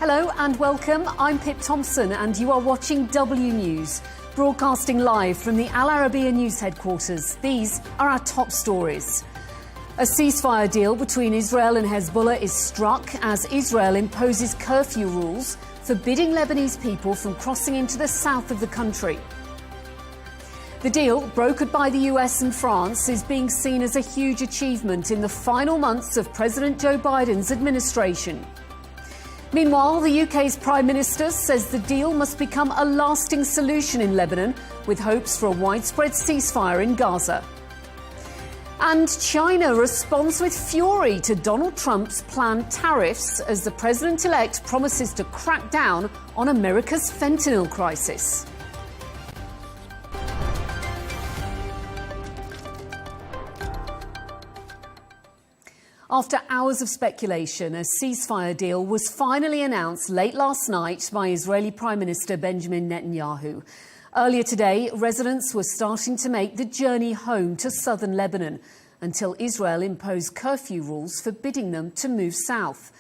Hello and welcome. I'm Pip Tomson and you are watching W News, broadcasting live from the Al Arabiya News headquarters. These are our top stories. A ceasefire deal between Israel and Hezbollah is struck as Israel imposes curfew rules forbidding Lebanese people from crossing into the south of the country. The deal, brokered by the US and France, is being seen as a huge achievement in the final months of President Joe Biden's administration. Meanwhile, the UK's Prime Minister says the deal must become a lasting solution in Lebanon, with hopes for a widespread ceasefire in Gaza. And China responds with fury to Donald Trump's planned tariffs as the president-elect promises to crack down on America's fentanyl crisis. After hours of speculation, a ceasefire deal was finally announced late last night by Israeli Prime Minister Benjamin Netanyahu. Earlier today, residents were starting to make the journey home to southern Lebanon until Israel imposed curfew rules forbidding them to move south.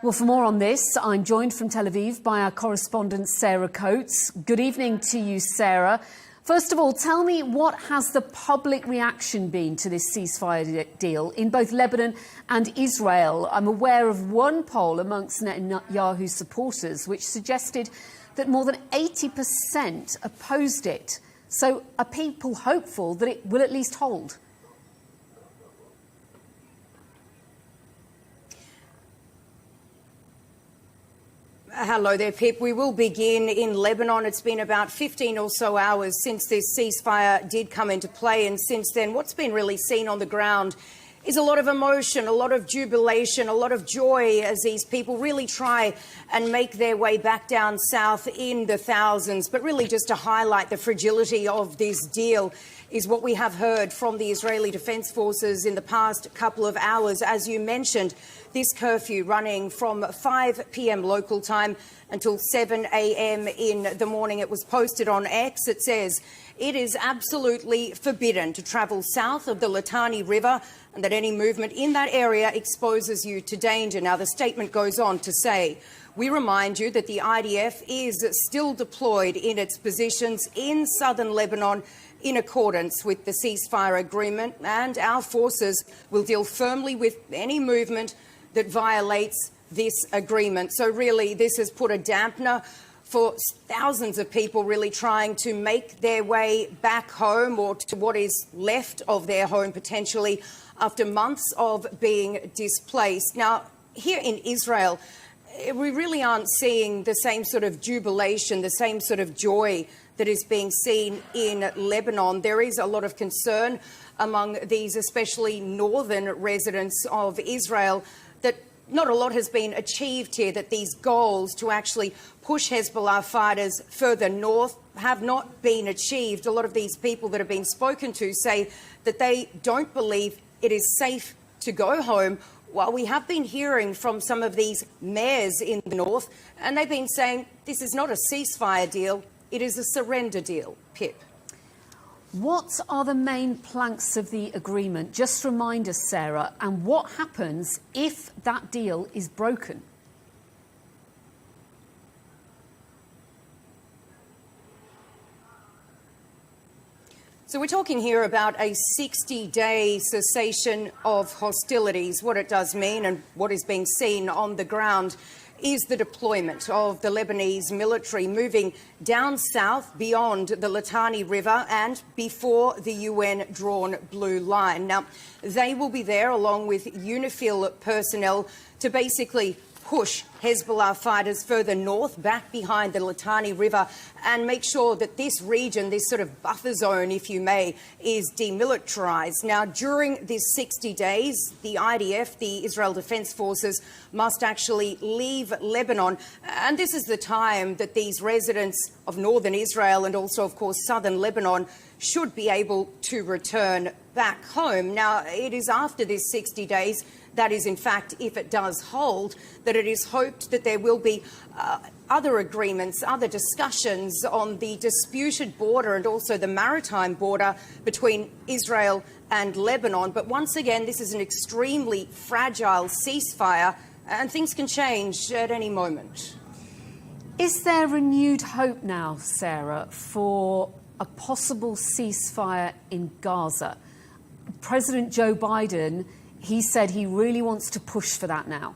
Well, for more on this, I'm joined from Tel Aviv by our correspondent Sarah Coates. Good evening to you, Sarah. First of all, tell me, what has the public reaction been to this ceasefire deal in both Lebanon and Israel? I'm aware of one poll amongst Netanyahu's supporters which suggested that more than 80% opposed it. So are people hopeful that it will at least hold? Hello there, Pip. We will begin in Lebanon. It's been about 15 or so hours since this ceasefire did come into play, and since then what's been really seen on the ground is a lot of emotion, a lot of jubilation, a lot of joy as these people really try and make their way back down south in the thousands. But really, just to highlight the fragility of this deal is what we have heard from the Israeli Defense Forces in the past couple of hours. As you mentioned, this curfew running from 5 p.m. local time until 7 a.m. in the morning. It was posted on X. It says it is absolutely forbidden to travel south of the Litani River and that any movement in that area exposes you to danger. Now, the statement goes on to say, we remind you that the IDF is still deployed in its positions in southern Lebanon in accordance with the ceasefire agreement, and our forces will deal firmly with any movement that violates this agreement. So really, this has put a dampener for thousands of people really trying to make their way back home, or to what is left of their home potentially, after months of being displaced. Now, here in Israel, we really aren't seeing the same sort of jubilation, the same sort of joy that is being seen in Lebanon. There is a lot of concern among these, especially northern residents of Israel, that not a lot has been achieved here, that these goals to actually push Hezbollah fighters further north have not been achieved. A lot of these people that have been spoken to say that they don't believe it is safe to go home. While we have been hearing from some of these mayors in the north, and they've been saying this is not a ceasefire deal, it is a surrender deal. Pip. What are the main planks of the agreement? Just remind us, Sarah, and what happens if that deal is broken? So we're talking here about a 60-day cessation of hostilities. What it does mean, and what is being seen on the ground, is the deployment of the Lebanese military moving down south beyond the Litani River and before the UN-drawn blue line. Now, they will be there along with UNIFIL personnel to basically push Hezbollah fighters further north, back behind the Litani River, and make sure that this region, this sort of buffer zone, if you may, is demilitarized. Now, during this 60 days, the IDF, the Israel Defense Forces, must actually leave Lebanon. And this is the time that these residents of northern Israel and also, of course, southern Lebanon should be able to return back home. Now, it is after this 60 days, that is, in fact, if it does hold, that it is hoped that there will be other agreements, other discussions on the disputed border and also the maritime border between Israel and Lebanon. But once again, this is an extremely fragile ceasefire and things can change at any moment. Is there renewed hope now, Sarah, for a possible ceasefire in Gaza? President Joe Biden, he said he really wants to push for that now.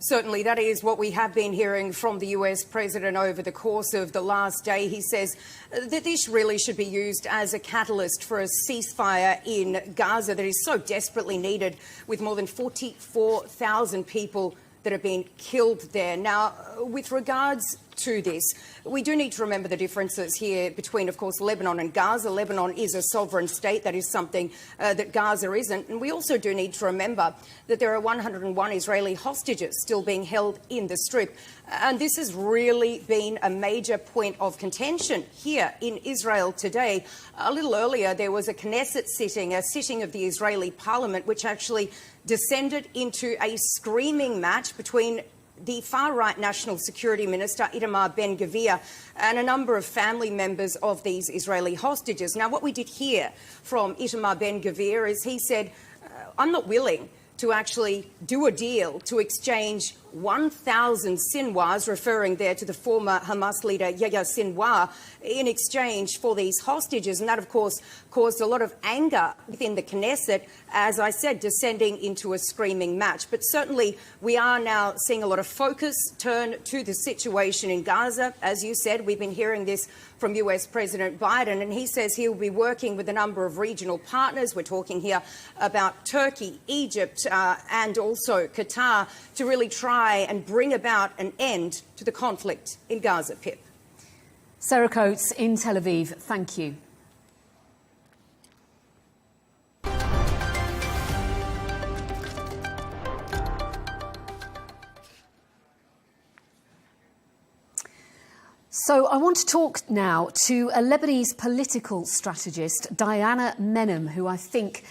Certainly, that is what we have been hearing from the US president over the course of the last day. He says that this really should be used as a catalyst for a ceasefire in Gaza that is so desperately needed, with more than 44,000 people that have been killed there. Now, with regards to this, we do need to remember the differences here between, of course, Lebanon and Gaza. Lebanon is a sovereign state. That is something that Gaza isn't. And we also do need to remember that there are 101 Israeli hostages still being held in the Strip. And this has really been a major point of contention here in Israel today. A little earlier, there was a Knesset sitting, a sitting of the Israeli parliament, which actually descended into a screaming match between the far-right National Security Minister, Itamar Ben-Gvir, and a number of family members of these Israeli hostages. Now, what we did hear from Itamar Ben-Gvir is he said, I'm not willing to actually do a deal to exchange 1,000 Sinwars, referring there to the former Hamas leader Yahya Sinwar, in exchange for these hostages. And that, of course, caused a lot of anger within the Knesset, as I said, descending into a screaming match. But certainly we are now seeing a lot of focus turn to the situation in Gaza. As you said, we've been hearing this from US President Biden, and he says he'll be working with a number of regional partners. We're talking here about Turkey, Egypt, and also Qatar, to really try and bring about an end to the conflict in Gaza. Pip. Sarah Coates in Tel Aviv, thank you. So I want to talk now to a Lebanese political strategist, Diana Menem, who I think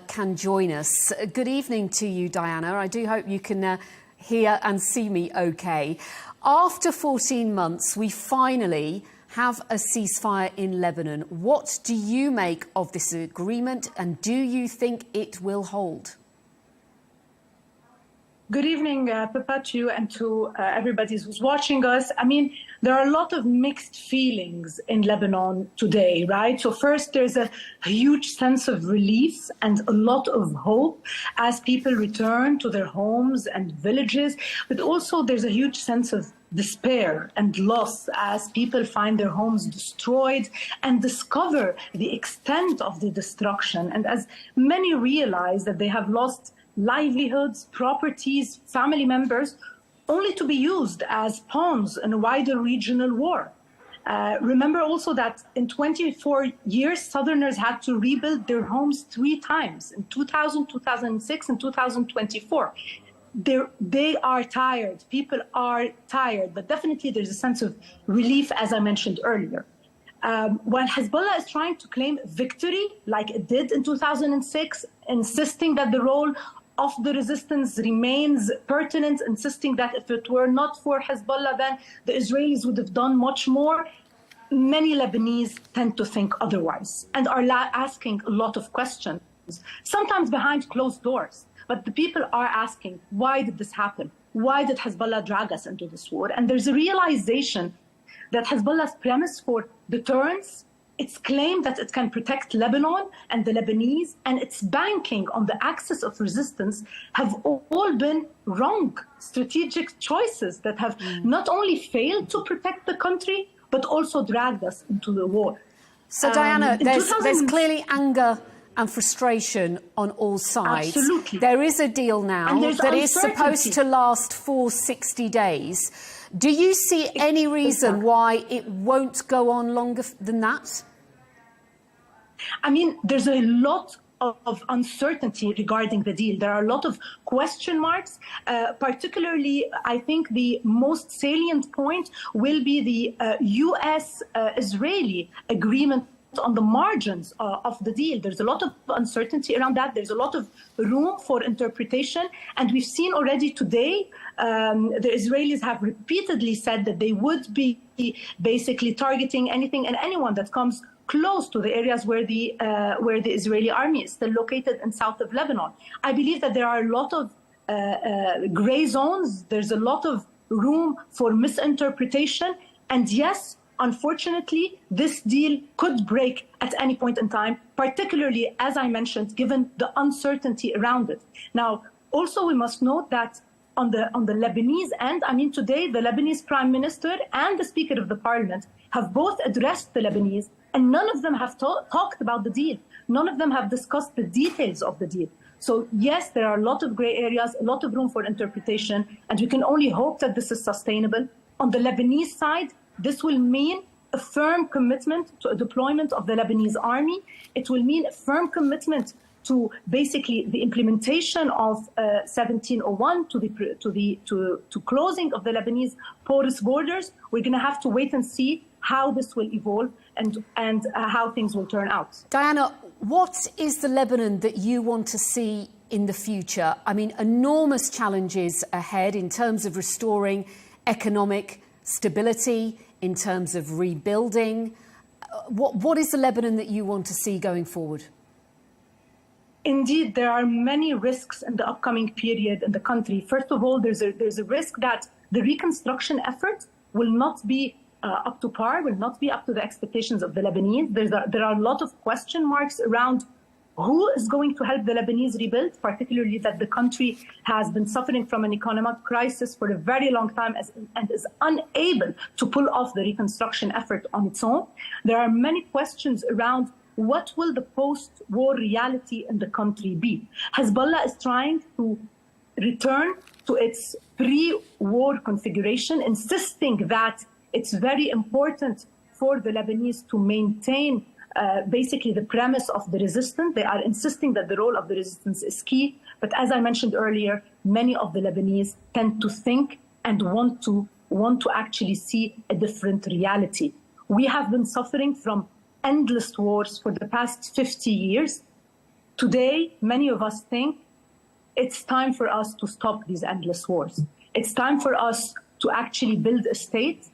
can join us. Good evening to you, Diana. I do hope you can hear and see me okay. After 14 months, we finally have a ceasefire in Lebanon. What do you make of this agreement, and do you think it will hold? Good evening, Pippa, to you and to everybody who's watching us. I mean, there are a lot of mixed feelings in Lebanon today, right? So first, there's a huge sense of relief and a lot of hope as people return to their homes and villages. But also there's a huge sense of despair and loss as people find their homes destroyed and discover the extent of the destruction. And as many realize that they have lost livelihoods, properties, family members, only to be used as pawns in a wider regional war. Remember also that in 24 years, Southerners had to rebuild their homes 3 times, in 2000, 2006, and 2024. They are tired. People are tired, but definitely there's a sense of relief, as I mentioned earlier. While Hezbollah is trying to claim victory, like it did in 2006, insisting that the role of the resistance remains pertinent, insisting that if it were not for Hezbollah, then the Israelis would have done much more. Many Lebanese tend to think otherwise and are asking a lot of questions, sometimes behind closed doors. But the people are asking, why did this happen? Why did Hezbollah drag us into this war? And there's a realization that Hezbollah's premise for deterrence, its claim that it can protect Lebanon and the Lebanese, and its banking on the axis of resistance have all been wrong strategic choices that have not only failed to protect the country, but also dragged us into the war. So, Diana, there's clearly anger and frustration on all sides. Absolutely. There is a deal now that is supposed to last for 60 days. Do you see any reason why it won't go on longer than that? I mean, there's a lot of uncertainty regarding the deal. There are a lot of question marks. Particularly, I think the most salient point will be the US-Israeli agreement on the margins of the deal. There's a lot of uncertainty around that. There's a lot of room for interpretation. And we've seen already today, the Israelis have repeatedly said that they would be basically targeting anything and anyone that comes close to the areas where the Israeli army is still located in south of Lebanon. I believe that there are a lot of gray zones. There's a lot of room for misinterpretation. And yes, unfortunately, this deal could break at any point in time, particularly, as I mentioned, given the uncertainty around it. Now, also, we must note that on the Lebanese end, I mean, today, the Lebanese Prime Minister and the Speaker of the Parliament have both addressed the Lebanese, and none of them have talked about the deal. None of them have discussed the details of the deal. So, yes, there are a lot of gray areas, a lot of room for interpretation, and we can only hope that this is sustainable. On the Lebanese side, this will mean a firm commitment to a deployment of the Lebanese army. It will mean a firm commitment to basically the implementation of 1701, to closing of the Lebanese porous borders. We're going to have to wait and see how this will evolve and how things will turn out. Diana, what is the Lebanon that you want to see in the future? I mean, enormous challenges ahead in terms of restoring economic stability, in terms of rebuilding. What is the Lebanon that you want to see going forward? Indeed, there are many risks in the upcoming period in the country. First of all, there's a risk that the reconstruction effort will not be up to par, will not be up to the expectations of the Lebanese. There are a lot of question marks around who is going to help the Lebanese rebuild, particularly that the country has been suffering from an economic crisis for a very long time and is unable to pull off the reconstruction effort on its own. There are many questions around what will the post-war reality in the country be. Hezbollah is trying to return to its pre-war configuration, insisting that it's very important for the Lebanese to maintain basically the premise of the resistance. They are insisting that the role of the resistance is key. But as I mentioned earlier, many of the Lebanese tend to think and want to actually see a different reality. We have been suffering from endless wars for the past 50 years. Today, many of us think it's time for us to stop these endless wars. It's time for us to actually build a state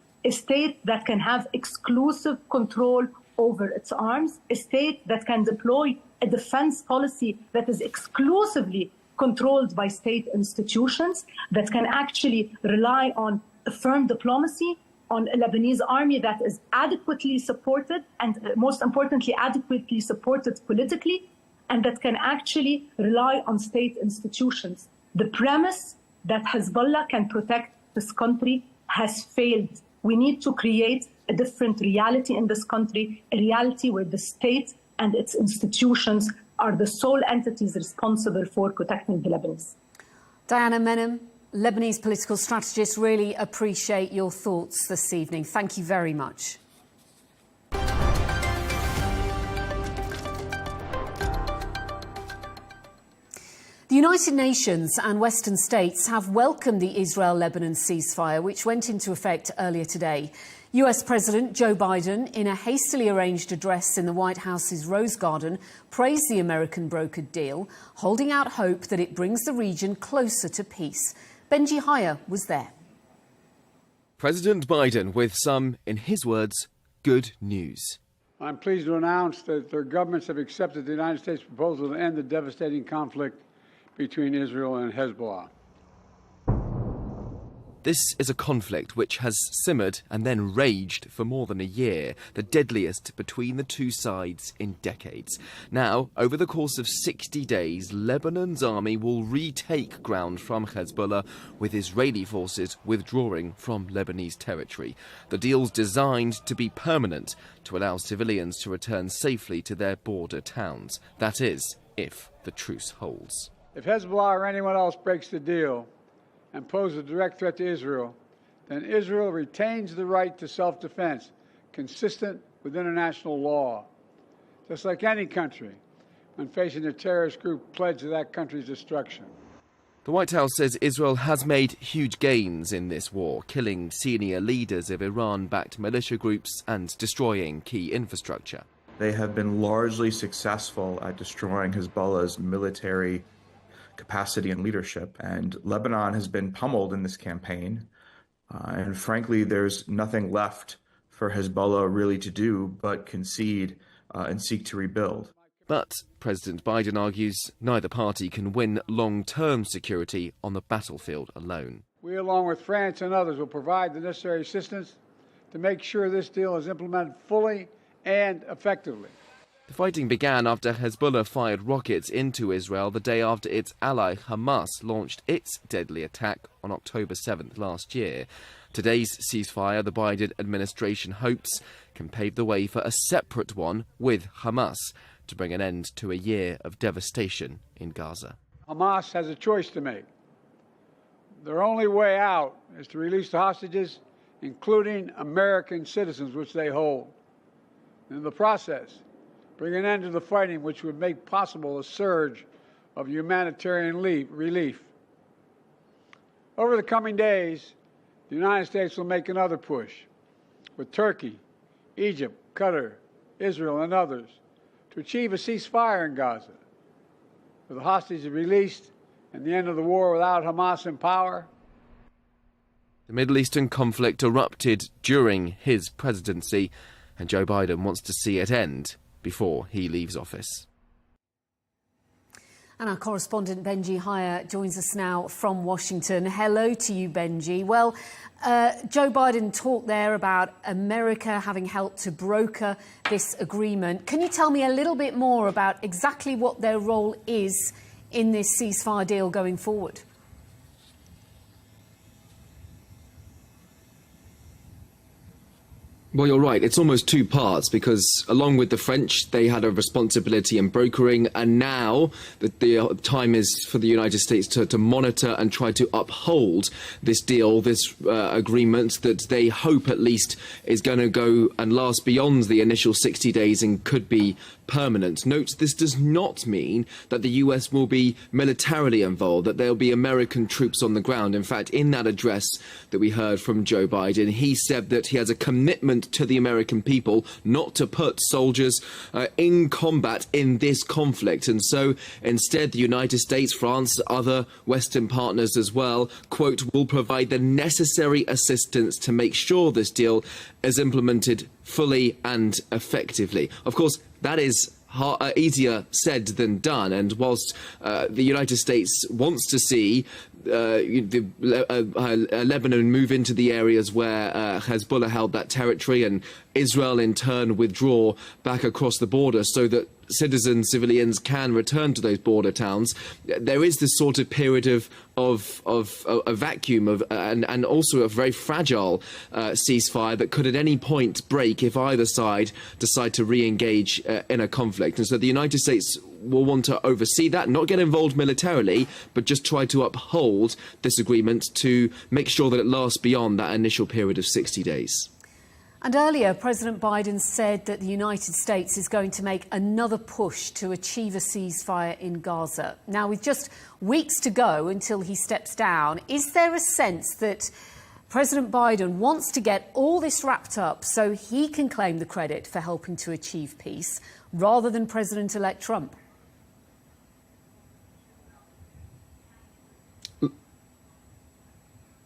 that can have exclusive control over its arms, a state that can deploy a defense policy that is exclusively controlled by state institutions, that can actually rely on a firm diplomacy, on a Lebanese army that is adequately supported and, most importantly, adequately supported politically, and that can actually rely on state institutions. The premise that Hezbollah can protect this country has failed. We need to create a different reality in this country, a reality where the state and its institutions are the sole entities responsible for protecting the Lebanese. Diana Menem, Lebanese political strategist, really appreciate your thoughts this evening. Thank you very much. The United Nations and Western states have welcomed the Israel-Lebanon ceasefire, which went into effect earlier today. US President Joe Biden, in a hastily arranged address in the White House's Rose Garden, praised the American-brokered deal, holding out hope that it brings the region closer to peace. Benji Haya was there. President Biden with some, in his words, good news. I'm pleased to announce that their governments have accepted the United States proposal to end the devastating conflict between Israel and Hezbollah. This is a conflict which has simmered and then raged for more than a year, the deadliest between the two sides in decades. Now, over the course of 60 days, Lebanon's army will retake ground from Hezbollah, with Israeli forces withdrawing from Lebanese territory. The deal's designed to be permanent, to allow civilians to return safely to their border towns. That is, if the truce holds. If Hezbollah or anyone else breaks the deal and poses a direct threat to Israel, then Israel retains the right to self-defense, consistent with international law, just like any country when facing a terrorist group pledged to that country's destruction. The White House says Israel has made huge gains in this war, killing senior leaders of Iran-backed militia groups and destroying key infrastructure. They have been largely successful at destroying Hezbollah's military capacity and leadership, and Lebanon has been pummeled in this campaign, and frankly there's nothing left for Hezbollah really to do but concede and seek to rebuild. But President Biden argues neither party can win long-term security on the battlefield alone. We, along with France and others, will provide the necessary assistance to make sure this deal is implemented fully and effectively. The fighting began after Hezbollah fired rockets into Israel the day after its ally Hamas launched its deadly attack on October 7th last year. Today's ceasefire, the Biden administration hopes, can pave the way for a separate one with Hamas to bring an end to a year of devastation in Gaza. Hamas has a choice to make. Their only way out is to release the hostages, including American citizens, which they hold. In the process, bring an end to the fighting, which would make possible a surge of humanitarian relief. Over the coming days, the United States will make another push with Turkey, Egypt, Qatar, Israel, and others to achieve a ceasefire in Gaza, with the hostages released and the end of the war without Hamas in power. The Middle Eastern conflict erupted during his presidency, and Joe Biden wants to see it end before he leaves office. And our correspondent Benji Haya joins us now from Washington. Hello to you, Benji. Well, Joe Biden talked there about America having helped to broker this agreement. Can you tell me a little bit more about exactly what their role is in this ceasefire deal going forward? Well, you're right. It's almost two parts, because along with the French, they had a responsibility in brokering, and now that the time is for the United States to monitor and try to uphold this deal, this agreement that they hope at least is going to go and last beyond the initial 60 days and could be permanent. Note, this does not mean that the US will be militarily involved, that there'll be American troops on the ground. In fact, in that address that we heard from Joe Biden, he said that he has a commitment to the American people not to put soldiers in combat in this conflict. And so instead, the United States, France, other Western partners as well, quote, will provide the necessary assistance to make sure this deal is implemented fully and effectively. Of course, that is easier said than done. And whilst the United States wants to see Lebanon move into the areas where Hezbollah held that territory, and Israel in turn withdraw back across the border so that civilians can return to those border towns, there is this sort of period of a vacuum and also a very fragile ceasefire that could at any point break if either side decide to re-engage in a conflict. And so the United States will want to oversee that, not get involved militarily, but just try to uphold this agreement to make sure that it lasts beyond that initial period of 60 days. And earlier, President Biden said that the United States is going to make another push to achieve a ceasefire in Gaza. Now, with just weeks to go until he steps down, is there a sense that President Biden wants to get all this wrapped up so he can claim the credit for helping to achieve peace, rather than President-elect Trump?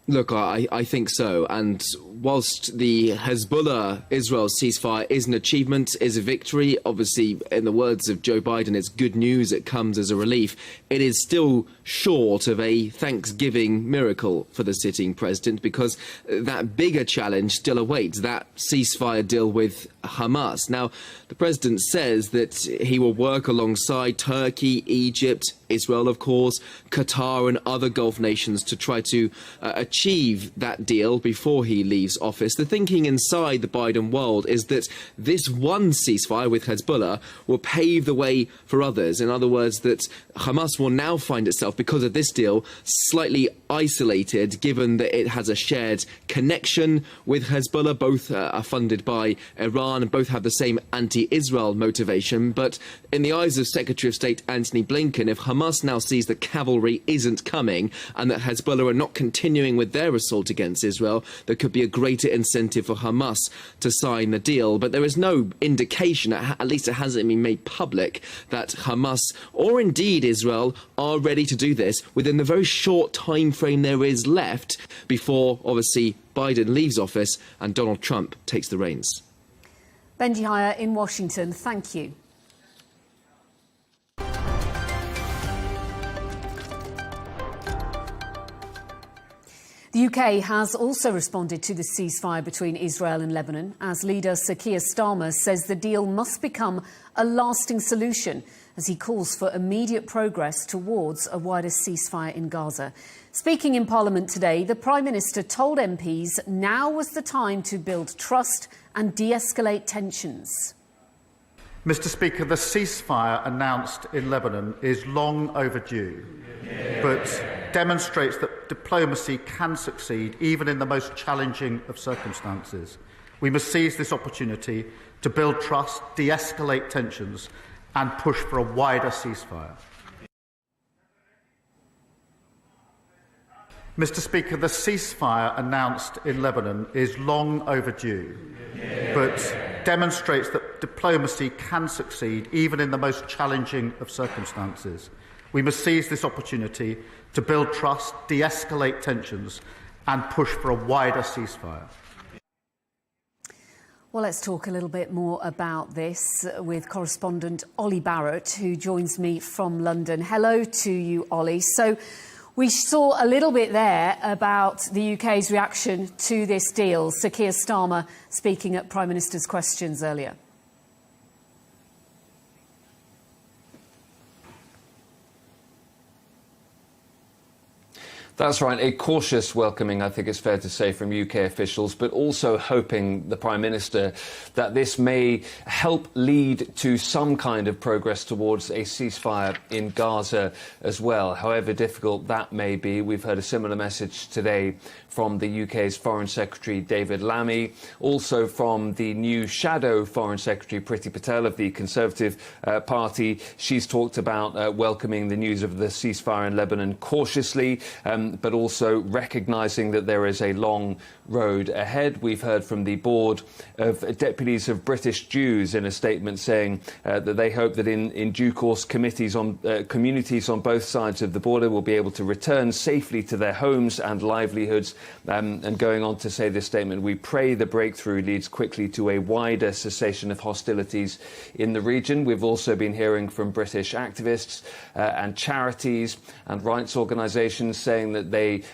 Look, I think so. And whilst the Hezbollah-Israel ceasefire is an achievement, is a victory, obviously, in the words of Joe Biden, it's good news, it comes as a relief, it is still short of a Thanksgiving miracle for the sitting president, because that bigger challenge still awaits, that ceasefire deal with Hamas. Now, the president says that he will work alongside Turkey, Egypt, Israel, of course, Qatar and other Gulf nations to try to achieve that deal before he leaves office. The thinking inside the Biden world is that this one ceasefire with Hezbollah will pave the way for others. In other words, that Hamas will now find itself, because of this deal, slightly isolated, given that it has a shared connection with Hezbollah. Both are funded by Iran and both have the same anti-Israel motivation. But in the eyes of Secretary of State Antony Blinken, if Hamas now sees that cavalry isn't coming and that Hezbollah are not continuing with with their assault against Israel, there could be a greater incentive for Hamas to sign the deal. But there is no indication, at least it hasn't been made public, that Hamas or indeed Israel are ready to do this within the very short time frame there is left before, obviously, Biden leaves office and Donald Trump takes the reins. Benji Hire in Washington, thank you. The UK has also responded to the ceasefire between Israel and Lebanon, as leader Keir Starmer says the deal must become a lasting solution, as he calls for immediate progress towards a wider ceasefire in Gaza. Speaking in Parliament today, the Prime Minister told MPs now was the time to build trust and de-escalate tensions. Mr. Speaker, the ceasefire announced in Lebanon is long overdue, but demonstrates that diplomacy can succeed even in the most challenging of circumstances. We must seize this opportunity to build trust, de-escalate tensions and push for a wider ceasefire. Mr. Speaker, the ceasefire announced in Lebanon is long overdue, but demonstrates that diplomacy can succeed even in the most challenging of circumstances. We must seize this opportunity to build trust, de-escalate tensions and push for a wider ceasefire. Well, let's talk a little bit more about this with correspondent Olly Barratt, who joins me from London. Hello to you, Olly. So we saw a little bit there about the UK's reaction to this deal. Keir Starmer speaking at Prime Minister's questions earlier. That's right. A cautious welcoming, I think it's fair to say, from UK officials, but also hoping, the Prime Minister, that this may help lead to some kind of progress towards a ceasefire in Gaza as well. However difficult that may be, we've heard a similar message today from the UK's Foreign Secretary David Lammy, also from the new shadow Foreign Secretary Priti Patel of the Conservative Party. She's talked about welcoming the news of the ceasefire in Lebanon cautiously, but also recognising that there is a long road ahead. We've heard from the board of deputies of British Jews in a statement saying that they hope that in due course communities on both sides of the border will be able to return safely to their homes and livelihoods. And going on to say this statement, we pray the breakthrough leads quickly to a wider cessation of hostilities in the region. We've also been hearing from British activists and charities and rights organisations saying that they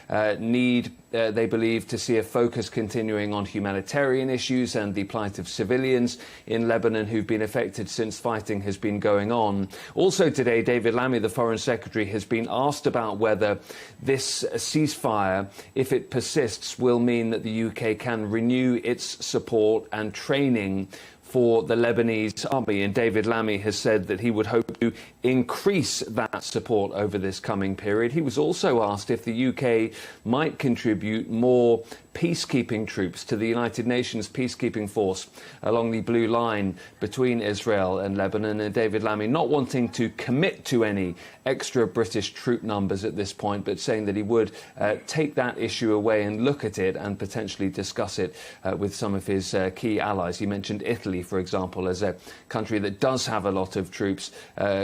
they believe to see a focus continuing on humanitarian issues and the plight of civilians in Lebanon who've been affected since fighting has been going on. Also today, David Lammy, the Foreign Secretary, has been asked about whether this ceasefire, if it persists, will mean that the UK can renew its support and training for the Lebanese army. And David Lammy has said that he would hope to increase that support over this coming period. He was also asked if the UK might contribute more peacekeeping troops to the United Nations peacekeeping force along the blue line between Israel and Lebanon. And David Lammy not wanting to commit to any extra British troop numbers at this point, but saying that he would take that issue away and look at it and potentially discuss it with some of his key allies. He mentioned Italy, for example, as a country that does have a lot of troops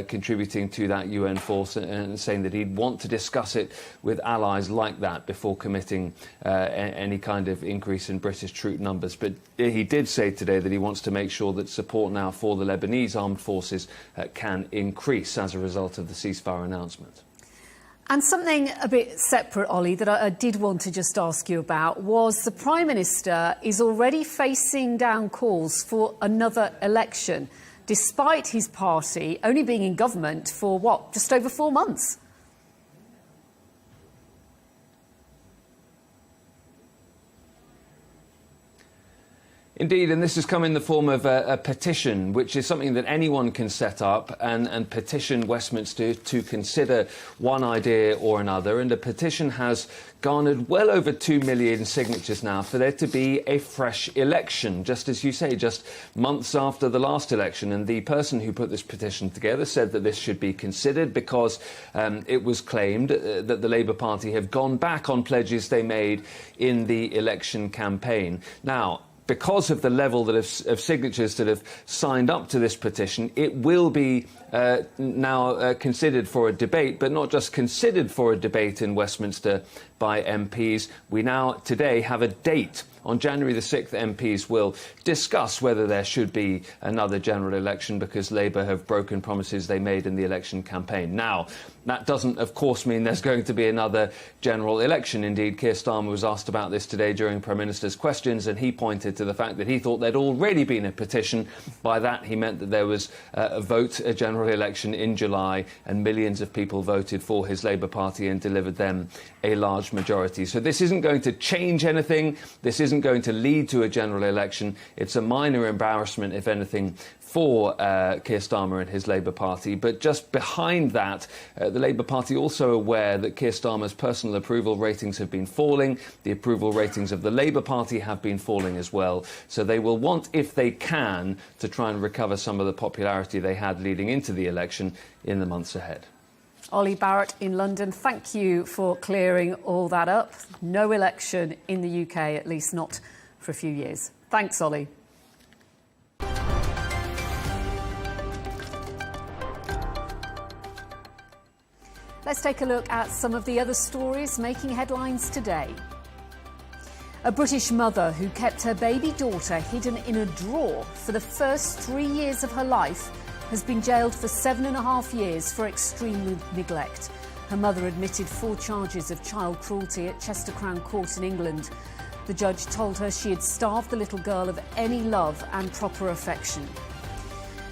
contributing to that UN force, and saying that he'd want to discuss it with allies like that before committing any kind of increase in British troop numbers. But he did say today that he wants to make sure that support now for the Lebanese armed forces can increase as a result of the ceasefire announcement. And something a bit separate, Olly, that I did want to just ask you about was the Prime Minister is already facing down calls for another election, despite his party only being in government for, what, just over 4 months? Indeed, and this has come in the form of a petition, which is something that anyone can set up and petition Westminster to consider one idea or another. And the petition has garnered well over 2 million signatures now for there to be a fresh election, just as you say, just months after the last election. And the person who put this petition together said that this should be considered because it was claimed that the Labour Party have gone back on pledges they made in the election campaign. Now, because of the level of signatures that have signed up to this petition, it will be now considered for a debate, but not just considered for a debate in Westminster by MPs. We now today have a date. On January the 6th, MPs will discuss whether there should be another general election because Labour have broken promises they made in the election campaign. Now, that doesn't, of course, mean there's going to be another general election. Indeed, Keir Starmer was asked about this today during Prime Minister's questions, and he pointed to the fact that he thought there'd already been a petition. By that, he meant that there was a general election in July, and millions of people voted for his Labour Party and delivered them a large majority. So this isn't going to change anything. This isn't going to lead to a general election. It's a minor embarrassment, if anything, for Keir Starmer and his Labour Party. But just behind that, the Labour Party also aware that Keir Starmer's personal approval ratings have been falling. The approval ratings of the Labour Party have been falling as well. So they will want, if they can, to try and recover some of the popularity they had leading into the election in the months ahead. Olly, Barratt in London, thank you for clearing all that up. No election in the UK, at least not for a few years. Thanks, Olly. Let's take a look at some of the other stories making headlines today. A British mother who kept her baby daughter hidden in a drawer for the first 3 years of her life has been jailed for 7.5 years for extreme neglect. Her mother admitted 4 charges of child cruelty at Chester Crown Court in England. The judge told her she had starved the little girl of any love and proper affection.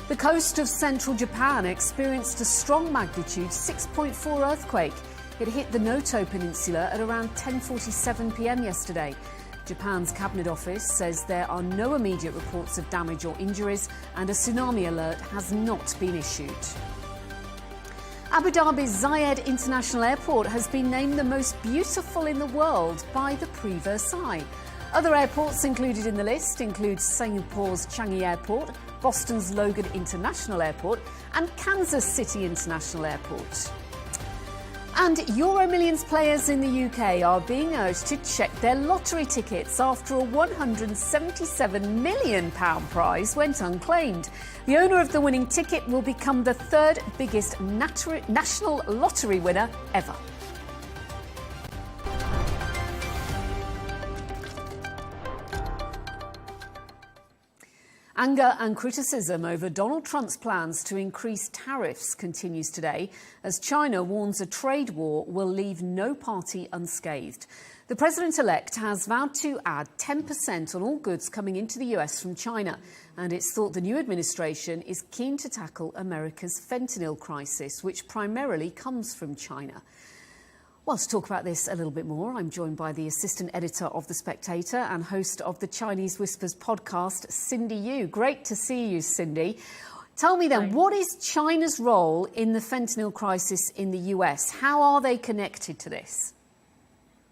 The coast of central Japan experienced a strong magnitude 6.4 earthquake. It hit the Noto Peninsula at around 10:47 p.m. yesterday. Japan's Cabinet Office says there are no immediate reports of damage or injuries and a tsunami alert has not been issued. Abu Dhabi's Zayed International Airport has been named the most beautiful in the world by the Prix Versailles. Other airports included in the list include Singapore's Changi Airport, Boston's Logan International Airport and Kansas City International Airport. And Euro Millions players in the UK are being urged to check their lottery tickets after a £177 million prize went unclaimed. The owner of the winning ticket will become the 3rd biggest national lottery winner ever. Anger and criticism over Donald Trump's plans to increase tariffs continues today as China warns a trade war will leave no party unscathed. The president-elect has vowed to add 10% on all goods coming into the US from China, and it's thought the new administration is keen to tackle America's fentanyl crisis, which primarily comes from China. Well, to talk about this a little bit more, I'm joined by the assistant editor of The Spectator and host of the Chinese Whispers podcast, Cindy Yu. Great to see you, Cindy. Tell me then, what is China's role in the fentanyl crisis in the US? How are they connected to this?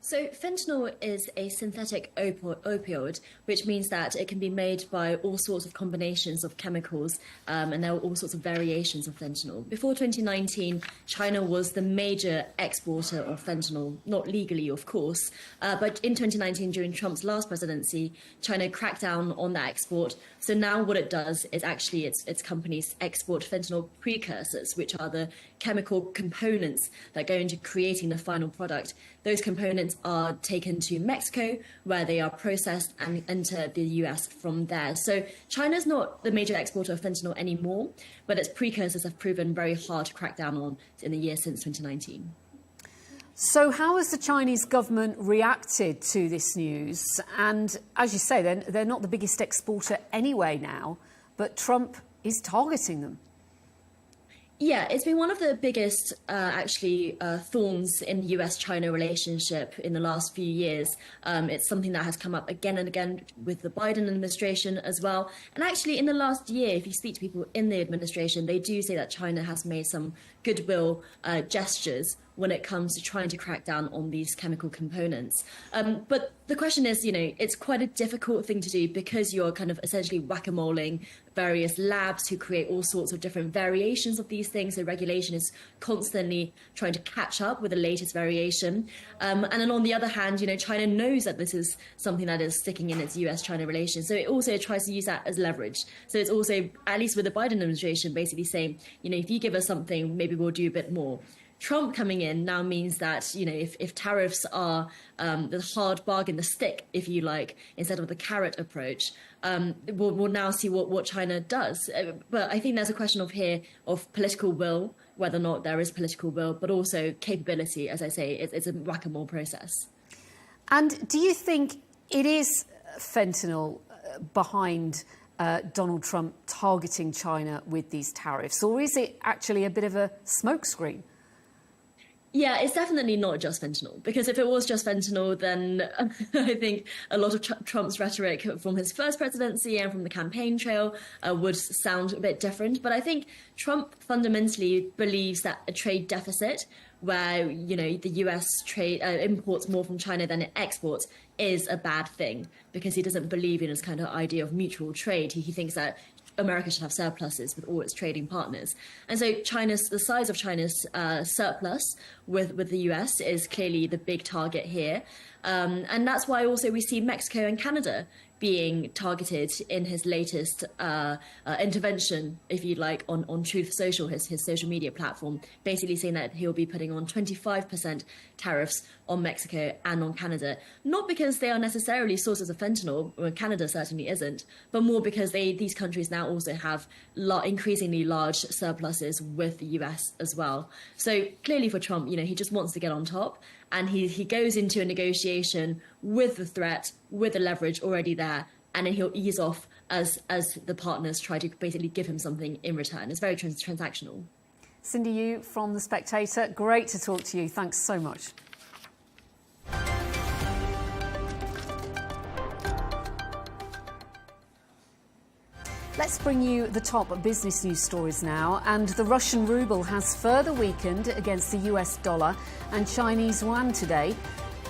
So fentanyl is a synthetic opioid, which means that it can be made by all sorts of combinations of chemicals, and there are all sorts of variations of fentanyl. Before 2019, China was the major exporter of fentanyl, not legally, of course, but in 2019, during Trump's last presidency, China cracked down on that export. So now what it does is actually its companies export fentanyl precursors, which are the chemical components that go into creating the final product. Those components are taken to Mexico, where they are processed and enter the US from there. So China's not the major exporter of fentanyl anymore, but its precursors have proven very hard to crack down on in the year since 2019. So how has the Chinese government reacted to this news? And as you say, they're not the biggest exporter anyway now, but Trump is targeting them. Yeah, it's been one of the biggest, thorns in the US-China relationship in the last few years. It's something that has come up again and again with the Biden administration as well. And actually, in the last year, if you speak to people in the administration, they do say that China has made some goodwill gestures when it comes to trying to crack down on these chemical components. But the question is, it's quite a difficult thing to do because you're kind of essentially whack-a-moling various labs who create all sorts of different variations of these things. So regulation is constantly trying to catch up with the latest variation. And then on the other hand, China knows that this is something that is sticking in its US-China relations. So it also tries to use that as leverage. So it's also, at least with the Biden administration, basically saying, if you give us something, maybe we'll do a bit more. Trump coming in now means that, if tariffs are the hard bargain, the stick, if you like, instead of the carrot approach, we'll now see what China does. But I think there's a question of political will, whether or not there is political will, but also capability. As I say, it's a whack-a-mole process. And do you think it is fentanyl behind Donald Trump targeting China with these tariffs, or is it actually a bit of a smokescreen? Yeah, it's definitely not just fentanyl, because if it was just fentanyl, then I think a lot of Trump's rhetoric from his first presidency and from the campaign trail would sound a bit different. But I think Trump fundamentally believes that a trade deficit where, the US trade imports more from China than it exports is a bad thing, because he doesn't believe in this kind of idea of mutual trade. He thinks that America should have surpluses with all its trading partners. And so the size of China's surplus with the US is clearly the big target here. And that's why also we see Mexico and Canada being targeted in his latest intervention, if you like, on Truth Social, his social media platform, basically saying that he'll be putting on 25% tariffs on Mexico and on Canada, not because they are necessarily sources of fentanyl, or Canada certainly isn't, but more because these countries now also have increasingly large surpluses with the US as well. So clearly for Trump, he just wants to get on top, and he goes into a negotiation with the threat, with the leverage already there, and then he'll ease off as the partners try to basically give him something in return. It's very transactional. Cindy Yu from The Spectator, great to talk to you. Thanks so much. Let's bring you the top business news stories now. And the Russian ruble has further weakened against the US dollar and Chinese yuan today,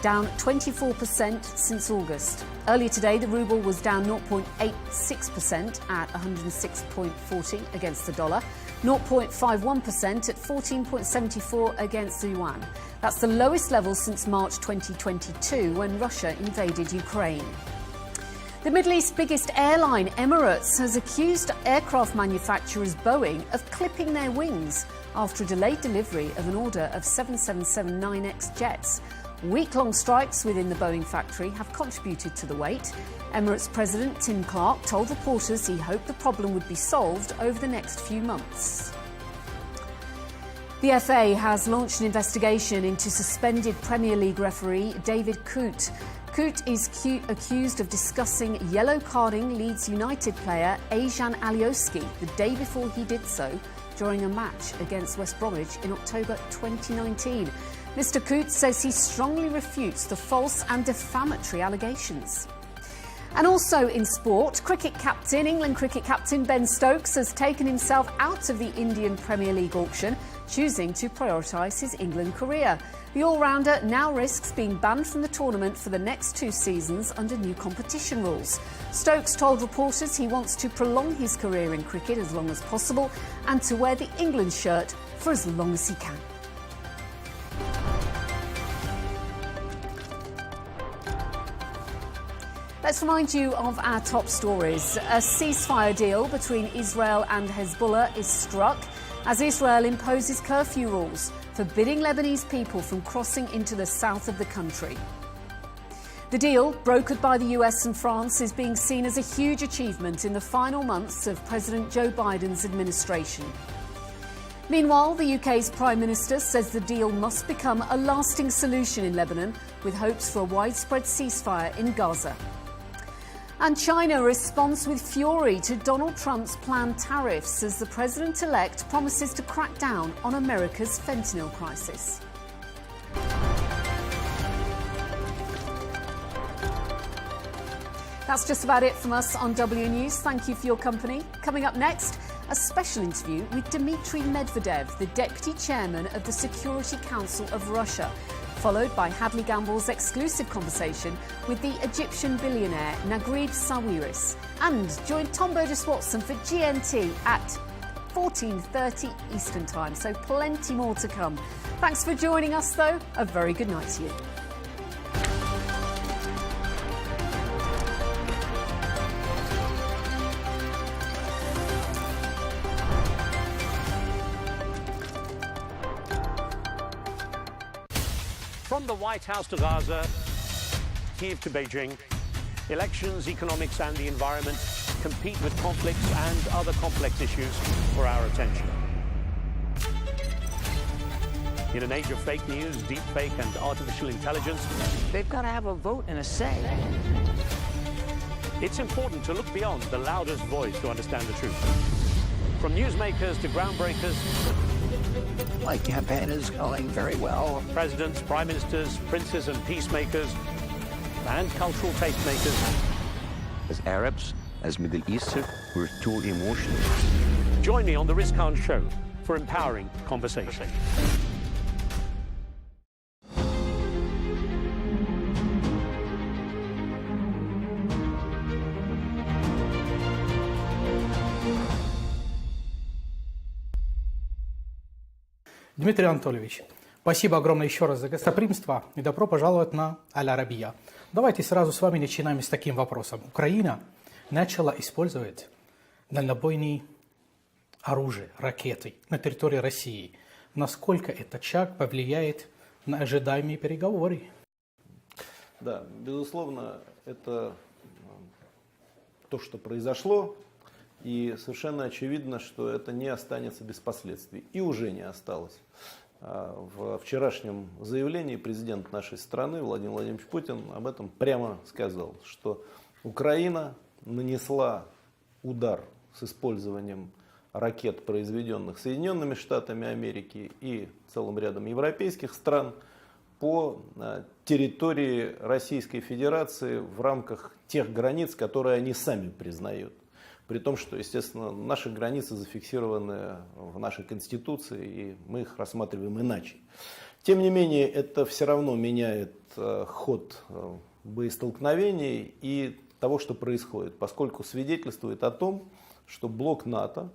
down 24% since August. Earlier today, the ruble was down 0.86% at 106.40 against the dollar, 0.51% at 14.74 against the yuan. That's the lowest level since March 2022, when Russia invaded Ukraine. The Middle East's biggest airline, Emirates, has accused aircraft manufacturers Boeing of clipping their wings after a delayed delivery of an order of 777-9X jets. Week-long strikes within the Boeing factory have contributed to the wait. Emirates President Tim Clark told reporters he hoped the problem would be solved over the next few months. The FA has launched an investigation into suspended Premier League referee David Coote. Coote is accused of discussing yellow carding Leeds United player Ajan Alioski the day before he did so during a match against West Bromwich in October 2019. Mr. Coote says he strongly refutes the false and defamatory allegations. And also in sport, England cricket captain Ben Stokes has taken himself out of the Indian Premier League auction, choosing to prioritise his England career. The all-rounder now risks being banned from the tournament for the next 2 seasons under new competition rules. Stokes told reporters he wants to prolong his career in cricket as long as possible and to wear the England shirt for as long as he can. Let's remind you of our top stories. A ceasefire deal between Israel and Hezbollah is struck as Israel imposes curfew rules, forbidding Lebanese people from crossing into the south of the country. The deal, brokered by the US and France, is being seen as a huge achievement in the final months of President Joe Biden's administration. Meanwhile, the UK's Prime Minister says the deal must become a lasting solution in Lebanon, with hopes for a widespread ceasefire in Gaza. And China responds with fury to Donald Trump's planned tariffs as the president-elect promises to crack down on America's fentanyl crisis. That's just about it from us on W News. Thank you for your company. Coming up next, a special interview with Dmitry Medvedev, the Deputy Chairman of the Security Council of Russia, followed by Hadley Gamble's exclusive conversation with the Egyptian billionaire Naguib Sawiris. And join Tom Burges Watson for GNT at 14:30 Eastern Time, so plenty more to come. Thanks for joining us, though. A very good night to you. From the White House to Gaza, Kiev to Beijing, elections, economics and the environment compete with conflicts and other complex issues for our attention. In an age of fake news, deepfake and artificial intelligence, they've got to have a vote and a say. It's important to look beyond the loudest voice to understand the truth. From newsmakers to groundbreakers, my campaign is going very well. Presidents, prime ministers, princes and peacemakers, and cultural tastemakers. As Arabs, as Middle Eastern, we're too emotional. Join me on the Riz Khan Show for empowering conversation. Дмитрий Анатольевич, спасибо огромное еще раз за гостеприимство и добро пожаловать на Аль-Арабия. Давайте сразу с вами начинаем с таким вопросом. Украина начала использовать дальнобойные оружие, ракеты на территории России. Насколько этот шаг повлияет на ожидаемые переговоры? Да, безусловно, это то, что произошло. И совершенно очевидно, что это не останется без последствий. И уже не осталось. В вчерашнем заявлении президент нашей страны Владимир Владимирович Путин об этом прямо сказал, что Украина нанесла удар с использованием ракет, произведенных Соединенными Штатами Америки и целым рядом европейских стран, по территории Российской Федерации в рамках тех границ, которые они сами признают. При том, что, естественно, наши границы зафиксированы в нашей Конституции, и мы их рассматриваем иначе. Тем не менее, это все равно меняет ход боестолкновений и того, что происходит, поскольку свидетельствует о том, что блок НАТО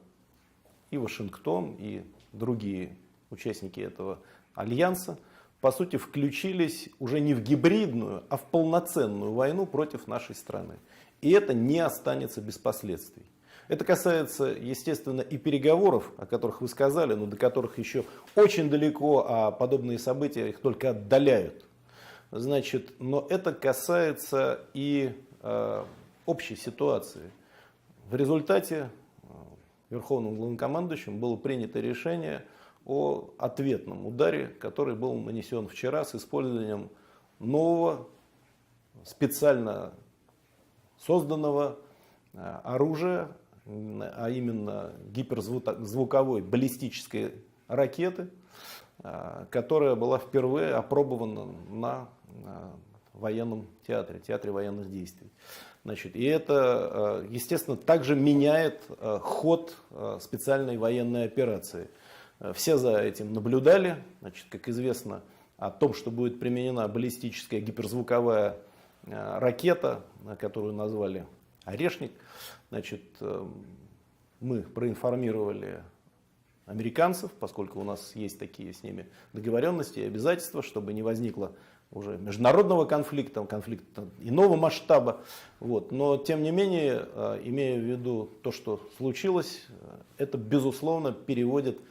и Вашингтон, и другие участники этого альянса, по сути, включились уже не в гибридную, а в полноценную войну против нашей страны. И это не останется без последствий. Это касается, естественно, и переговоров, о которых вы сказали, но до которых еще очень далеко, а подобные события их только отдаляют. Значит, но это касается и общей ситуации. В результате Верховным главнокомандующим было принято решение о ответном ударе, который был нанесен вчера с использованием нового, специально созданного оружия, а именно гиперзвуковой баллистической ракеты, которая была впервые опробована на военном театре, театре военных действий. Значит, и это, естественно, также меняет ход специальной военной операции. Все за этим наблюдали. Значит, как известно, о том, что будет применена баллистическая гиперзвуковая ракета, которую назвали «Орешник», значит, мы проинформировали американцев, поскольку у нас есть такие с ними договоренности и обязательства, чтобы не возникло уже международного конфликта, конфликта иного масштаба. Вот. Но, тем не менее, имея в виду то, что случилось, это, безусловно, переводит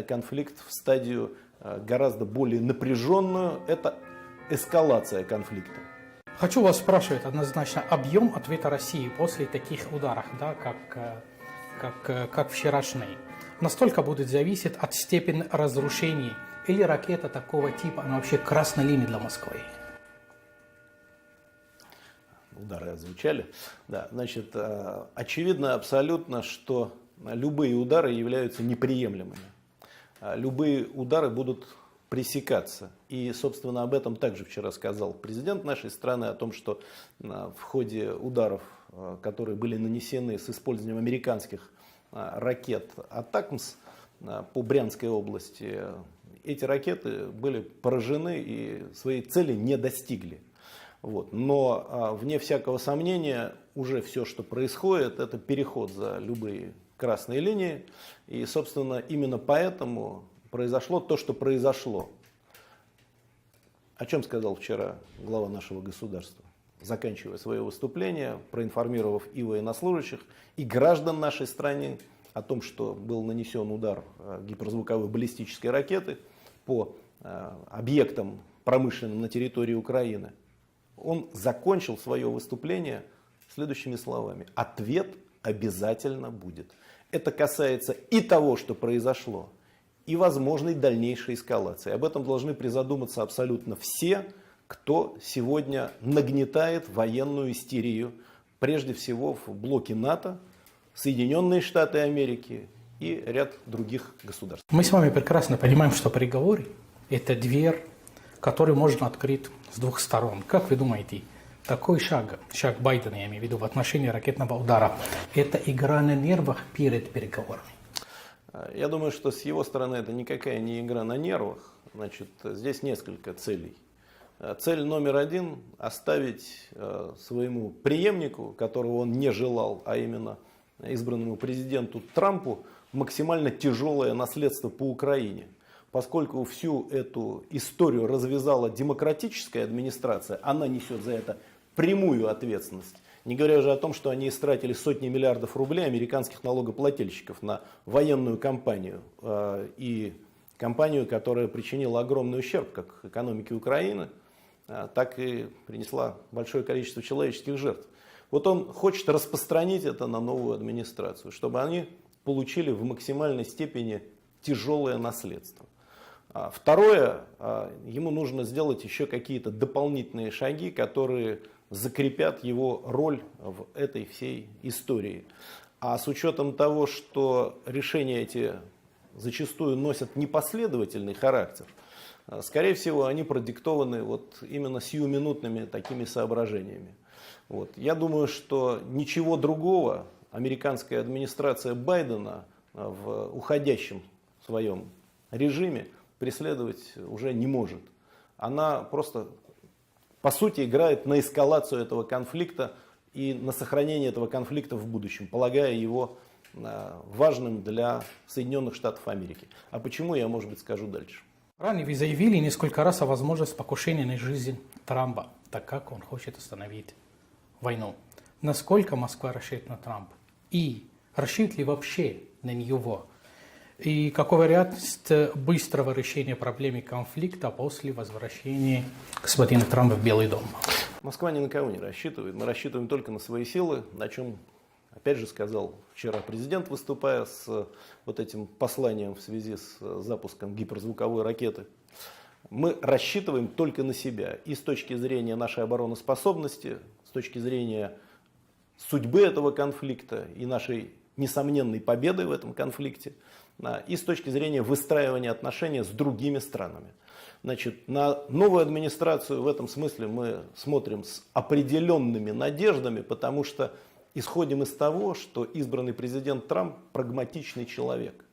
конфликт в стадию гораздо более напряженную. Это эскалация конфликта. Хочу вас спрашивать однозначно объем ответа России после таких ударов, да, как вчерашний. Настолько будет зависеть от степени разрушений или ракета такого типа, она вообще красной линии для Москвы? удары озвучали. Да, значит, очевидно абсолютно, что любые удары являются неприемлемыми. Любые удары будут пресекаться. И, собственно, об этом также вчера сказал президент нашей страны, о том, что в ходе ударов, которые были нанесены с использованием американских ракет «Атакмс» по Брянской области, эти ракеты были поражены и своей цели не достигли. Вот. Но, вне всякого сомнения, уже все, что происходит, это переход за любые красные линии. И, собственно, именно поэтому произошло то, что произошло. О чем сказал вчера глава нашего государства, заканчивая свое выступление, проинформировав и военнослужащих, и граждан нашей страны о том, что был нанесен удар гиперзвуковой баллистической ракеты по объектам промышленным на территории Украины. Он закончил свое выступление следующими словами: ответ обязательно будет. Это касается и того, что произошло, и возможной дальнейшей эскалации. Об этом должны призадуматься абсолютно все, кто сегодня нагнетает военную истерию, прежде всего в блоке НАТО, Соединенные Штаты Америки и ряд других государств. Мы с вами прекрасно понимаем, что переговоры – это дверь, которую можно открыть с двух сторон. Как вы думаете, такой шаг Байдена, я имею в виду, в отношении ракетного удара, это игра на нервах перед переговорами? Я думаю, что с его стороны это никакая не игра на нервах. Значит, здесь несколько целей. Цель номер один – оставить своему преемнику, которого он не желал, а именно избранному президенту Трампу, максимально тяжелое наследство по Украине. Поскольку всю эту историю развязала демократическая администрация, она несет за это прямую ответственность. Не говоря уже о том, что они истратили сотни миллиардов рублей американских налогоплательщиков на военную кампанию. И кампанию, которая причинила огромный ущерб как экономике Украины, так и принесла большое количество человеческих жертв. Вот он хочет распространить это на новую администрацию, чтобы они получили в максимальной степени тяжелое наследство. Второе, ему нужно сделать еще какие-то дополнительные шаги, которые закрепят его роль в этой всей истории. А с учетом того, что решения эти зачастую носят непоследовательный характер, скорее всего, они продиктованы вот именно сиюминутными такими соображениями. Вот. Я думаю, что ничего другого американская администрация Байдена в уходящем своем режиме преследовать уже не может. Она просто, по сути, играет на эскалацию этого конфликта и на сохранение этого конфликта в будущем, полагая его важным для Соединенных Штатов Америки. А почему, я, может быть, скажу дальше. Ранее вы заявили несколько раз о возможности покушения на жизнь Трампа, так как он хочет остановить войну. Насколько Москва рассчитывает на Трампа? И рассчитывает ли вообще на него? И какова вероятность быстрого решения проблемы конфликта после возвращения господина Трампа в Белый дом? Москва ни на кого не рассчитывает. Мы рассчитываем только на свои силы, о чем, опять же, сказал вчера президент, выступая с вот этим посланием в связи с запуском гиперзвуковой ракеты. Мы рассчитываем только на себя. И с точки зрения нашей обороноспособности, с точки зрения судьбы этого конфликта и нашей несомненной победы в этом конфликте, и с точки зрения выстраивания отношений с другими странами. Значит, на новую администрацию в этом смысле мы смотрим с определенными надеждами, потому что исходим из того, что избранный президент Трамп прагматичный человек.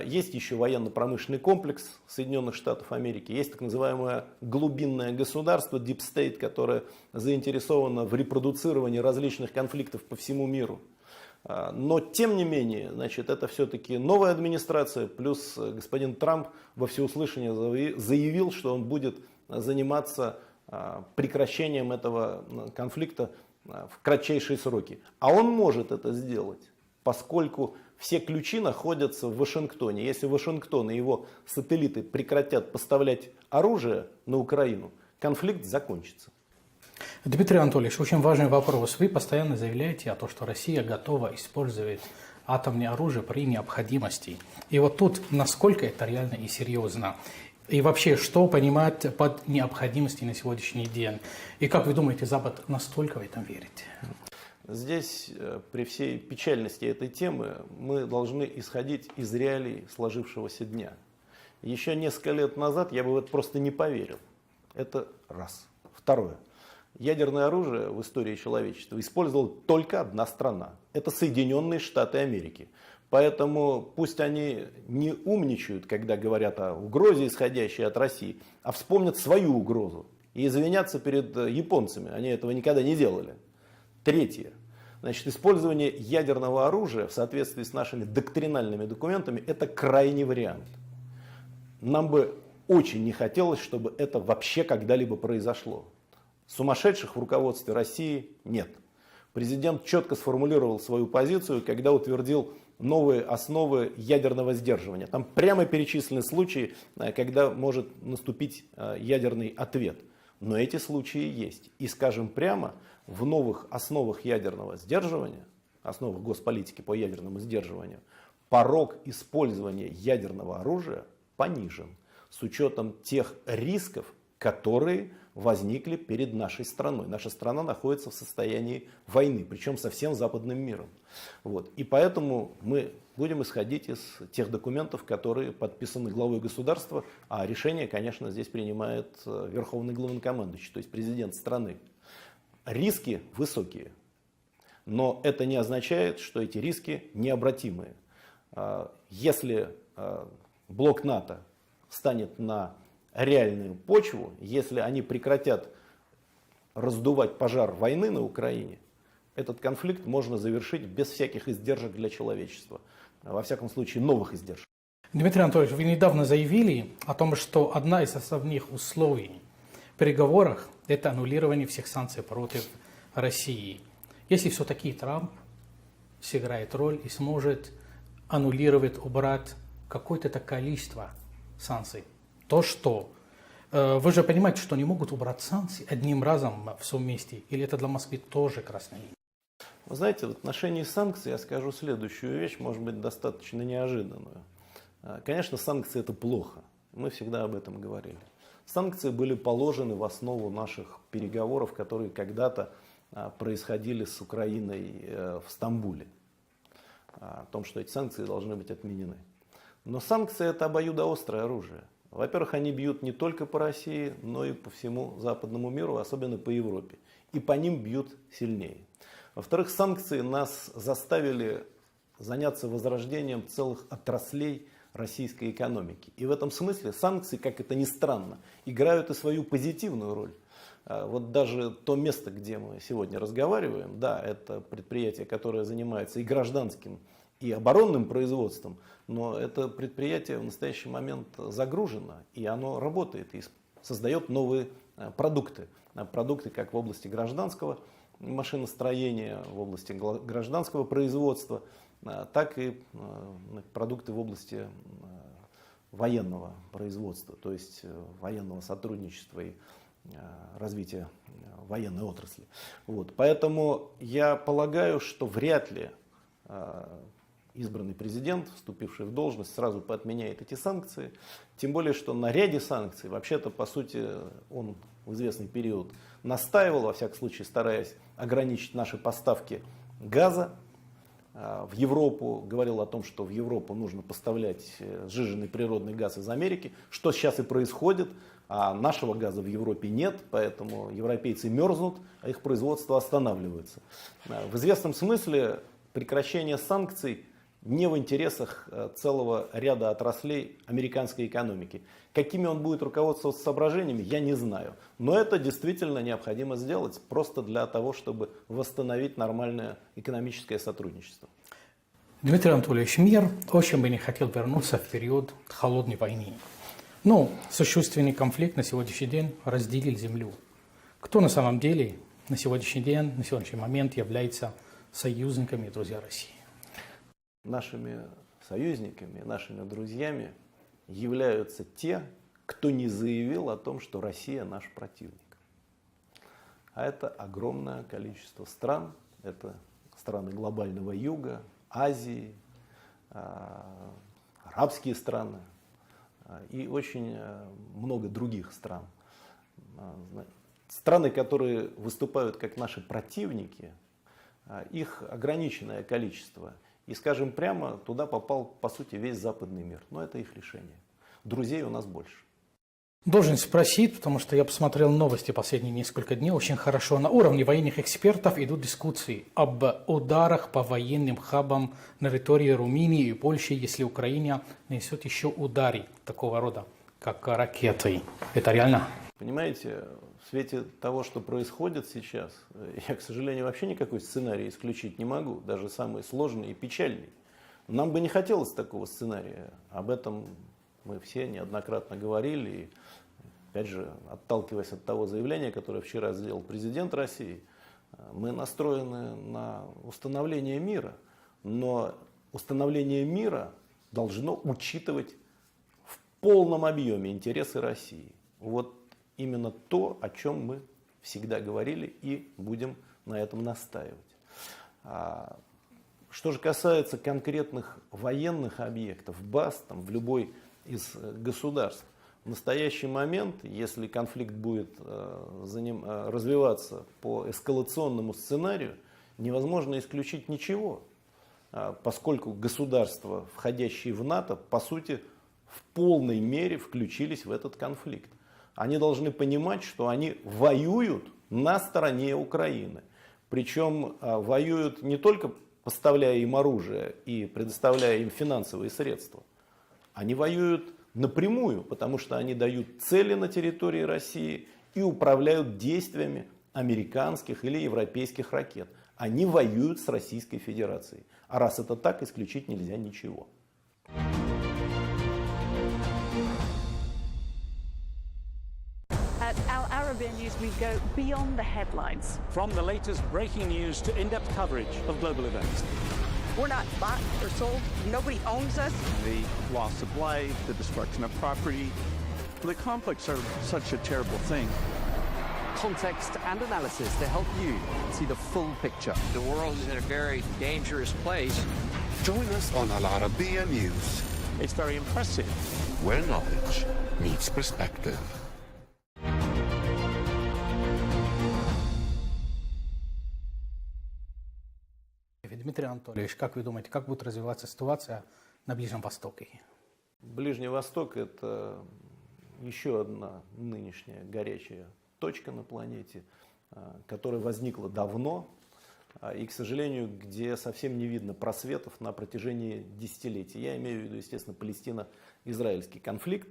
Есть еще военно-промышленный комплекс Соединенных Штатов Америки, есть так называемое глубинное государство, Deep State, которое заинтересовано в репродуцировании различных конфликтов по всему миру. Но, тем не менее, значит, это все-таки новая администрация, плюс господин Трамп во всеуслышание заявил, что он будет заниматься прекращением этого конфликта в кратчайшие сроки. А он может это сделать, поскольку все ключи находятся в Вашингтоне. Если Вашингтон и его сателлиты прекратят поставлять оружие на Украину, конфликт закончится. Дмитрий Анатольевич, очень важный вопрос. Вы постоянно заявляете о том, что Россия готова использовать атомное оружие при необходимости. И вот тут, насколько это реально и серьезно? И вообще, что понимать под необходимостью на сегодняшний день? И как вы думаете, Запад настолько в этом верит? Здесь, при всей печальности этой темы, мы должны исходить из реалий сложившегося дня. Еще несколько лет назад я бы в это просто не поверил. Это раз. Второе. Ядерное оружие в истории человечества использовала только одна страна. Это Соединенные Штаты Америки. Поэтому пусть они не умничают, когда говорят о угрозе, исходящей от России, а вспомнят свою угрозу и извинятся перед японцами. Они этого никогда не делали. Третье. Значит, использование ядерного оружия в соответствии с нашими доктринальными документами – это крайний вариант. Нам бы очень не хотелось, чтобы это вообще когда-либо произошло. Сумасшедших в руководстве России нет. Президент четко сформулировал свою позицию, когда утвердил новые основы ядерного сдерживания. Там прямо перечислены случаи, когда может наступить ядерный ответ. Но эти случаи есть. И скажем прямо, в новых основах ядерного сдерживания, основах госполитики по ядерному сдерживанию, порог использования ядерного оружия понижен с учетом тех рисков, которые возникли перед нашей страной. Наша страна находится в состоянии войны, причем со всем западным миром. Вот. И поэтому мы будем исходить из тех документов, которые подписаны главой государства, а решение, конечно, здесь принимает верховный главнокомандующий, то есть президент страны. Риски высокие, но это не означает, что эти риски необратимые. Если блок НАТО станет на реальную почву, если они прекратят раздувать пожар войны на Украине, этот конфликт можно завершить без всяких издержек для человечества. Во всяком случае, новых издержек. Дмитрий Анатольевич, вы недавно заявили о том, что одна из основных условий в переговорах – это аннулирование всех санкций против России. Если все-таки Трамп сыграет роль и сможет аннулировать, убрать какое-то количество санкций, то что? Вы же понимаете, что не могут убрать санкции одним разом в всем месте? Или это для Москвы тоже красная линия? Вы знаете, в отношении санкций я скажу следующую вещь, может быть, достаточно неожиданную. Конечно, санкции – это плохо. Мы всегда об этом говорили. Санкции были положены в основу наших переговоров, которые когда-то происходили с Украиной в Стамбуле. О том, что эти санкции должны быть отменены. Но санкции – это обоюдоострое оружие. Во-первых, они бьют не только по России, но и по всему западному миру, особенно по Европе. И по ним бьют сильнее. Во-вторых, санкции нас заставили заняться возрождением целых отраслей российской экономики. И в этом смысле санкции, как это ни странно, играют и свою позитивную роль. Вот даже то место, где мы сегодня разговариваем, да, это предприятие, которое занимается и гражданским, и оборонным производством, но это предприятие в настоящий момент загружено, и оно работает, и создает новые продукты. Продукты как в области гражданского машиностроения, в области гражданского производства, так и продукты в области военного производства, то есть военного сотрудничества и развития военной отрасли. Вот. Поэтому я полагаю, что вряд ли избранный президент, вступивший в должность, сразу поотменяет эти санкции. Тем более, что на ряде санкций, вообще-то, по сути, он в известный период настаивал, во всяком случае, стараясь ограничить наши поставки газа в Европу. Говорил о том, что в Европу нужно поставлять сжиженный природный газ из Америки, что сейчас и происходит. А нашего газа в Европе нет, поэтому европейцы мерзнут, а их производство останавливается. В известном смысле прекращение санкций не в интересах целого ряда отраслей американской экономики. Какими он будет руководствоваться соображениями, я не знаю. Но это действительно необходимо сделать просто для того, чтобы восстановить нормальное экономическое сотрудничество. Дмитрий Анатольевич, мир очень бы не хотел вернуться в период холодной войны. Но существенный конфликт на сегодняшний день разделил землю. Кто на самом деле на сегодняшний день, на сегодняшний момент является союзниками и друзьями России? Нашими союзниками, нашими друзьями являются те, кто не заявил о том, что Россия наш противник. А это огромное количество стран, это страны глобального юга, Азии, арабские страны, и очень много других стран. Страны, которые выступают как наши противники, их ограниченное количество. И, скажем прямо, туда попал, по сути, весь западный мир. Но это их решение. Друзей у нас больше. Должен спросить, потому что я посмотрел новости последние несколько дней. Очень хорошо на уровне военных экспертов идут дискуссии об ударах по военным хабам на территории Румынии и Польши, если Украина нанесет еще удары такого рода, как ракетой. Это реально? Понимаете, в свете того, что происходит сейчас, я, к сожалению, вообще никакой сценарий исключить не могу, даже самый сложный и печальный. Нам бы не хотелось такого сценария. Об этом мы все неоднократно говорили. И, опять же, отталкиваясь от того заявления, которое вчера сделал президент России, мы настроены на установление мира. Но установление мира должно учитывать в полном объеме интересы России. Вот именно то, о чем мы всегда говорили и будем на этом настаивать. Что же касается конкретных военных объектов, баз там, в любой из государств, в настоящий момент, если конфликт будет развиваться по эскалационному сценарию, невозможно исключить ничего, поскольку государства, входящие в НАТО, по сути, в полной мере включились в этот конфликт. Они должны понимать, что они воюют на стороне Украины. Причем воюют не только поставляя им оружие и предоставляя им финансовые средства. Они воюют напрямую, потому что они дают цели на территории России и управляют действиями американских или европейских ракет. Они воюют с Российской Федерацией. А раз это так, исключить нельзя ничего. At Arabiya News, we go beyond the headlines. From the latest breaking news to in-depth coverage of global events. We're not bought or sold. Nobody owns us. The loss of life, the destruction of property. The conflicts are such a terrible thing. Context and analysis to help you see the full picture. The world is in a very dangerous place. Join us on Arabiya News. It's very impressive. Where knowledge meets perspective. Дмитрий Анатольевич, как вы думаете, как будет развиваться ситуация на Ближнем Востоке? Ближний Восток – это еще одна нынешняя горячая точка на планете, которая возникла давно и, к сожалению, где совсем не видно просветов на протяжении десятилетий. Я имею в виду, естественно, палестино-израильский конфликт.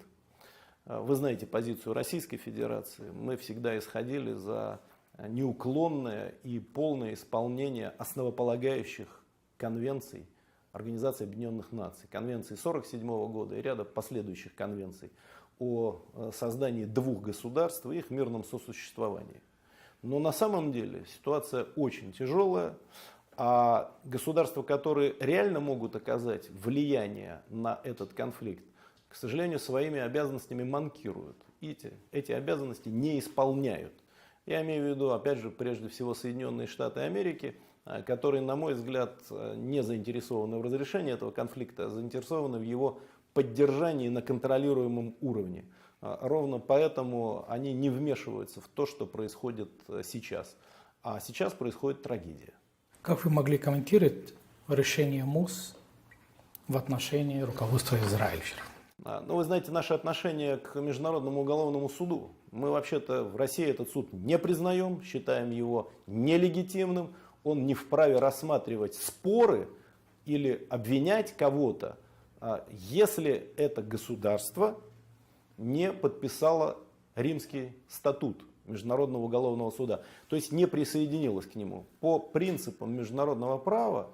Вы знаете позицию Российской Федерации. Мы всегда исходили за неуклонное и полное исполнение основополагающих конвенций Организации Объединенных Наций, конвенции 1947 года и ряда последующих конвенций о создании двух государств и их мирном сосуществовании. Но на самом деле ситуация очень тяжелая, а государства, которые реально могут оказать влияние на этот конфликт, к сожалению, своими обязанностями манкируют. И эти обязанности не исполняют. Я имею в виду, опять же, прежде всего Соединенные Штаты Америки, которые, на мой взгляд, не заинтересованы в разрешении этого конфликта, а заинтересованы в его поддержании на контролируемом уровне. Ровно поэтому они не вмешиваются в то, что происходит сейчас. А сейчас происходит трагедия. Как вы могли комментировать решение МОЗ в отношении руководства Израиля? Ну, вы знаете, наше отношение к Международному уголовному суду. Мы вообще-то в России этот суд не признаем, считаем его нелегитимным. Он не вправе рассматривать споры или обвинять кого-то, если это государство не подписало Римский статут Международного уголовного суда, то есть не присоединилось к нему. По принципам международного права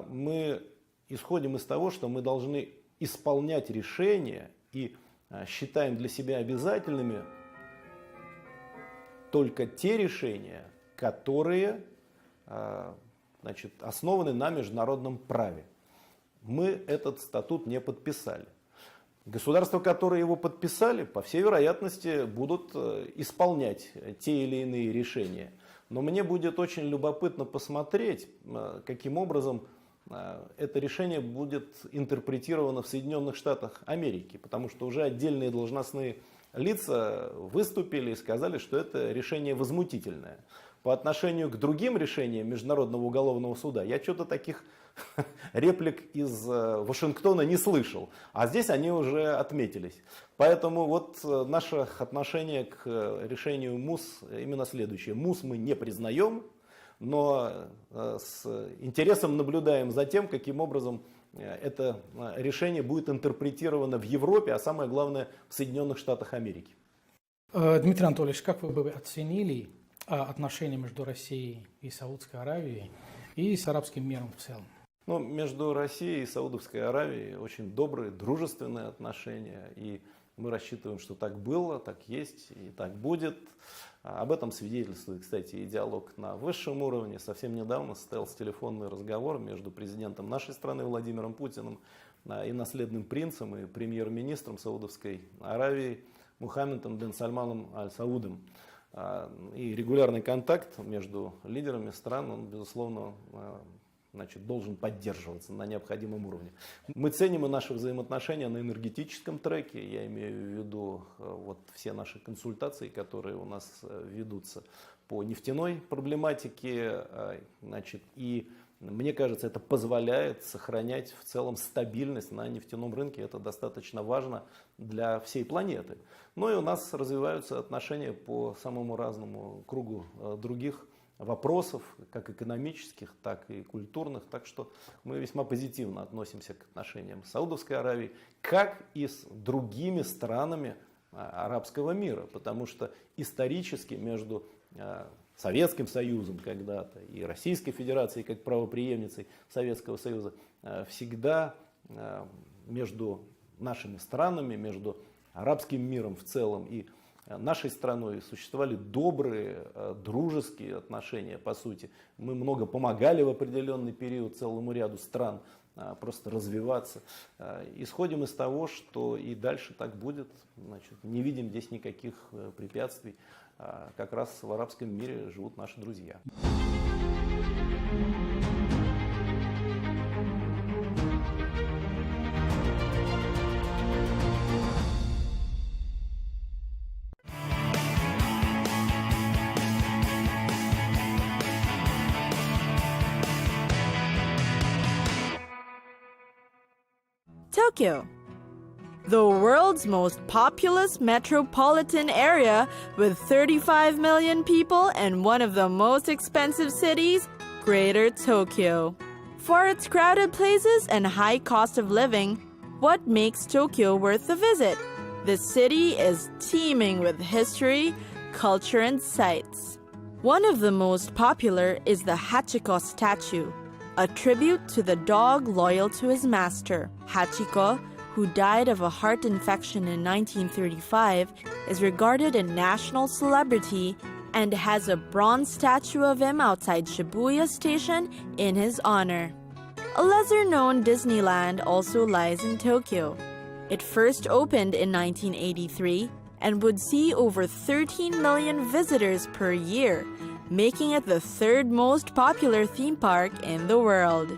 мы исходим из того, что мы должны исполнять решения и считаем для себя обязательными только те решения, которые основаны на международном праве. Мы этот статут не подписали. Государства, которые его подписали, по всей вероятности, будут исполнять те или иные решения. Но мне будет очень любопытно посмотреть, каким образом это решение будет интерпретировано в Соединенных Штатах Америки, потому что уже отдельные должностные лица выступили и сказали, что это решение возмутительное. По отношению к другим решениям Международного уголовного суда я что-то таких реплик из Вашингтона не слышал, а здесь они уже отметились. Поэтому вот наше отношение к решению МУС именно следующее. МУС мы не признаем, но с интересом наблюдаем за тем, каким образом это решение будет интерпретировано в Европе, а самое главное в Соединенных Штатах Америки. Дмитрий Анатольевич, как вы бы оценили отношения между Россией и Саудовской Аравией и с арабским миром в целом? Ну, между Россией и Саудовской Аравией очень добрые, дружественные отношения, и мы рассчитываем, что так было, так есть и так будет. Об этом свидетельствует, кстати, и диалог на высшем уровне. Совсем недавно состоялся телефонный разговор между президентом нашей страны Владимиром Путиным и наследным принцем и премьер-министром Саудовской Аравии Мухаммедом бен Сальманом Аль-Саудом. И регулярный контакт между лидерами стран, он, безусловно, должен поддерживаться на необходимом уровне. Мы ценим и наши взаимоотношения на энергетическом треке. Я имею в виду вот все наши консультации, которые у нас ведутся по нефтяной проблематике. И мне кажется, это позволяет сохранять в целом стабильность на нефтяном рынке. Это достаточно важно для всей планеты. Но и у нас развиваются отношения по самому разному кругу других вопросов, как экономических, так и культурных. Так что мы весьма позитивно относимся к отношениям с Саудовской Аравией, как и с другими странами арабского мира. Потому что исторически между Советским Союзом когда-то и Российской Федерацией, как правопреемницей Советского Союза, всегда между нашими странами, между арабским миром в целом и нашей страной существовали добрые, дружеские отношения, по сути. Мы много помогали в определенный период целому ряду стран просто развиваться. Исходим из того, что и дальше так будет. Не видим здесь никаких препятствий. Как раз в арабском мире живут наши друзья. Tokyo, the world's most populous metropolitan area with 35 million people and one of the most expensive cities, Greater Tokyo. For its crowded places and high cost of living, what makes Tokyo worth the visit? The city is teeming with history, culture, and sights. One of the most popular is the Hachiko statue, a tribute to the dog loyal to his master. Hachiko, who died of a heart infection in 1935, is regarded a national celebrity and has a bronze statue of him outside Shibuya Station in his honor. A lesser-known Disneyland also lies in Tokyo. It first opened in 1983 and would see over 13 million visitors per year, making it the third most popular theme park in the world.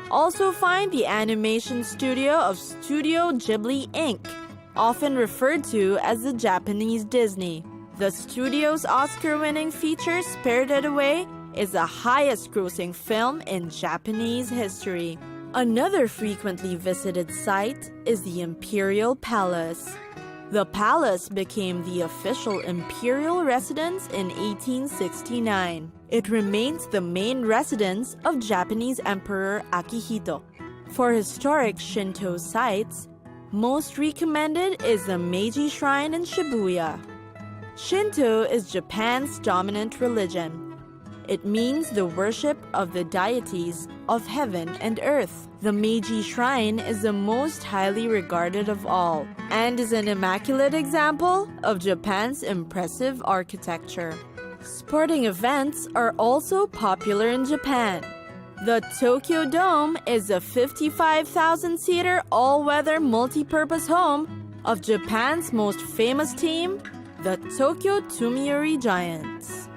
Also find the animation studio of Studio Ghibli Inc., often referred to as the Japanese Disney. The studio's Oscar-winning feature Spirited Away is the highest-grossing film in Japanese history. Another frequently visited site is the Imperial Palace. The palace became the official imperial residence in 1869. It remains the main residence of Japanese Emperor Akihito. For historic Shinto sites, most recommended is the Meiji Shrine in Shibuya. Shinto is Japan's dominant religion. It means the worship of the deities of heaven and earth. The Meiji Shrine is the most highly regarded of all and is an immaculate example of Japan's impressive architecture. Sporting events are also popular in Japan. The Tokyo Dome is a 55,000-seater all-weather multi-purpose home of Japan's most famous team, the Tokyo Tomiuri Giants.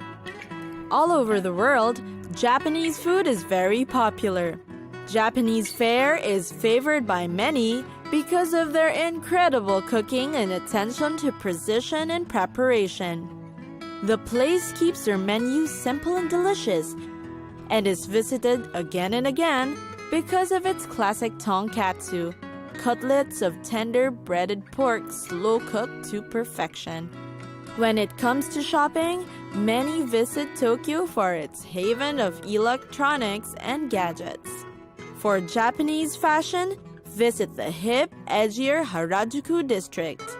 All over the world, Japanese food is very popular. Japanese fare is favored by many because of their incredible cooking and attention to precision and preparation. The place keeps their menu simple and delicious and is visited again and again because of its classic tonkatsu, cutlets of tender breaded pork slow-cooked to perfection. When it comes to shopping, many visit Tokyo for its haven of electronics and gadgets. For Japanese fashion, visit the hip, edgier Harajuku district.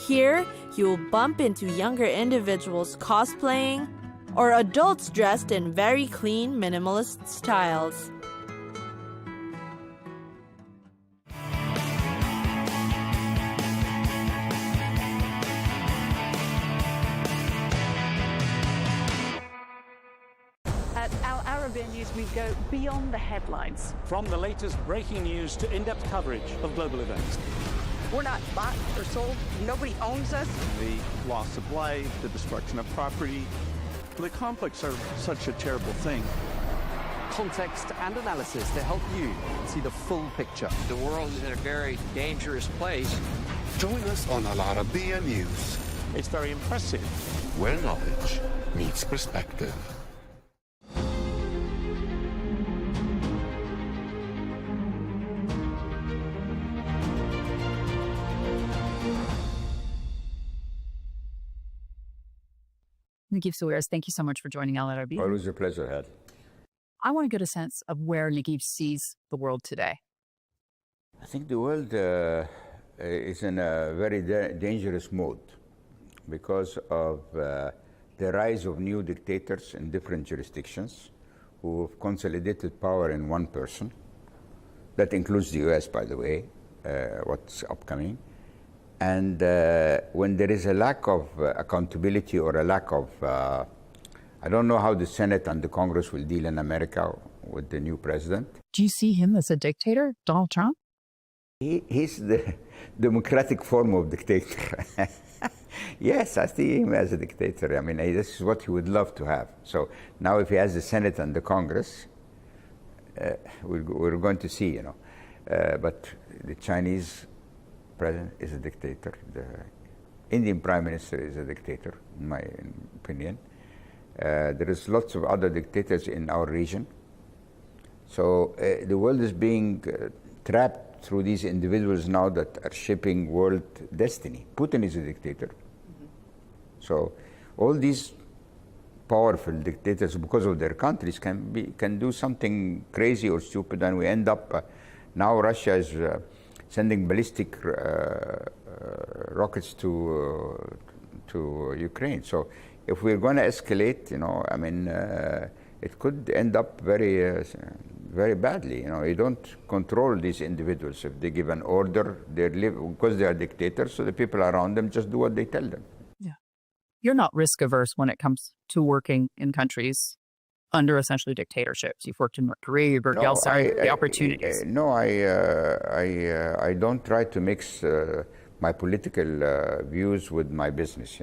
Here, you'll bump into younger individuals cosplaying or adults dressed in very clean minimalist styles. At Arabiya News, we go beyond the headlines. From the latest breaking news to in-depth coverage of global events. We're not bought or sold. Nobody owns us. The loss of life, the destruction of property. The conflicts are such a terrible thing. Context and analysis to help you see the full picture. The world is in a very dangerous place. Join us on Arabiya News, It's very impressive. where knowledge meets perspective. Naguib Sawiris, thank you so much for joining Al Arabiya. Always a pleasure, Had. I want to get a sense of where Naguib sees the world today. I think the world is in a very dangerous mode because of the rise of new dictators in different jurisdictions who have consolidated power in one person. That includes the US, by the way, what's upcoming. And when there is a lack of accountability or a lack of, I don't know how the Senate and the Congress will deal in America with the new president. Do you see him as a dictator, Donald Trump? He's the democratic form of dictator. Yes, I see him as a dictator. I mean, this is what he would love to have. So now if he has the Senate and the Congress, we're going to see, but the Chinese president is a dictator. The Indian prime minister is a dictator, in my opinion. There is lots of other dictators in our region. So the world is being trapped through these individuals now that are shaping world destiny. Putin is a dictator. So all these powerful dictators, because of their countries, can do something crazy or stupid, and we end up now Russia is sending ballistic rockets to Ukraine. So if we're going to escalate, I mean, it could end up very, very badly. You don't control these individuals. If they give an order, because they are dictators, so the people around them just do what they tell them. Yeah. You're not risk averse when it comes to working in countries under essentially dictatorships. You've worked in North Korea, you've worked elsewhere, the opportunities. No, I don't try to mix my political views with my business,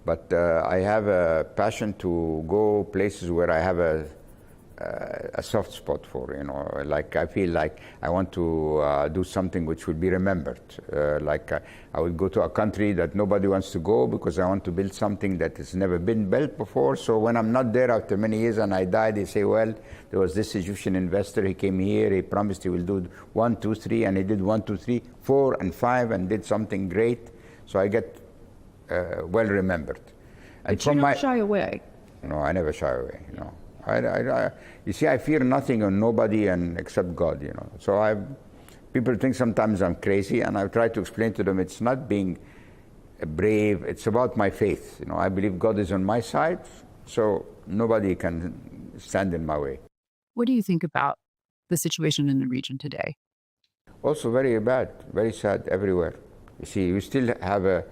But I have a passion to go places where I have a soft spot for, like I feel like I want to do something which will be remembered. I would go to a country that nobody wants to go because I want to build something that has never been built before. So when I'm not there after many years and I die, they say, well, there was this Egyptian investor, he came here, he promised he will do 1, 2, 3, and he did 1, 2, 3, 4, and 5, and did something great. So I get well remembered. And But you don't shy away. No, I never shy away. You see, I fear nothing or nobody and except God. So people think sometimes I'm crazy, and I try to explain to them it's not being brave. It's about my faith. I believe God is on my side, so nobody can stand in my way. What do you think about the situation in the region today? Also very bad, very sad everywhere. You see, we still have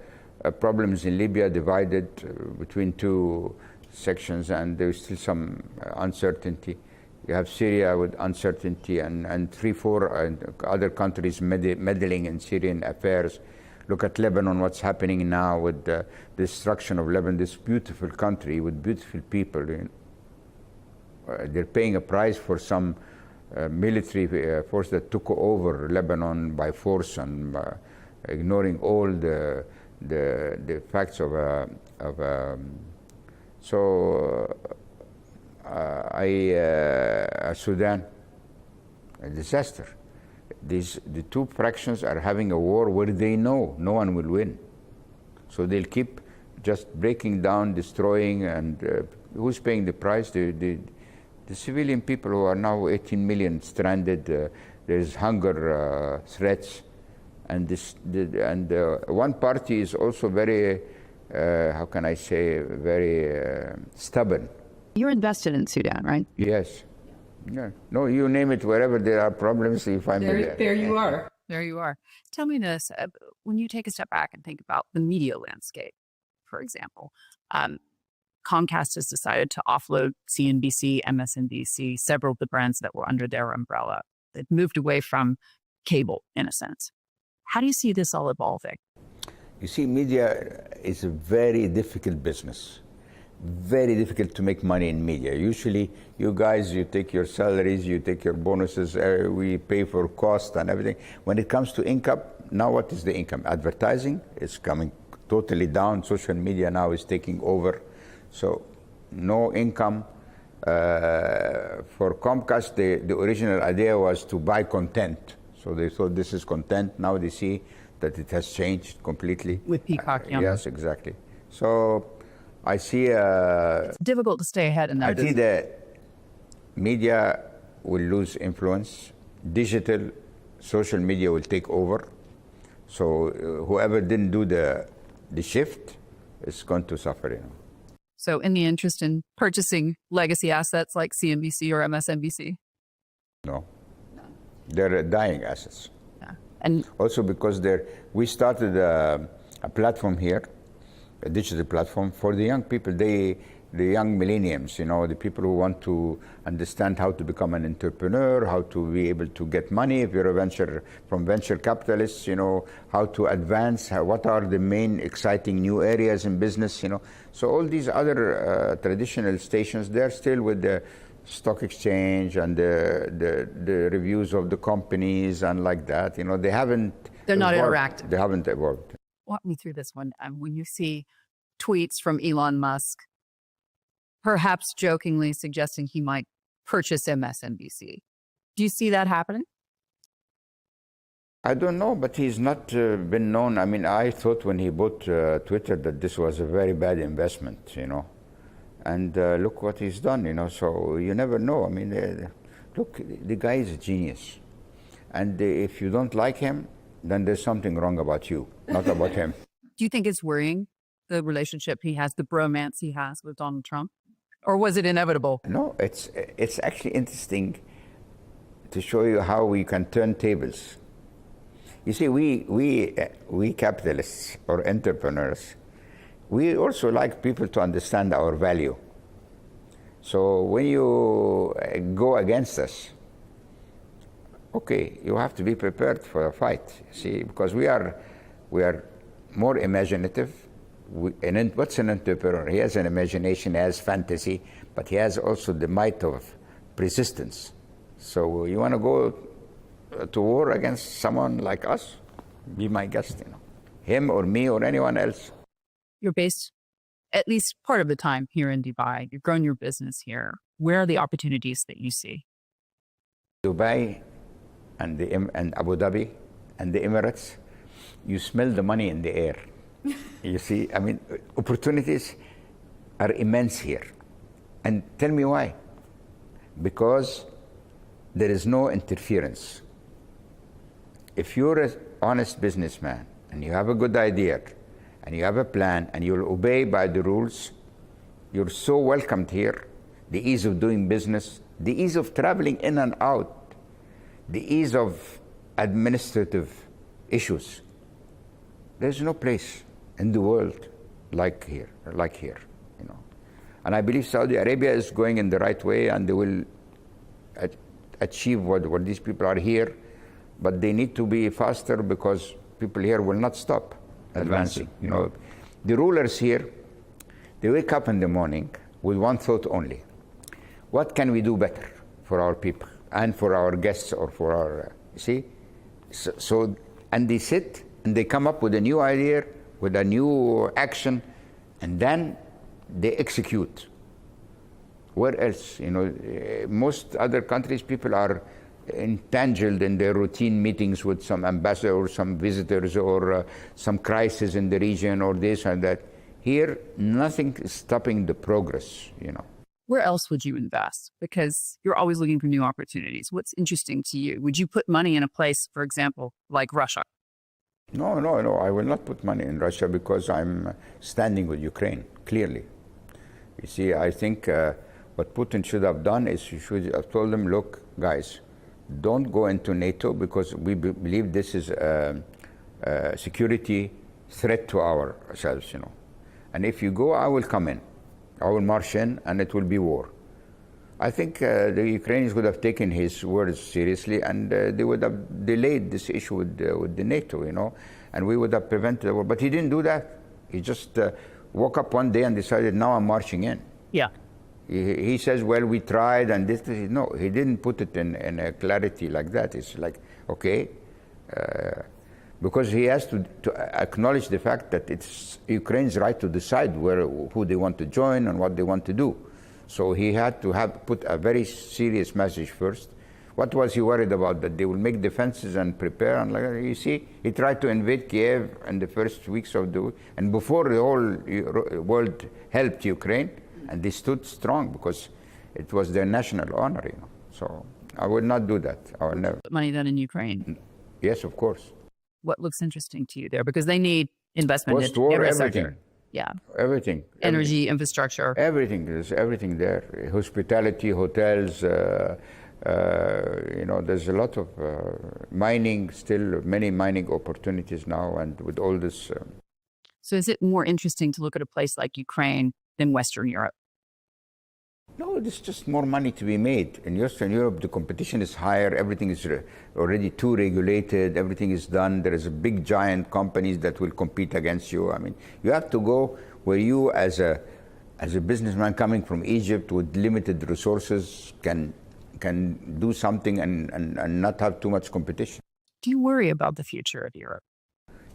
problems in Libya divided between two sections, and there's still some uncertainty. You have Syria with uncertainty, and 3, 4 other countries meddling in Syrian affairs. Look at Lebanon, what's happening now with the destruction of Lebanon, this beautiful country with beautiful people. They're paying a price for some military force that took over Lebanon by force and ignoring all the facts of Sudan, a disaster. The two fractions are having a war where they know no one will win. So they'll keep just breaking down, destroying, and who's paying the price? The civilian people who are now 18 million stranded. There's hunger threats, and one party is also very, how can I say, very stubborn. You're invested in Sudan, right? Yes. Yeah. No, you name it, wherever there are problems, you find me there. There you are. There you are. Tell me this, when you take a step back and think about the media landscape, for example, Comcast has decided to offload CNBC, MSNBC, several of the brands that were under their umbrella. They've moved away from cable, in a sense. How do you see this all evolving? You see, media is a very difficult business. Very difficult to make money in media. Usually, you guys, you take your salaries, you take your bonuses, we pay for cost and everything. When it comes to income, now what is the income? Advertising is coming totally down. Social media now is taking over. So, no income. For Comcast, the original idea was to buy content. So they thought this is content. Now they see that it has changed completely. With Peacock, yes, exactly. So, I see it's difficult to stay ahead in that. I see that media will lose influence. Digital, social media will take over. So whoever didn't do the shift is going to suffer. You know. So in the interest in purchasing legacy assets like CNBC or MSNBC? No. They're dying assets. Yeah. And also because we started a platform here, a digital platform for the young people, the young millennials, you know, the people who want to understand how to become an entrepreneur, how to be able to get money if you're from venture capitalists, you know, how to advance, what are the main exciting new areas in business, you know. So all these other traditional stations, they're still with the stock exchange and the reviews of the companies and like that, you know, they're not interactive. They haven't evolved. Walk me through this one. When you see tweets from Elon Musk, perhaps jokingly suggesting he might purchase MSNBC, do you see that happening? I don't know, but he's not been known. I mean, I thought when he bought Twitter that this was a very bad investment, you know. And look what he's done, you know. So you never know. I mean, look, the guy is a genius. And if you don't like him, then there's something wrong about you, not about him. Do you think it's worrying, the relationship he has, the bromance he has with Donald Trump? Or was it inevitable? No, it's actually interesting to show you how we can turn tables. You see, we capitalists or entrepreneurs, we also like people to understand our value. So when you go against us, okay, you have to be prepared for a fight, see, because we are more imaginative. What's an entrepreneur? He has an imagination, he has fantasy, but he has also the might of persistence. So you want to go to war against someone like us? Be my guest, you know. Him or me or anyone else. You're based at least part of the time here in Dubai. You've grown your business here. Where are the opportunities that you see? Dubai and Abu Dhabi and the Emirates, you smell the money in the air. You see, I mean, opportunities are immense here. And tell me why. Because there is no interference. If you're an honest businessman and you have a good idea and you have a plan and you'll obey by the rules, you're so welcomed here. The ease of doing business, the ease of traveling in and out, the ease of administrative issues. There's no place in the world like here, you know. And I believe Saudi Arabia is going in the right way, and they will achieve what these people are here, but they need to be faster because people here will not stop advancing. You know, the rulers here, they wake up in the morning with one thought only: what can we do better for our people? and for our guests or for our, see? So, and they sit and they come up with a new idea, with a new action, and then they execute. Where else? You know, most other countries, people are entangled in their routine meetings with some ambassador or some visitors or some crisis in the region or this and that. Here, nothing is stopping the progress, you know. Where else would you invest? Because you're always looking for new opportunities. What's interesting to you? Would you put money in a place, for example, like Russia? No, I will not put money in Russia because I'm standing with Ukraine, clearly. You see, I think what Putin should have done is he should have told them, look, guys, don't go into NATO because we believe this is a security threat to ourselves, you know. And if you go, I will come in. I will march in and it will be war. I think the Ukrainians would have taken his words seriously and they would have delayed this issue with the NATO, you know, and we would have prevented the war. But he didn't do that. He just woke up one day and decided, now I'm marching in. Yeah. He says, well, we tried and this. No, he didn't put it in a clarity like that. It's like, okay, because he has to acknowledge the fact that it's Ukraine's right to decide who they want to join and what they want to do. So he had to put a very serious message first. What was he worried about? That they will make defenses and prepare? And like that. You see, he tried to invade Kiev in the first weeks of the war, and before the whole world helped Ukraine, and they stood strong because it was their national honor, you know. So I would not do that. I will never. Put money then in Ukraine? Yes, of course. What looks interesting to you there? Because they need investment in every sector. Yeah. Everything. Energy, infrastructure. Everything. There's everything there. Hospitality, hotels, you know, there's a lot of mining, still many mining opportunities now, and with all this. So is it more interesting to look at a place like Ukraine than Western Europe? No, there's just more money to be made. In Western Europe, the competition is higher. Everything is already too regulated. Everything is done. There is a big, giant companies that will compete against you. I mean, you have to go where you, as a businessman coming from Egypt with limited resources, can do something and not have too much competition. Do you worry about the future of Europe?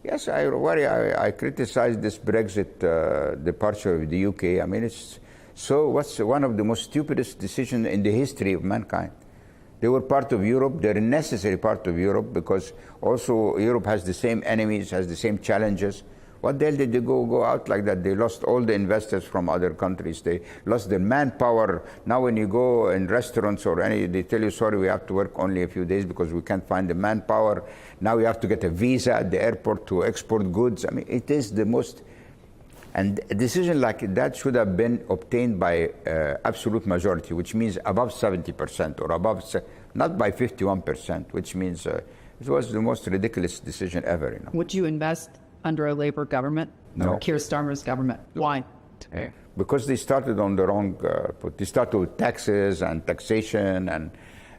Yes, I worry. I criticize this Brexit departure of the UK. I mean, what's one of the most stupidest decisions in the history of mankind? They were part of Europe. They're a necessary part of Europe because also Europe has the same enemies, has the same challenges. What the hell did they go out like that? They lost all the investors from other countries. They lost their manpower. Now when you go in restaurants or they tell you, sorry, we have to work only a few days because we can't find the manpower. Now you have to get a visa at the airport to export goods. I mean, it is the most... And a decision like that should have been obtained by absolute majority, which means above 70% or above, not by 51%, which means it was the most ridiculous decision ever. You know? Would you invest under a Labour government? No. Or Keir Starmer's government? Why? Because they started on the wrong foot. They started with taxes and taxation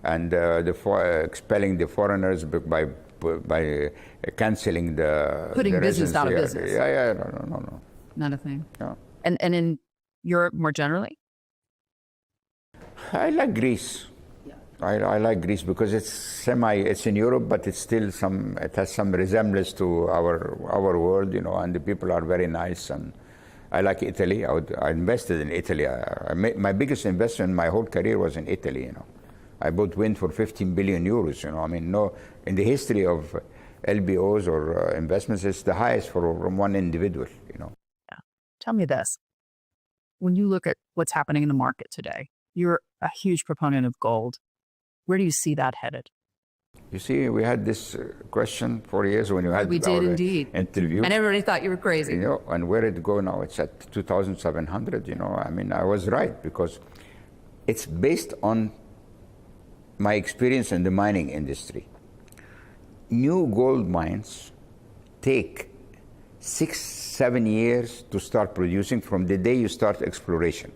and expelling the foreigners by cancelling the... Putting business out of business. Yeah, no. Not a thing. No. And in Europe more generally? I like Greece. Yeah. I like Greece because it's in Europe, but it has some resemblance to our world, you know, and the people are very nice. And I like Italy. I invested in Italy. My biggest investment in my whole career was in Italy, you know. I bought wind for 15 billion euros, you know. I mean, in the history of LBOs or investments, it's the highest from one individual, you know. Tell me this. When you look at what's happening in the market today, you're a huge proponent of gold. Where do you see that headed? You see, we had this question 4 years when you had interview. And everybody thought you were crazy. You know, and where did it go now? It's at 2,700, you know. I mean, I was right because it's based on my experience in the mining industry. New gold mines take 6-7 years to start producing from the day you start exploration,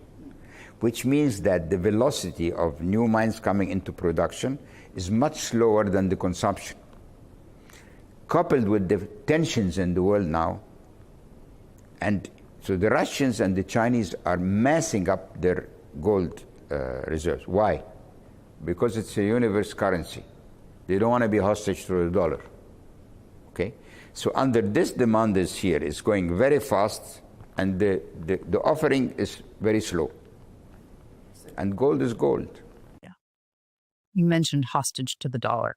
which means that the velocity of new mines coming into production is much slower than the consumption. Coupled with the tensions in the world now, and so the Russians and the Chinese are massing up their gold reserves. Why? because it's a universe currency. They don't want to be hostage to the dollar. Okay? So under this demand is here, it's going very fast, and the offering is very slow. And gold is gold. Yeah. You mentioned hostage to the dollar.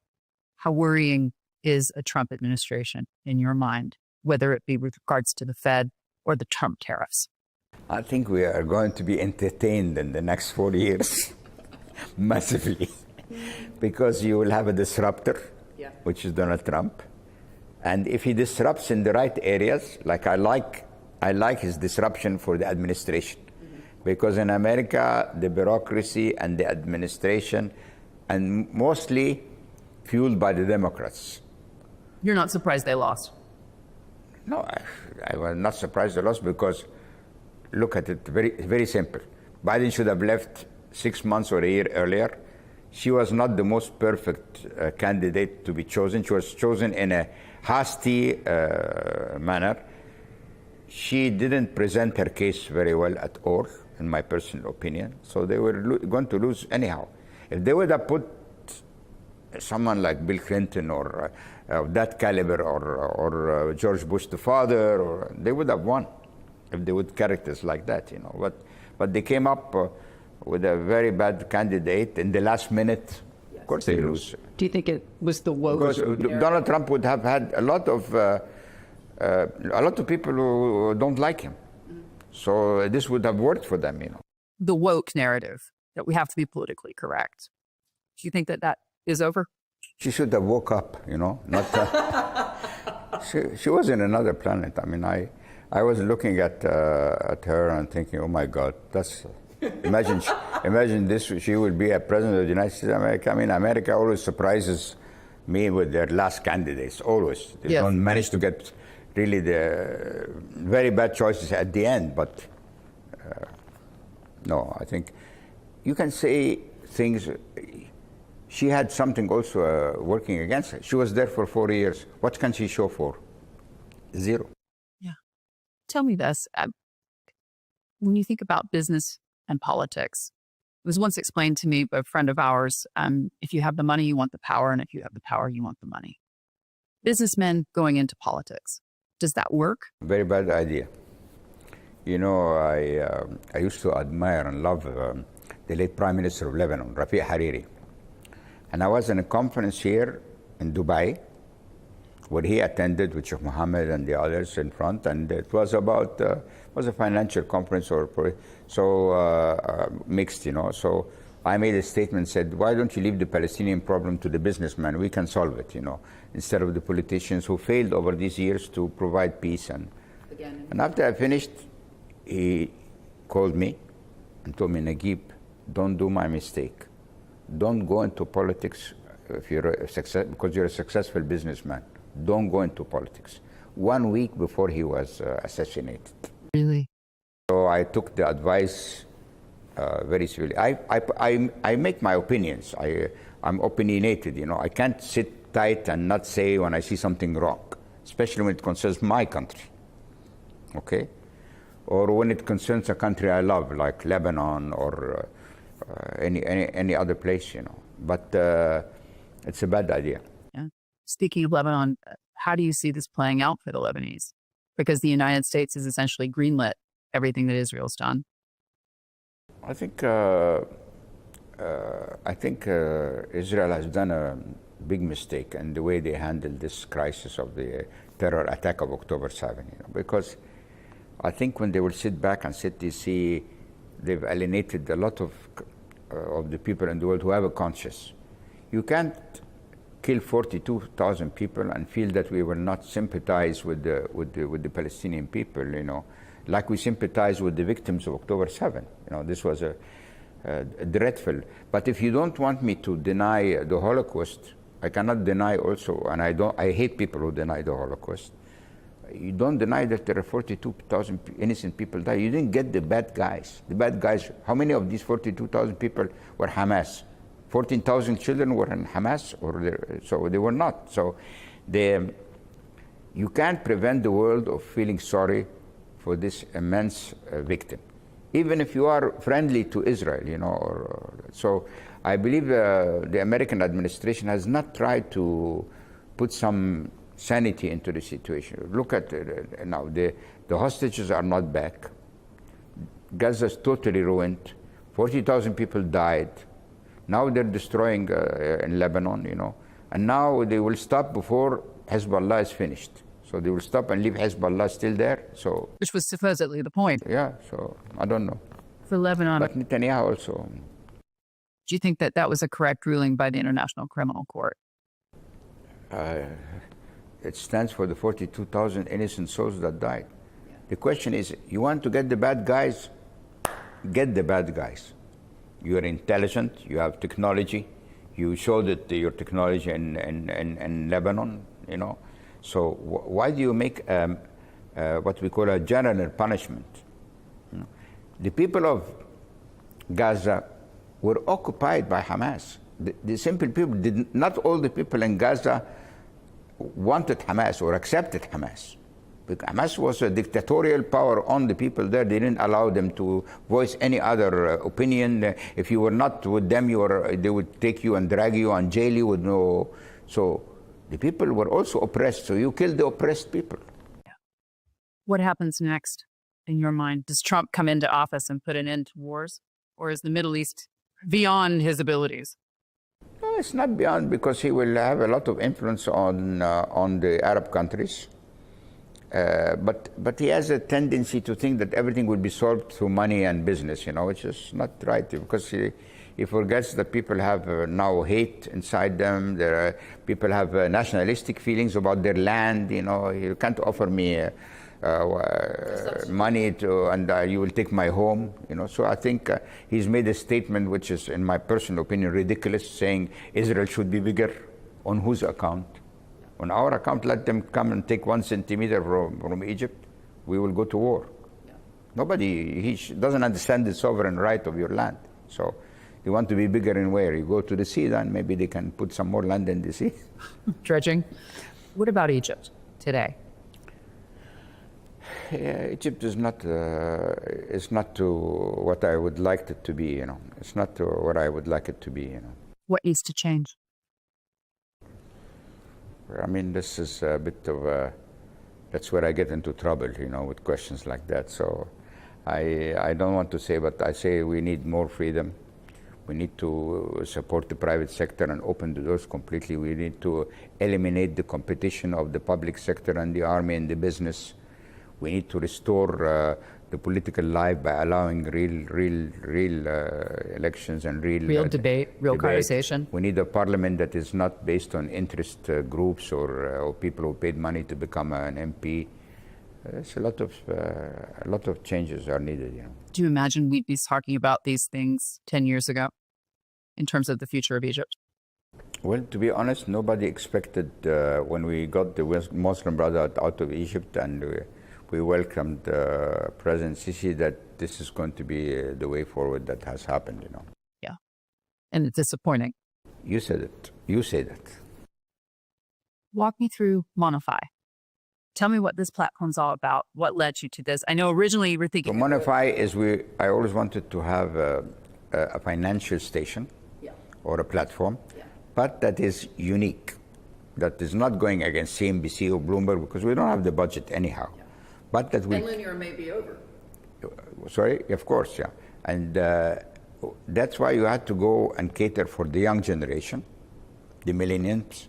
How worrying is a Trump administration in your mind, whether it be with regards to the Fed or the Trump tariffs? I think we are going to be entertained in the next 4 years massively, because you will have a disruptor, which is Donald Trump. And if he disrupts in the right areas, like I like his disruption for the administration. Because in America, the bureaucracy and the administration, and mostly fueled by the Democrats. You're not surprised they lost? No, I was not surprised they lost, because look at it, very, very simple. Biden should have left 6 months or a year earlier. She was not the most perfect candidate to be chosen. She was chosen in a hasty manner. She didn't present her case very well at all, in my personal opinion. So they were going to lose anyhow. If they would have put someone like Bill Clinton or that caliber, or George Bush the father, or they would have won if they would characters like that, you know. But they came up with a very bad candidate in the last minute. Yes. Of course they lose. Do you think it was the woke? Because Donald Trump would have had a lot of people who don't like him. So this would have worked for them, you know. The woke narrative, that we have to be politically correct. Do you think that that is over? She should have woke up, you know. Not she was in another planet. I mean, I was looking at her and thinking, oh my God, that's imagine this. She would be a president of the United States of America. I mean, America always surprises me with their last candidates. Always, they don't manage to get really the very bad choices at the end. But no, I think you can say things. She had something also working against her. She was there for 4 years. What can she show for? Zero. Yeah. Tell me this. When you think about business and politics, it was once explained to me by a friend of ours, if you have the money, you want the power, and if you have the power, you want the money. Businessmen going into politics, does that work? Very bad idea. You know, I used to admire and love the late Prime Minister of Lebanon, Rafiq Hariri. And I was in a conference here in Dubai, where he attended with Sheikh Mohammed and the others in front, and it was about was a financial conference mixed, you know. So I made a statement, said, why don't you leave the Palestinian problem to the businessmen? We can solve it, you know, instead of the politicians who failed over these years to provide peace. And after I finished, he called me and told me, Naguib, don't do my mistake. Don't go into politics if you're because you're a successful businessman. Don't go into politics. 1 week before he was assassinated. Really? So I took the advice very seriously. I make my opinions. I'm opinionated, you know. I can't sit tight and not say when I see something wrong, especially when it concerns my country, okay? Or when it concerns a country I love, like Lebanon or any other place, you know. But it's a bad idea. Yeah. Speaking of Lebanon, how do you see this playing out for the Lebanese? Because the United States has essentially greenlit everything that Israel's done. I think Israel has done a big mistake in the way they handled this crisis of the terror attack of October 7, you know, because I think when they will sit back and they see they've alienated a lot of the people in the world who have a conscience. You can't kill 42,000 people and feel that we will not sympathize with the Palestinian people, you know, like we sympathize with the victims of October 7. You know, this was a dreadful. But if you don't want me to deny the Holocaust, I cannot deny also, and I hate people who deny the Holocaust. You don't deny that there are 42,000 innocent people died. You didn't get the bad guys. The bad guys, how many of these 42,000 people were Hamas? 14,000 children were in Hamas, so they were not. So you can't prevent the world of feeling sorry for this immense victim. even if you are friendly to Israel, you know. So I believe the American administration has not tried to put some sanity into the situation. Look at now, the hostages are not back. Gaza is totally ruined. 40,000 people died. Now they're destroying in Lebanon, you know. And now they will stop before Hezbollah is finished. So they will stop and leave Hezbollah still there. So, which was supposedly the point. Yeah, so I don't know. For Lebanon. But Netanyahu also. Do you think that that was a correct ruling by the International Criminal Court? It stands for the 42,000 innocent souls that died. The question is, you want to get the bad guys? Get the bad guys. You are intelligent, you have technology, you showed it your technology in Lebanon, you know. So why do you make what we call a general punishment? You know? The people of Gaza were occupied by Hamas. The simple people did not all the people in Gaza wanted Hamas or accepted Hamas. Because Hamas was a dictatorial power on the people there. They didn't allow them to voice any other opinion. If you were not with them, they would take you and drag you and jail you with no. So the people were also oppressed. So you killed the oppressed people. Yeah. What happens next in your mind? Does Trump come into office and put an end to wars? Or is the Middle East beyond his abilities? No, it's not beyond, because he will have a lot of influence on the Arab countries. But he has a tendency to think that everything will be solved through money and business, you know, which is not right, because he forgets that people have now hate inside them. People have nationalistic feelings about their land, you know. You can't offer me money and you will take my home, you know. So I think he's made a statement which is, in my personal opinion, ridiculous, saying Israel should be bigger. On whose account? On our account. Let them come and take 1 centimeter from Egypt. We will go to war. Yeah. Nobody, doesn't understand the sovereign right of your land. So you want to be bigger in where? You go to the sea, then maybe they can put some more land in the sea. Dredging. What about Egypt today? Yeah, Egypt is not to what I would like it to be, you know. It's not to what I would like it to be, you know. What needs to change? I mean, this is a bit of that's where I get into trouble, you know, with questions like that. So I don't want to say, but I say we need more freedom. We need to support the private sector and open the doors completely. We need to eliminate the competition of the public sector and the army and the business. We need to restore the political life by allowing real elections and real debate, real conversation. We need a parliament that is not based on interest groups or people who paid money to become an MP. There's a lot of changes are needed. You know. Do you imagine we'd be talking about these things 10 years ago in terms of the future of Egypt? Well, to be honest, nobody expected when we got the Muslim Brotherhood out of Egypt and we welcomed President Sisi that this is going to be the way forward that has happened, you know. Yeah. And it's disappointing. You said it. You said it. Walk me through Monify. Tell me what this platform's all about. What led you to this? I know originally you were thinking... So Monify is I always wanted to have a financial station or a platform, but that is unique. That is not going against CNBC or Bloomberg because we don't have the budget anyhow. But that and linear may be over. Sorry, of course, yeah. And that's why you had to go and cater for the young generation, the millennials,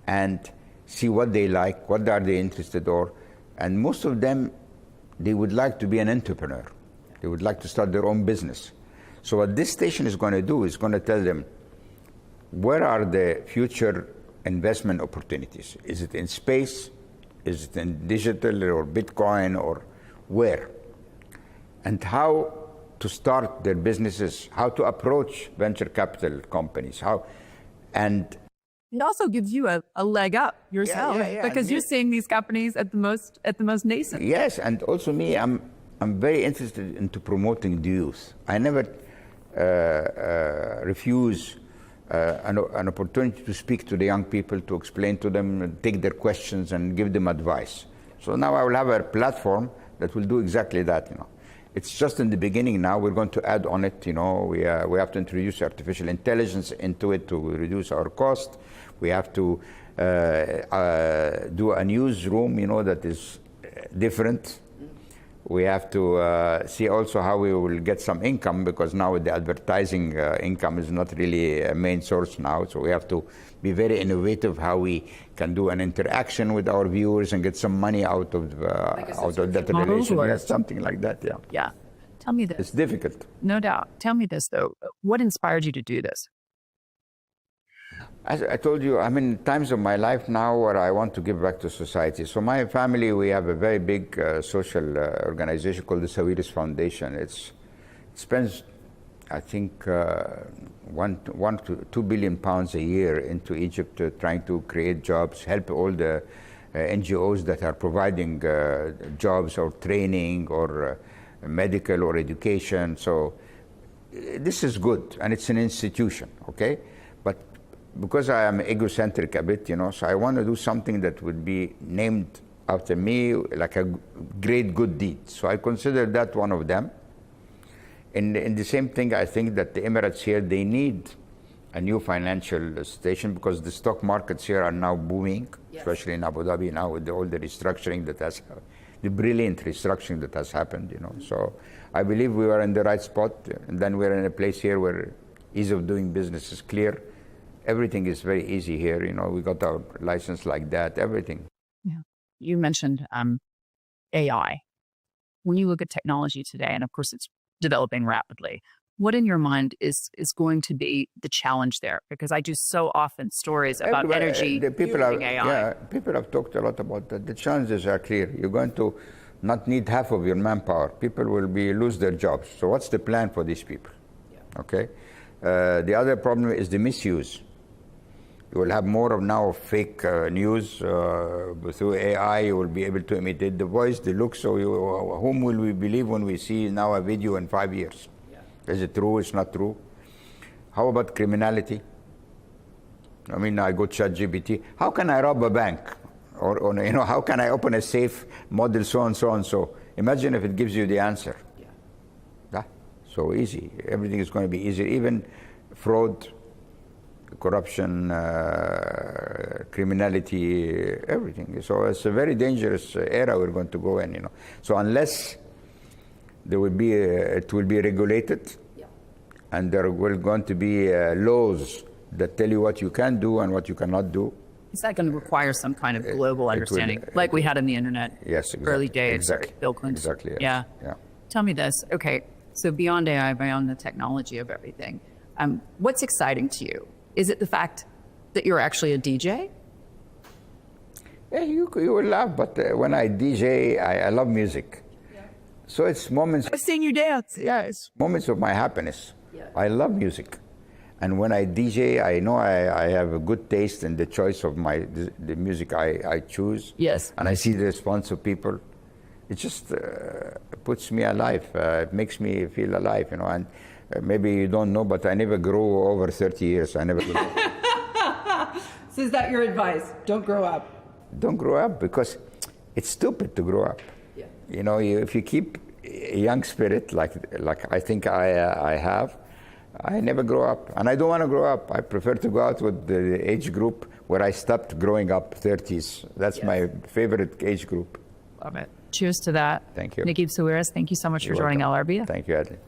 and see what they like, what are they interested in. And most of them, they would like to be an entrepreneur. They would like to start their own business. So what this station is going to do is going to tell them, where are the future investment opportunities? Is it in space? Is it in digital or Bitcoin or where? And how to start their businesses, how to approach venture capital companies, and it also gives you a leg up yourself because you're seeing these companies at the most nascent. Yes, and also me, I'm very interested into promoting the youth. I never refuse an opportunity to speak to the young people, to explain to them, take their questions and give them advice. So now I will have a platform that will do exactly that, you know. It's just in the beginning now. We're going to add on it, you know, we have to introduce artificial intelligence into it to reduce our cost. We have to do a newsroom, you know, that is different. We have to see also how we will get some income, because now the advertising income is not really a main source now. So we have to be very innovative how we can do an interaction with our viewers and get some money out of that relation. Yes, something like that, yeah. Yeah. Tell me this. It's difficult. No doubt. Tell me this, though. What inspired you to do this? As I told you, I'm in times of my life now where I want to give back to society. So my family, we have a very big social organization called the Sawiris Foundation. It spends, I think, 1 to 2 billion pounds a year into Egypt, trying to create jobs, help all the NGOs that are providing jobs or training or medical or education. So this is good, and it's an institution, okay? But because I am egocentric a bit, you know, so I want to do something that would be named after me, like a great good deed. So I consider that one of them. In the same thing, I think that the Emirates here, they need a new financial station, because the stock markets here are now booming, yes, especially in Abu Dhabi now with all the restructuring that has, the brilliant restructuring that has happened, you know. So I believe we are in the right spot, and then we're in a place here where ease of doing business is clear. Everything is very easy here, you know. We got our license like that, everything. Yeah. You mentioned AI. When you look at technology today, and of course it's developing rapidly, what in your mind is going to be the challenge there? Because I do so often stories about energy using AI. Yeah, people have talked a lot about that. The challenges are clear. You're going to not need half of your manpower. People will lose their jobs. So what's the plan for these people? Yeah. Okay. The other problem is the misuse. You will have more of now fake news through AI. You will be able to imitate the voice, the look. So whom will we believe when we see now a video in 5 years? Yeah. Is it true? It's not true. How about criminality? I mean, I go ChatGPT. How can I rob a bank? Or you know, how can I open a safe model so and so and so? Imagine if it gives you the answer. Yeah. Yeah. So easy. Everything is going to be easier. Even fraud, corruption, criminality, everything. So it's a very dangerous era we're going to go in, you know. So unless there will be, it will be regulated, yeah, and there will going to be laws that tell you what you can do and what you cannot do. Is that going to require some kind of global understanding, like we had in the internet? Yes, exactly. Early days, exactly. Bill Clinton. Exactly. Yes. Yeah. Yeah. Tell me this. Okay, so beyond AI, beyond the technology of everything, what's exciting to you? Is it the fact that you're actually a DJ? Yeah, you will laugh, but when I DJ, I love music. Yeah. So it's moments. I've seen you dance, yes. Moments of my happiness. Yeah. I love music. And when I DJ, I know I have a good taste in the choice of the music I choose. Yes. And I see the response of people. It just puts me alive. It makes me feel alive, you know. And maybe you don't know, but I never grew over 30 years. I never grew up. So is that your advice? Don't grow up. Don't grow up, because it's stupid to grow up. Yeah. You know, if you keep a young spirit like I think I have, I never grow up, and I don't want to grow up. I prefer to go out with the age group where I stopped growing up, 30s. That's yes, my favorite age group. Love it. Cheers to that. Thank you. Naguib Sawiris, thank you so much for joining Al Arabiya. Thank you, Hadley.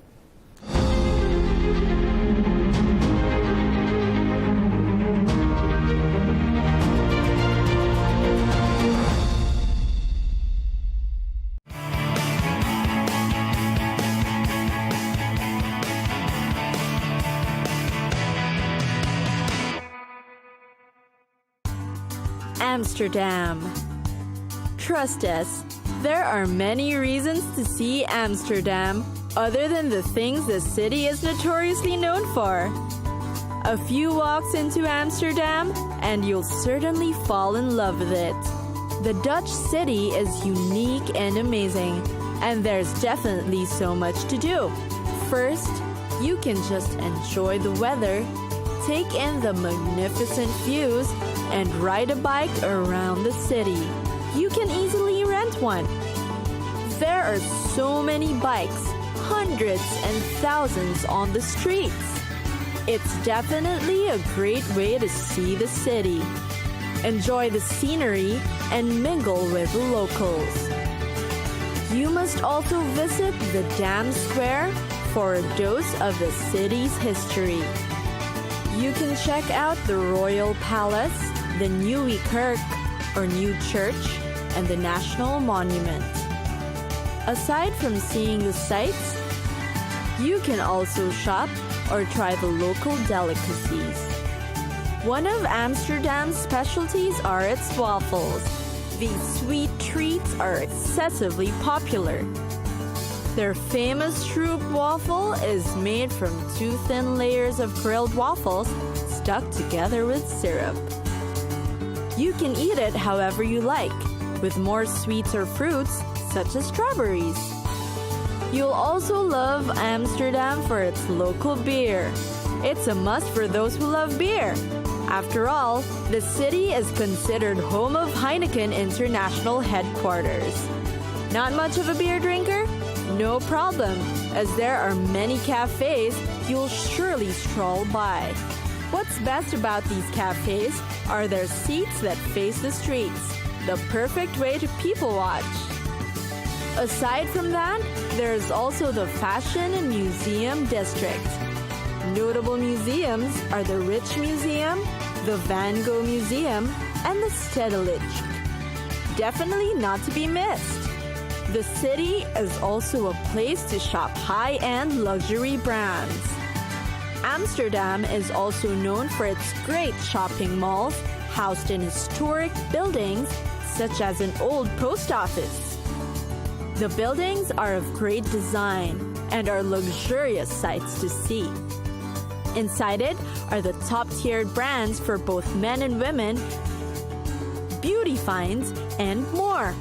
Amsterdam. Trust us, there are many reasons to see Amsterdam other than the things the city is notoriously known for. A few walks into Amsterdam and you'll certainly fall in love with it. The Dutch city is unique and amazing, and there's definitely so much to do. First, you can just enjoy the weather, take in the magnificent views, and ride a bike around the city. You can easily rent one. There are so many bikes, hundreds and thousands on the streets. It's definitely a great way to see the city, enjoy the scenery, and mingle with the locals. You must also visit the Dam Square for a dose of the city's history. You can check out the Royal Palace, the Nieuwe Kerk or New Church, and the National Monument. Aside from seeing the sights, you can also shop or try the local delicacies. One of Amsterdam's specialties are its waffles. These sweet treats are excessively popular. Their famous Stroop waffle is made from 2 thin layers of grilled waffles stuck together with syrup. You can eat it however you like, with more sweets or fruits, such as strawberries. You'll also love Amsterdam for its local beer. It's a must for those who love beer. After all, the city is considered home of Heineken International Headquarters. Not much of a beer drinker? No problem, as there are many cafes you'll surely stroll by. What's best about these cafes are their seats that face the streets, the perfect way to people watch. Aside from that, there's also the Fashion and Museum District. Notable museums are the Rich Museum, the Van Gogh Museum, and the Stedelijk. Definitely not to be missed. The city is also a place to shop high-end luxury brands. Amsterdam is also known for its great shopping malls, housed in historic buildings, such as an old post office. The buildings are of great design and are luxurious sights to see. Inside it are the top-tiered brands for both men and women, beauty finds, and more.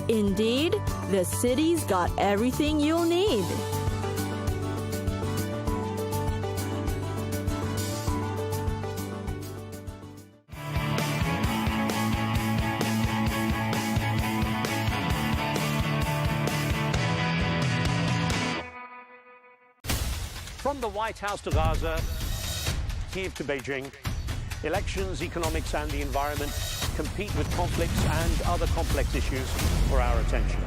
Indeed, the city's got everything you'll need. From the White House to Gaza, Kyiv to Beijing, elections, economics and the environment compete with conflicts and other complex issues for our attention.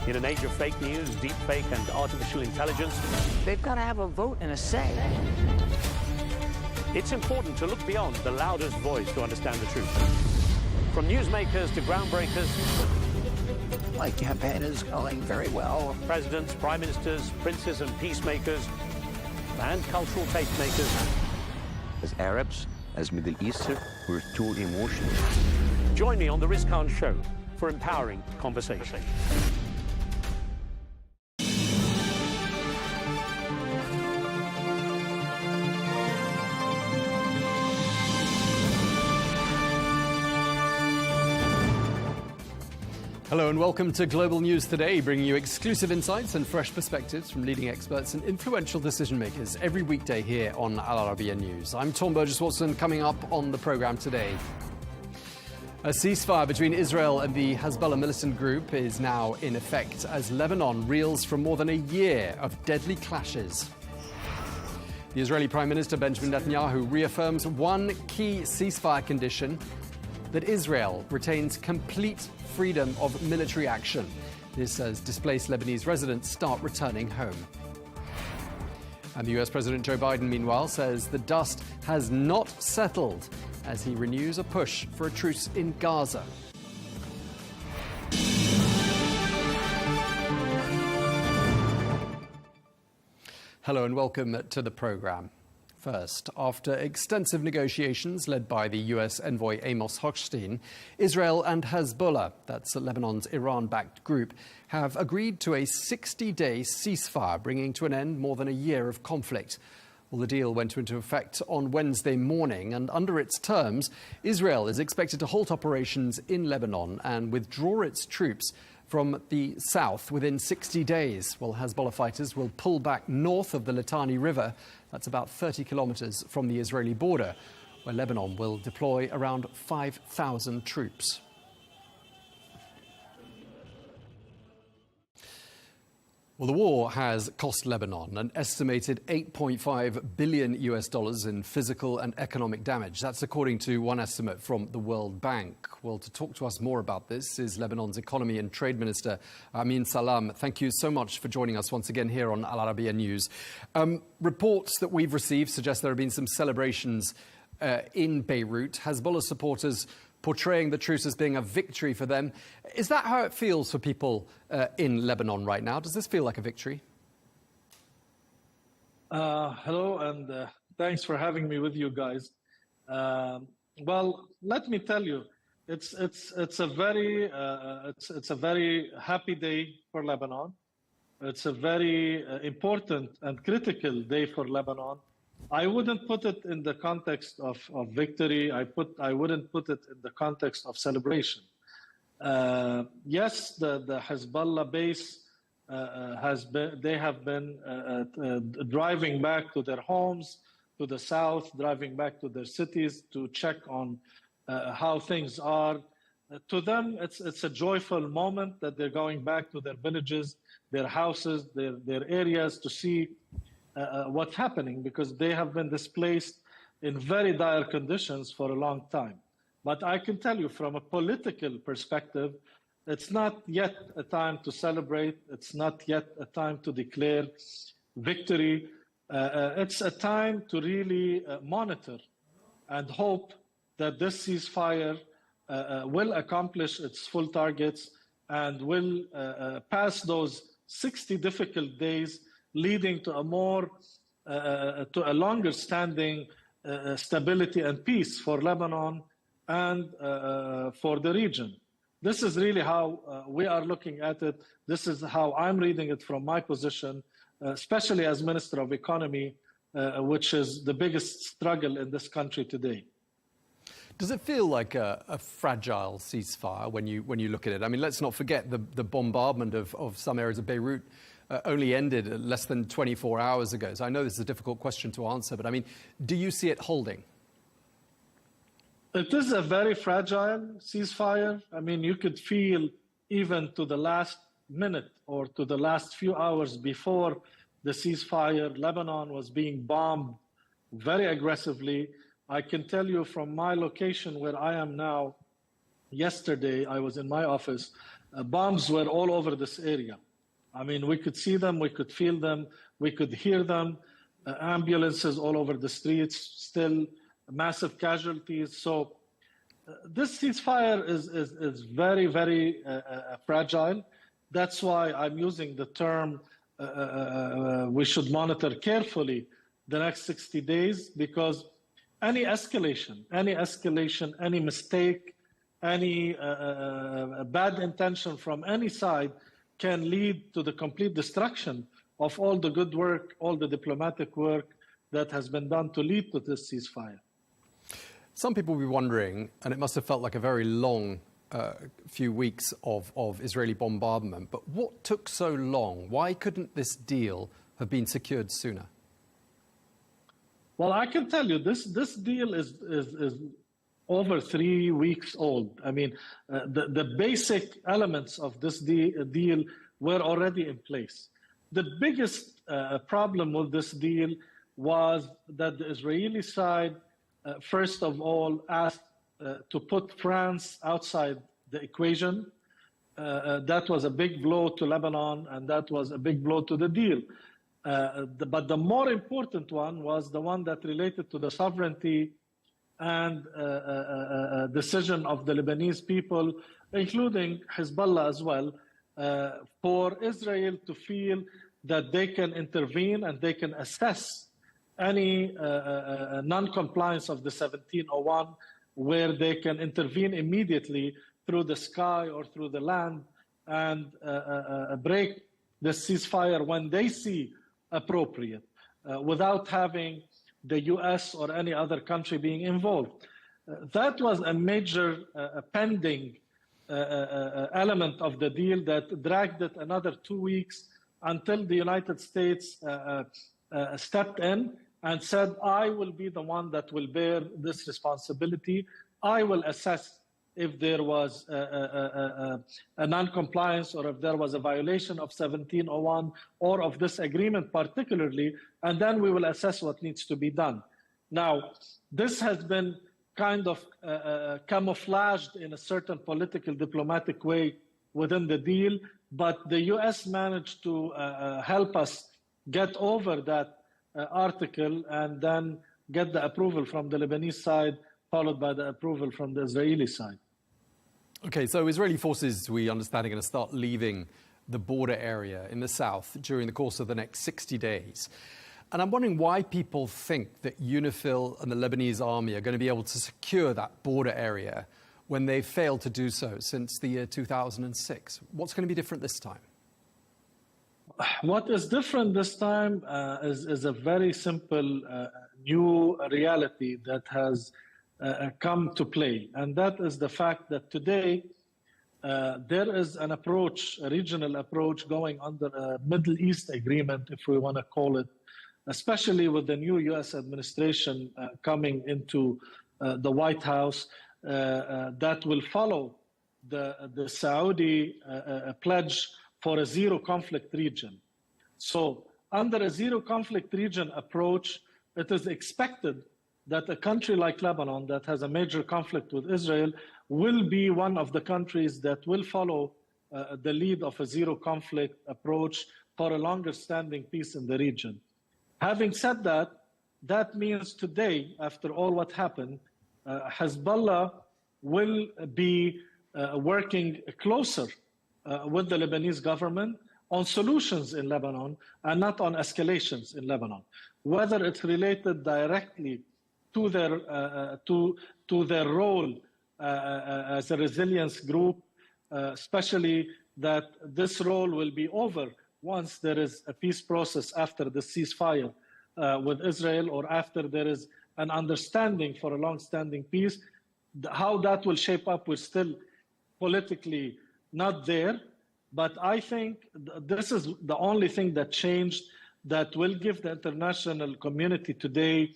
In an age of fake news, deepfake and artificial intelligence, they've got to have a vote and a say. It's important to look beyond the loudest voice to understand the truth. From newsmakers to groundbreakers, my campaign is going very well. Presidents, prime ministers, princes and peacemakers, and cultural tastemakers. As Arabs, as Middle Eastern, we're too emotional. Join me on the Riz Khan Show for empowering conversation. Hello and welcome to Global News Today, bringing you exclusive insights and fresh perspectives from leading experts and influential decision makers every weekday here on Arabiya News. I'm Tom Burges Watson. Coming up on the programme today, a ceasefire between Israel and the Hezbollah militant group is now in effect as Lebanon reels from more than a year of deadly clashes. The Israeli Prime Minister Benjamin Netanyahu reaffirms one key ceasefire condition: that Israel retains complete freedom of military action. This as displaced Lebanese residents start returning home. And the US President Joe Biden, meanwhile, says the dust has not settled as he renews a push for a truce in Gaza. Hello and welcome to the programme. First, after extensive negotiations led by the US envoy Amos Hochstein, Israel and Hezbollah, that's Lebanon's Iran-backed group, have agreed to a 60-day ceasefire, bringing to an end more than a year of conflict. Well, the deal went into effect on Wednesday morning, and under its terms, Israel is expected to halt operations in Lebanon and withdraw its troops from the south within 60 days, while Hezbollah fighters will pull back north of the Litani River. That's about 30 kilometers from the Israeli border, where Lebanon will deploy around 5,000 troops. Well, the war has cost Lebanon an estimated $8.5 billion in physical and economic damage. That's according to one estimate from the World Bank. Well, to talk to us more about this is Lebanon's Economy and Trade Minister, Amin Salam. Thank you so much for joining us once again here on Al Arabiya News. Reports that we've received suggest there have been some celebrations in Beirut. Hezbollah supporters portraying the truce as being a victory for them. Is that how it feels for people in Lebanon right now? Does this feel like a victory? Hello, and thanks for having me with you guys. Well, let me tell you, it's a very happy day for Lebanon. It's a very important and critical day for Lebanon. I wouldn't put it in the context of victory. I wouldn't put it in the context of celebration. Yes, the Hezbollah base have been driving back to their homes, to the south, driving back to their cities to check on how things are. To them, it's a joyful moment that they're going back to their villages, their houses, their areas to see what's happening, because they have been displaced in very dire conditions for a long time. But I can tell you from a political perspective, it's not yet a time to celebrate. It's not yet a time to declare victory. It's a time to really monitor and hope that this ceasefire will accomplish its full targets and will pass those 60 difficult days, leading to a longer standing stability and peace for Lebanon and for the region. This is really how we are looking at it. This is how I'm reading it from my position, especially as Minister of Economy, which is the biggest struggle in this country today. Does it feel like a fragile ceasefire when you look at it? I mean, let's not forget the bombardment of some areas of Beirut only ended less than 24 hours ago. So I know this is a difficult question to answer, but I mean, do you see it holding? It is a very fragile ceasefire. I mean, you could feel even to the last minute or to the last few hours before the ceasefire, Lebanon was being bombed very aggressively. I can tell you from my location where I am now, yesterday I was in my office, bombs were all over this area. I mean, we could see them, we could feel them, we could hear them, ambulances all over the streets, still massive casualties. So this ceasefire is very, very fragile. That's why I'm using the term we should monitor carefully the next 60 days, because any escalation, any mistake, any bad intention from any side can lead to the complete destruction of all the good work, all the diplomatic work that has been done to lead to this ceasefire. Some people will be wondering, and it must have felt like a very long few weeks of Israeli bombardment, but what took so long? Why couldn't this deal have been secured sooner? Well, I can tell you, this deal is over 3 weeks old. I mean, the basic elements of this deal were already in place. The biggest problem with this deal was that the Israeli side, first of all, asked to put France outside the equation. That was a big blow to Lebanon, and that was a big blow to the deal. But the more important one was the one that related to the sovereignty and decision of the Lebanese people, including Hezbollah as well, for Israel to feel that they can intervene and they can assess any non-compliance of the 1701, where they can intervene immediately through the sky or through the land and break the ceasefire when they see appropriate, without having the US or any other country being involved. That was a major pending element of the deal that dragged it another 2 weeks until the United States stepped in and said, I will be the one that will bear this responsibility. I will assess if there was a non-compliance or if there was a violation of 1701 or of this agreement particularly, and then we will assess what needs to be done. Now, this has been kind of camouflaged in a certain political diplomatic way within the deal, but the US managed to help us get over that article and then get the approval from the Lebanese side, followed by the approval from the Israeli side. Okay, so Israeli forces, we understand, are going to start leaving the border area in the south during the course of the next 60 days. And I'm wondering why people think that UNIFIL and the Lebanese army are going to be able to secure that border area when they've failed to do so since the year 2006. What's going to be different this time? What is different this time is a very simple new reality that has come to play. And that is the fact that today there is an approach, a regional approach going under a Middle East agreement, if we want to call it, especially with the new US administration coming into the White House, that will follow the Saudi pledge for a zero conflict region. So under a zero conflict region approach, it is expected that a country like Lebanon that has a major conflict with Israel will be one of the countries that will follow the lead of a zero conflict approach for a longer standing peace in the region. Having said that, that means today, after all what happened, Hezbollah will be working closer with the Lebanese government on solutions in Lebanon and not on escalations in Lebanon, whether it's related directly to their role as a resilience group, especially that this role will be over once there is a peace process after the ceasefire with Israel, or after there is an understanding for a long-standing peace. How that will shape up, we're still politically not there. But I think this is the only thing that changed that will give the international community today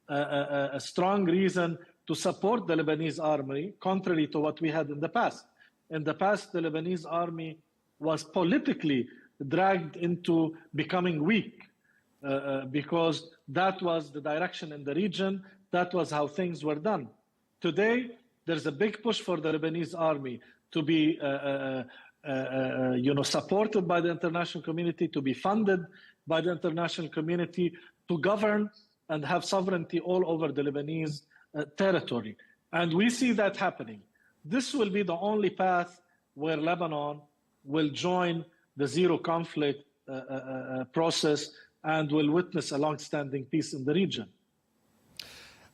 a strong reason to support the Lebanese army, contrary to what we had in the past. In the past, the Lebanese army was politically dragged into becoming weak because that was the direction in the region. That was how things were done. Today, there's a big push for the Lebanese army to be supported by the international community, to be funded by the international community, to govern and have sovereignty all over the Lebanese territory. And we see that happening. This will be the only path where Lebanon will join the zero conflict process and will witness a long-standing peace in the region.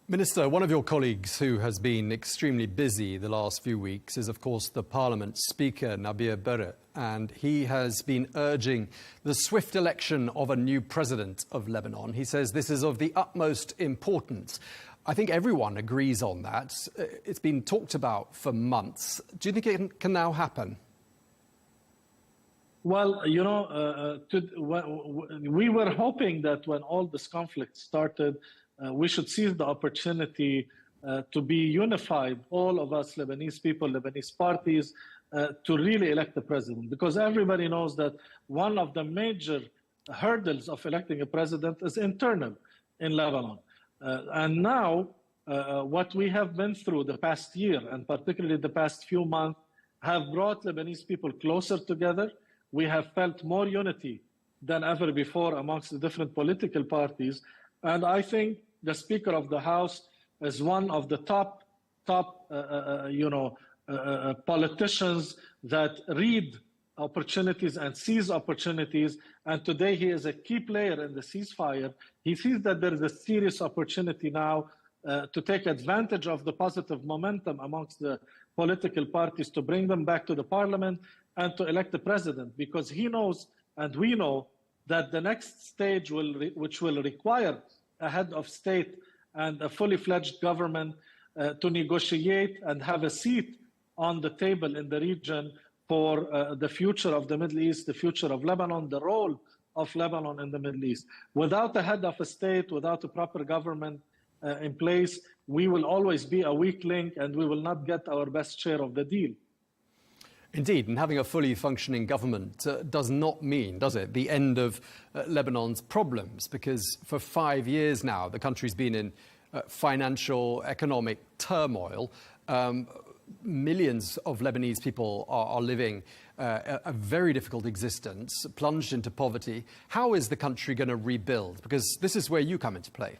Minister, one of your colleagues who has been extremely busy the last few weeks is, of course, the Parliament Speaker, Barratt, and he has been urging the swift election of a new president of Lebanon. He says this is of the utmost importance. I think everyone agrees on that. It's been talked about for months. Do you think it can now happen? Well, we were hoping that when all this conflict started, we should seize the opportunity to be unified, all of us Lebanese people, Lebanese parties, to really elect the president. Because everybody knows that one of the major hurdles of electing a president is internal in Lebanon. And now, what we have been through the past year, and particularly the past few months, have brought Lebanese people closer together. We have felt more unity than ever before amongst the different political parties. And I think the Speaker of the House is one of the top politicians that read opportunities and seize opportunities. And today he is a key player in the ceasefire. He sees that there is a serious opportunity now to take advantage of the positive momentum amongst the political parties to bring them back to the parliament and to elect the president, because he knows and we know that the next stage which will require a head of state and a fully fledged government to negotiate and have a seat on the table in the region for the future of the Middle East, the future of Lebanon, the role of Lebanon in the Middle East. Without a head of a state, without a proper government in place, we will always be a weak link and we will not get our best share of the deal. Indeed, and having a fully functioning government does not mean, does it, the end of Lebanon's problems, because for 5 years now the country's been in financial, economic turmoil. Millions of Lebanese people are living a very difficult existence, plunged into poverty. How is the country going to rebuild? Because this is where you come into play.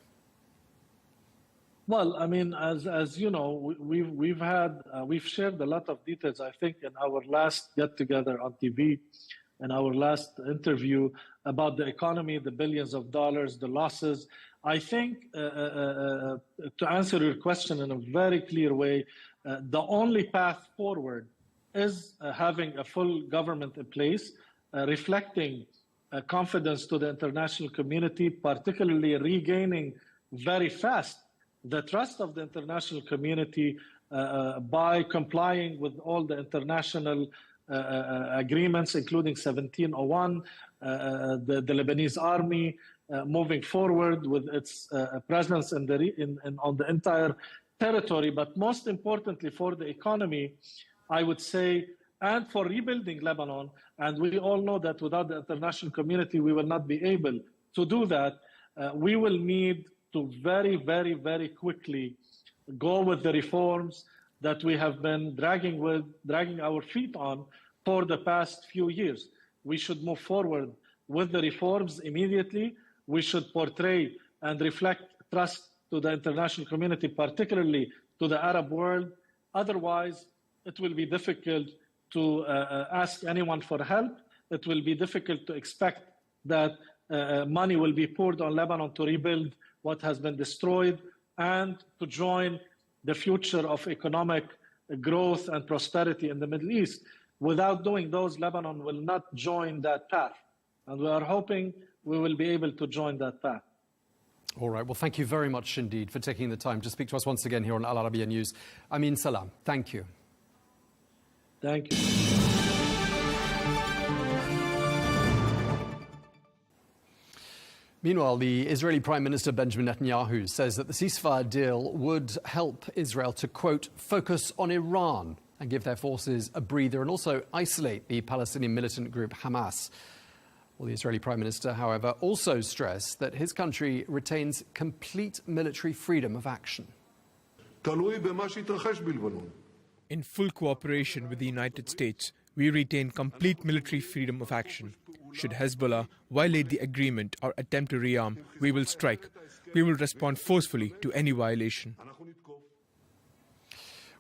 Well, I mean, as you know, we've shared a lot of details, I think, in our last get-together on TV, in our last interview about the economy, the billions of dollars, the losses. I think, to answer your question in a very clear way, the only path forward is having a full government in place, reflecting confidence to the international community, particularly regaining very fast the trust of the international community by complying with all the international agreements, including 1701, the Lebanese army moving forward with its presence on the entire territory. But most importantly for the economy, I would say, and for rebuilding Lebanon, and we all know that without the international community, we will not be able to do that. We will need to very, very, very quickly go with the reforms that we have been dragging our feet on for the past few years. We should move forward with the reforms immediately. We should portray and reflect trust to the international community, particularly to the Arab world. Otherwise, it will be difficult to ask anyone for help. It will be difficult to expect that money will be poured on Lebanon to rebuild what has been destroyed and to join the future of economic growth and prosperity in the Middle East. Without doing those, Lebanon will not join that path. And we are hoping we will be able to join that path. All right. Well, thank you very much indeed for taking the time to speak to us once again here on Al Arabiya News. Amin Salam. Thank you. Thank you. Meanwhile, the Israeli Prime Minister Benjamin Netanyahu says that the ceasefire deal would help Israel to, quote, focus on Iran and give their forces a breather and also isolate the Palestinian militant group Hamas. Well, the Israeli Prime Minister, however, also stressed that his country retains complete military freedom of action. In full cooperation with the United States, we retain complete military freedom of action. Should Hezbollah violate the agreement or attempt to rearm, we will strike. We will respond forcefully to any violation.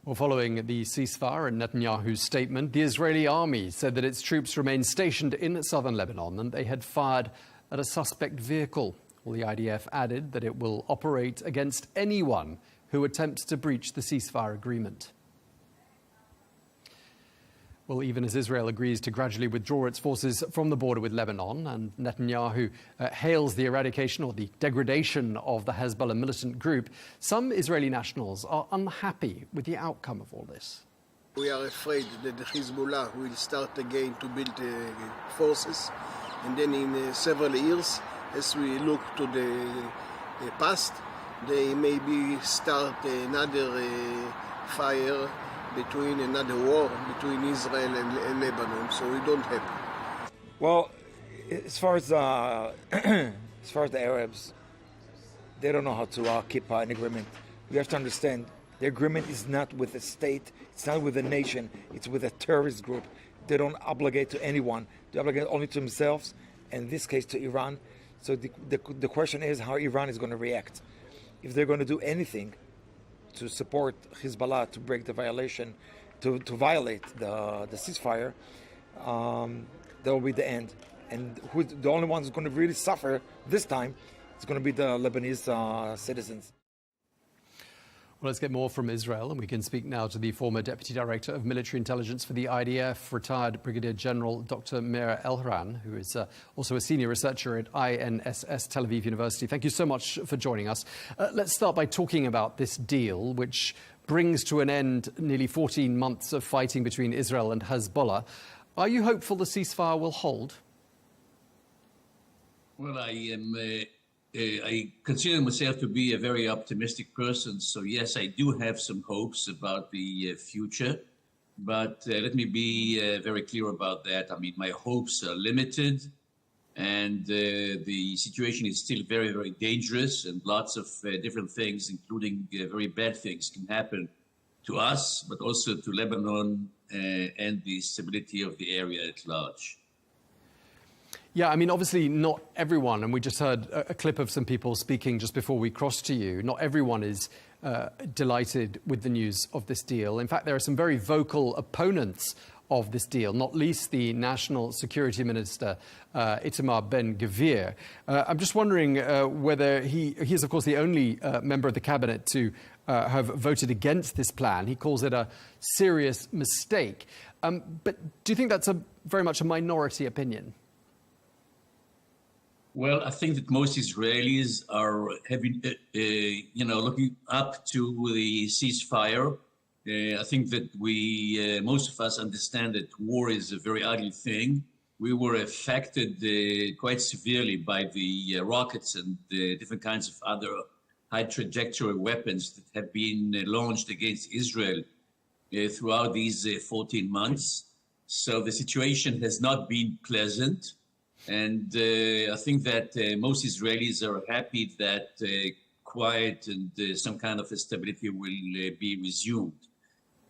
Well, following the ceasefire and Netanyahu's statement, the Israeli army said that its troops remain stationed in southern Lebanon and they had fired at a suspect vehicle. Well, the IDF added that it will operate against anyone who attempts to breach the ceasefire agreement. Well, even as Israel agrees to gradually withdraw its forces from the border with Lebanon, and Netanyahu hails the eradication or the degradation of the Hezbollah militant group, some Israeli nationals are unhappy with the outcome of all this. We are afraid that the Hezbollah will start again to build forces, and then in several years, as we look to the past, they maybe start another fire between another war between Israel and Lebanon, so we don't have. Well, as far as the Arabs, they don't know how to keep an agreement. We have to understand the agreement is not with a state, it's not with a nation, it's with a terrorist group. They don't obligate to anyone; they obligate only to themselves, and in this case to Iran. So the question is how Iran is going to react. If they're going to do anything to support Hezbollah to break the violation, to violate the ceasefire, that will be the end. And the only ones who's going to really suffer this time is going to be the Lebanese citizens. Well, let's get more from Israel, and we can speak now to the former Deputy Director of Military Intelligence for the IDF, retired Brigadier General Dr. Meir Elharan, who is also a senior researcher at INSS Tel Aviv University. Thank you so much for joining us. Let's start by talking about this deal, which brings to an end nearly 14 months of fighting between Israel and Hezbollah. Are you hopeful the ceasefire will hold? Well, I am I consider myself to be a very optimistic person. So yes, I do have some hopes about the future. But let me be very clear about that. I mean, my hopes are limited, and the situation is still very, very dangerous, and lots of different things, including very bad things, can happen to us, but also to Lebanon and the stability of the area at large. Yeah, I mean, obviously not everyone, and we just heard a clip of some people speaking just before we crossed to you, not everyone is delighted with the news of this deal. In fact, there are some very vocal opponents of this deal, not least the National Security Minister, Itamar Ben-Gvir. I'm just wondering whether he is, of course, the only member of the cabinet to have voted against this plan. He calls it a serious mistake. But do you think that's very much a minority opinion? Well, I think that most Israelis are having, looking up to the ceasefire. I think that most of us understand that war is a very ugly thing. We were affected quite severely by the rockets and different kinds of other high trajectory weapons that have been launched against Israel throughout these 14 months. So the situation has not been pleasant. And I think that most Israelis are happy that quiet and some kind of stability will be resumed.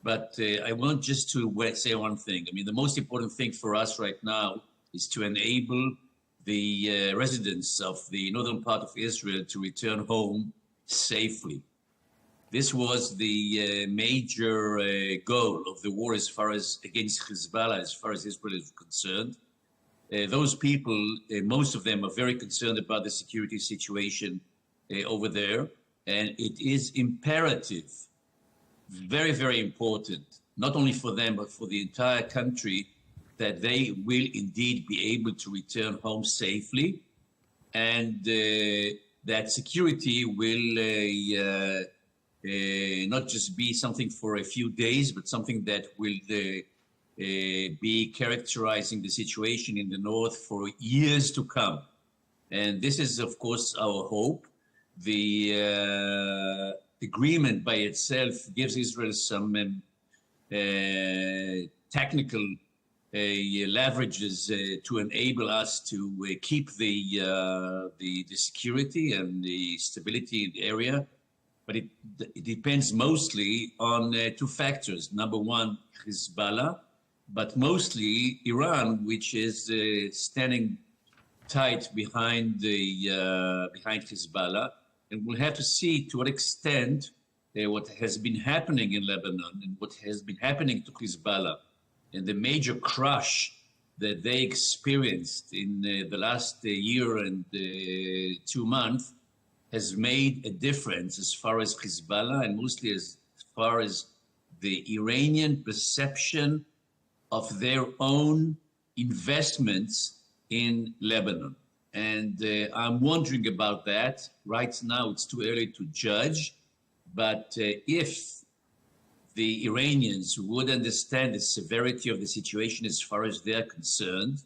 But I want just to say one thing. I mean, the most important thing for us right now is to enable the residents of the northern part of Israel to return home safely. This was the major goal of the war as far as against Hezbollah, as far as Israel is concerned. Those people, most of them are very concerned about the security situation over there. And it is imperative, very, very important, not only for them, but for the entire country, that they will indeed be able to return home safely. And that security will not just be something for a few days, but something that will be characterizing the situation in the north for years to come. And this is, of course, our hope. The agreement by itself gives Israel some technical leverages to enable us to keep the security and the stability in the area. But it depends mostly on two factors. Number one, Hezbollah, but mostly Iran, which is standing tight behind Hezbollah. And we'll have to see to what extent what has been happening in Lebanon and what has been happening to Hezbollah and the major crush that they experienced in the last year and 2 months has made a difference as far as Hezbollah and mostly as far as the Iranian perception of their own investments in Lebanon. And I'm wondering about that. Right now, it's too early to judge. But if the Iranians would understand the severity of the situation as far as they're concerned,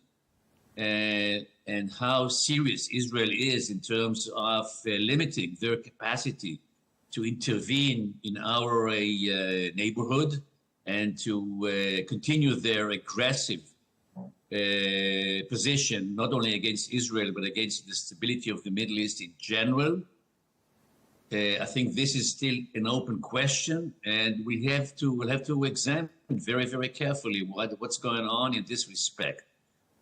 and how serious Israel is in terms of limiting their capacity to intervene in our neighborhood and to continue their aggressive position, not only against Israel, but against the stability of the Middle East in general. I think this is still an open question, and we'll have to examine very, very carefully what's going on in this respect.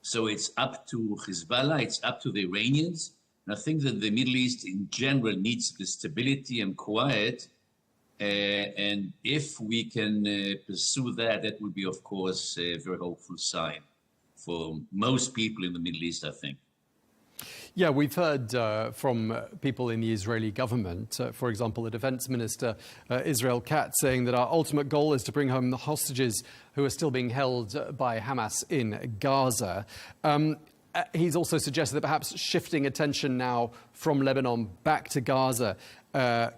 So it's up to Hezbollah, it's up to the Iranians. And I think that the Middle East in general needs the stability and quiet. And if we can pursue that, that would be, of course, a very hopeful sign for most people in the Middle East, I think. Yeah, we've heard from people in the Israeli government, for example, the defense minister, Israel Katz, saying that our ultimate goal is to bring home the hostages who are still being held by Hamas in Gaza. He's also suggested that perhaps shifting attention now from Lebanon back to Gaza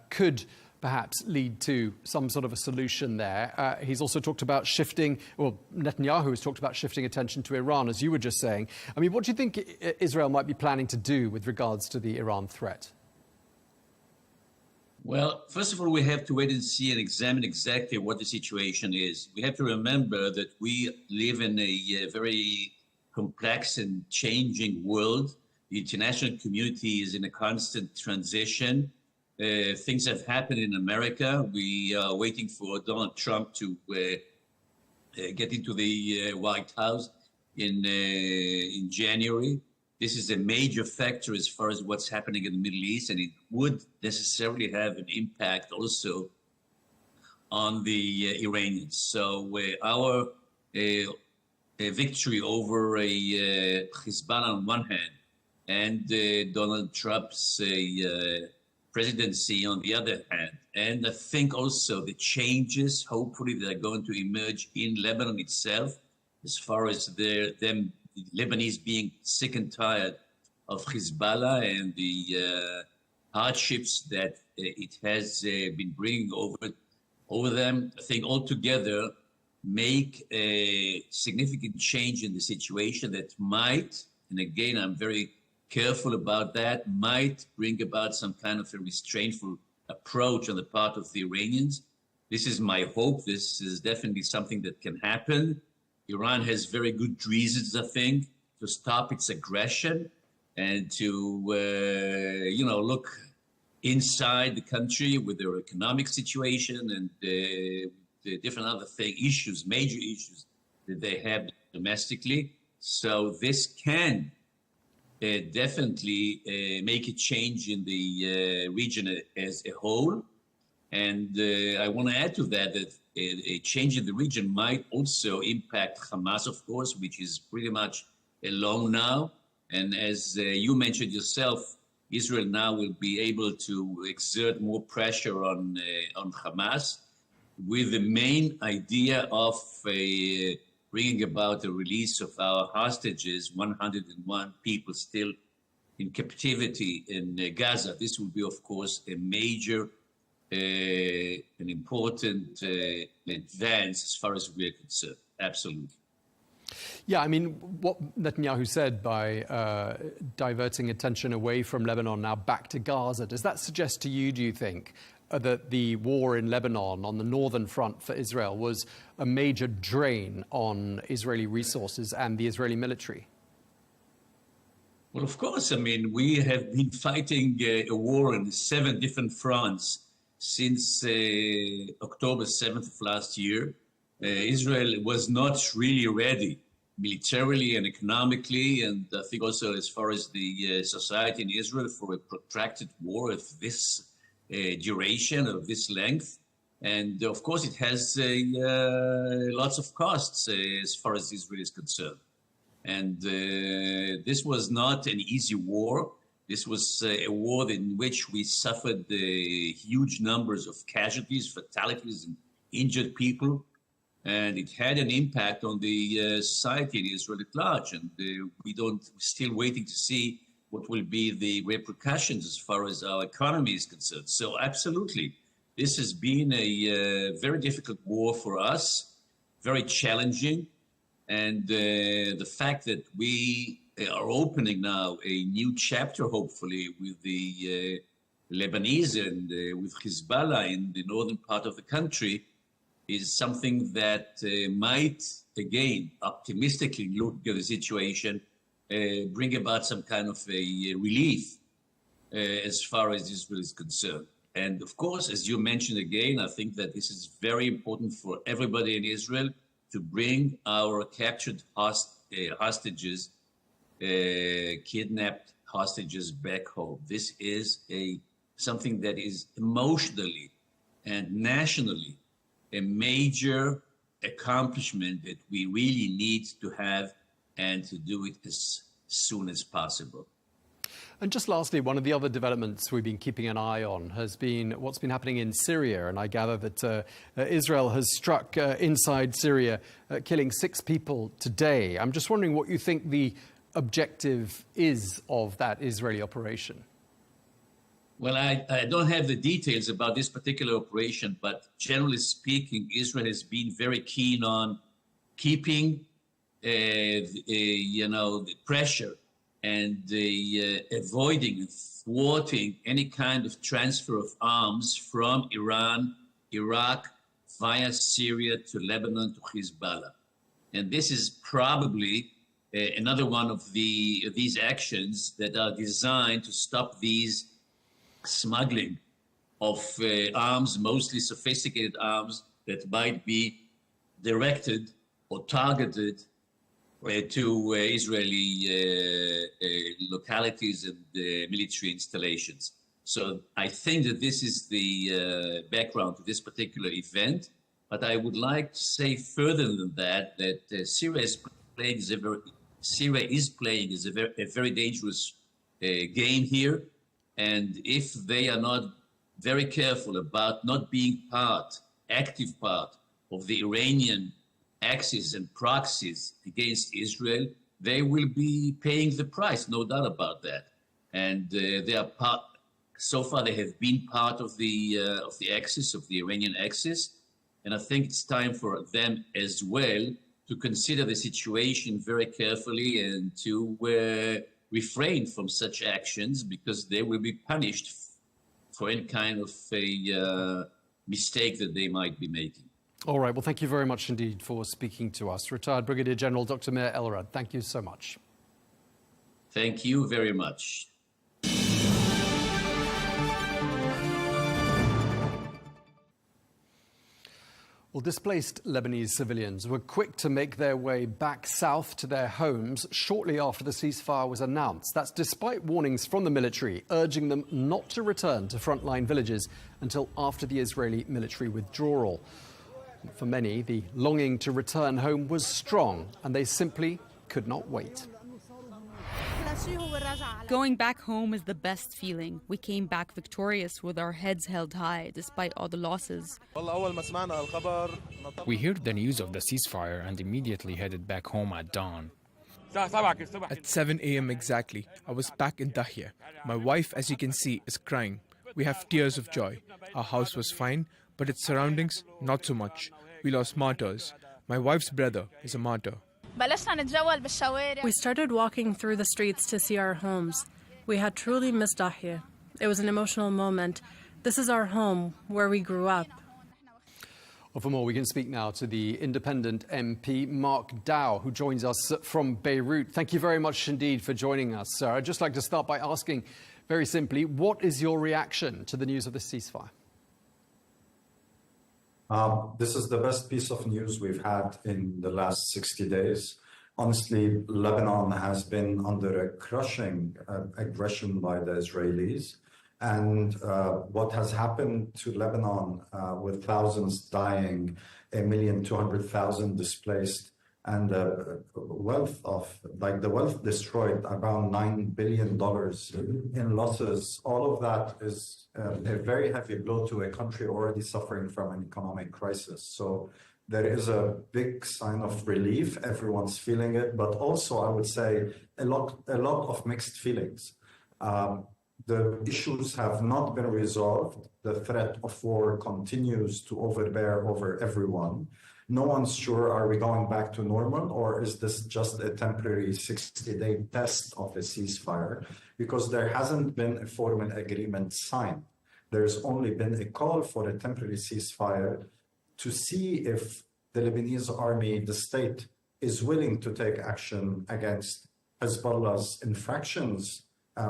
could perhaps lead to some sort of a solution there. He's also talked about shifting, well, Netanyahu has talked about shifting attention to Iran, as you were just saying. I mean, what do you think Israel might be planning to do with regards to the Iran threat? Well, first of all, we have to wait and see and examine exactly what the situation is. We have to remember that we live in a very complex and changing world. The international community is in a constant transition. Things have happened in America. We are waiting for Donald Trump to get into the White House in January. This is a major factor as far as what's happening in the Middle East, and it would necessarily have an impact also on the Iranians. So our victory over Hezbollah on one hand and Donald Trump's presidency on the other hand, and I think also the changes, hopefully, that are going to emerge in Lebanon itself, as far as the Lebanese being sick and tired of Hezbollah and the hardships that it has been bringing over them. I think altogether make a significant change in the situation that might, and again, I'm very careful about that, might bring about some kind of a restraintful approach on the part of the Iranians. This is my hope. This is definitely something that can happen. Iran has very good reasons, I think, to stop its aggression and to, look inside the country with their economic situation and the different other issues, major issues that they have domestically. So this can definitely make a change in the region as a whole. And I want to add to that a change in the region might also impact Hamas, of course, which is pretty much alone now. And as you mentioned yourself, Israel now will be able to exert more pressure on Hamas, with the main idea of bringing about the release of our hostages, 101 people still in captivity in Gaza. This will be, of course, a major, an important advance as far as we're concerned. Absolutely. Yeah, I mean, what Netanyahu said by diverting attention away from Lebanon now back to Gaza, does that suggest to you, do you think, that the war in Lebanon on the northern front for Israel was a major drain on Israeli resources and the Israeli military? Well, of course. I mean, we have been fighting a war on 7 different fronts since October 7th of last year. Israel was not really ready militarily and economically, and I think also as far as the society in Israel, for a protracted war of this duration, of this length. And of course, it has lots of costs as far as Israel is concerned. And this was not an easy war. This was a war in which we suffered huge numbers of casualties, fatalities, and injured people. And it had an impact on the society in Israel at large. And we're still waiting to see what will be the repercussions as far as our economy is concerned. So absolutely, this has been a very difficult war for us, very challenging. And the fact that we are opening now a new chapter, hopefully, with the Lebanese and with Hezbollah in the northern part of the country, is something that might, again, optimistically look at the situation, bring about some kind of a relief as far as Israel is concerned. And of course, as you mentioned again, I think that this is very important for everybody in Israel to bring our captured hostages, kidnapped hostages back home. This is something that is emotionally and nationally a major accomplishment that we really need to have and to do it as soon as possible. And just lastly, one of the other developments we've been keeping an eye on has been what's been happening in Syria. And I gather that Israel has struck inside Syria, killing 6 people today. I'm just wondering what you think the objective is of that Israeli operation. Well, I don't have the details about this particular operation, but generally speaking, Israel has been very keen on keeping, the pressure and avoiding and thwarting any kind of transfer of arms from Iran, Iraq, via Syria to Lebanon to Hezbollah. And this is probably another one of these actions that are designed to stop these smuggling of arms, mostly sophisticated arms that might be directed or targeted to Israeli localities and military installations. So I think that this is the background to this particular event. But I would like to say further than that, Syria is playing a very dangerous game here. And if they are not very careful about not being active part of the Iranian axis and proxies against Israel, they will be paying the price, no doubt about that. And they are so far they have been part of the axis, of the Iranian axis. And I think it's time for them as well to consider the situation very carefully and to refrain from such actions, because they will be punished for any kind of a mistake that they might be making. All right. Well, thank you very much indeed for speaking to us. Retired Brigadier General Dr. Meir Elrod, thank you so much. Thank you very much. Well, displaced Lebanese civilians were quick to make their way back south to their homes shortly after the ceasefire was announced. That's despite warnings from the military urging them not to return to frontline villages until after the Israeli military withdrawal. For many, the longing to return home was strong, and they simply could not wait. Going back home is the best feeling. We came back victorious with our heads held high despite all the losses. We heard the news of the ceasefire and immediately headed back home at dawn. At 7 a.m. exactly, I was back in Dahya. My wife, as you can see, is crying. We have tears of joy. Our house was fine, but its surroundings, not so much. We lost martyrs. My wife's brother is a martyr. We started walking through the streets to see our homes. We had truly missed Dahya. It was an emotional moment. This is our home, where we grew up. Well, for more, we can speak now to the independent MP, Mark Dow, who joins us from Beirut. Thank you very much indeed for joining us, sir. I'd just like to start by asking, very simply, what is your reaction to the news of the ceasefire? This is the best piece of news we've had in the last 60 days. Honestly, Lebanon has been under a crushing aggression by the Israelis. And what has happened to Lebanon with thousands dying, 1,200,000 displaced, and wealth destroyed, around $9 billion in losses. All of that is a very heavy blow to a country already suffering from an economic crisis. So there is a big sign of relief. Everyone's feeling it, but also I would say a lot of mixed feelings. The issues have not been resolved. The threat of war continues to overbear over everyone. No one's sure, are we going back to normal, or is this just a temporary 60-day test of a ceasefire? Because there hasn't been a formal agreement signed. There's only been a call for a temporary ceasefire to see if the Lebanese army, the state, is willing to take action against Hezbollah's infractions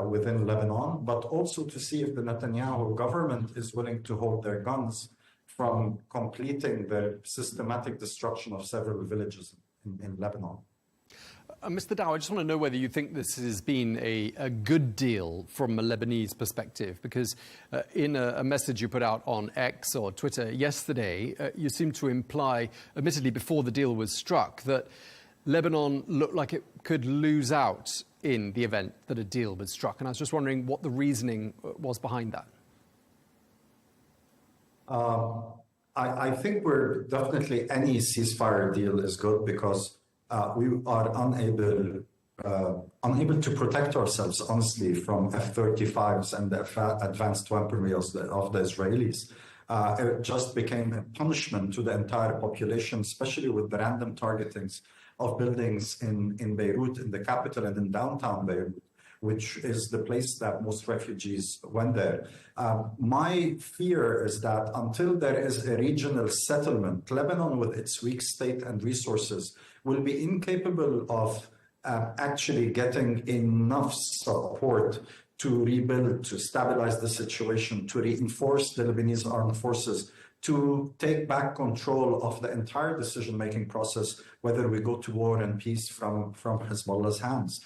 within Lebanon, but also to see if the Netanyahu government is willing to hold their guns from completing the systematic destruction of several villages in Lebanon. Mr. Dow, I just want to know whether you think this has been a good deal from a Lebanese perspective, because in a message you put out on X or Twitter yesterday, you seemed to imply, admittedly before the deal was struck, that Lebanon looked like it could lose out in the event that a deal was struck. And I was just wondering what the reasoning was behind that. I think any ceasefire deal is good, because we are unable unable to protect ourselves, honestly, from F-35s and the advanced weaponry of the Israelis. It just became a punishment to the entire population, especially with the random targetings of buildings in Beirut, in the capital, and in downtown Beirut, which is the place that most refugees went there. My fear is that until there is a regional settlement, Lebanon, with its weak state and resources, will be incapable of actually getting enough support to rebuild, to stabilize the situation, to reinforce the Lebanese armed forces, to take back control of the entire decision-making process, whether we go to war and peace from Hezbollah's hands.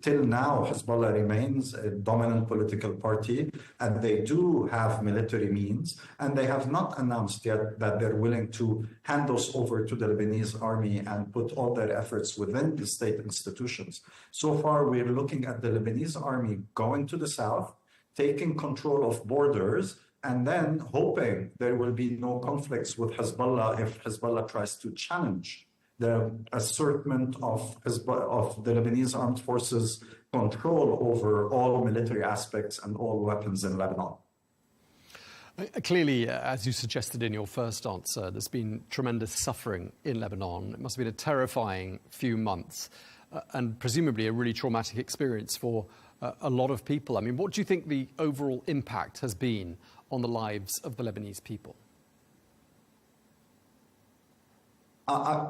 Till now, Hezbollah remains a dominant political party, and they do have military means, and they have not announced yet that they're willing to hand those over to the Lebanese army and put all their efforts within the state institutions. So far, we're looking at the Lebanese army going to the south, taking control of borders, and then hoping there will be no conflicts with Hezbollah if Hezbollah tries to challenge the assertment of the Lebanese armed forces' control over all military aspects and all weapons in Lebanon. Clearly, as you suggested in your first answer, there's been tremendous suffering in Lebanon. It must have been a terrifying few months and presumably a really traumatic experience for a lot of people. I mean, what do you think the overall impact has been on the lives of the Lebanese people?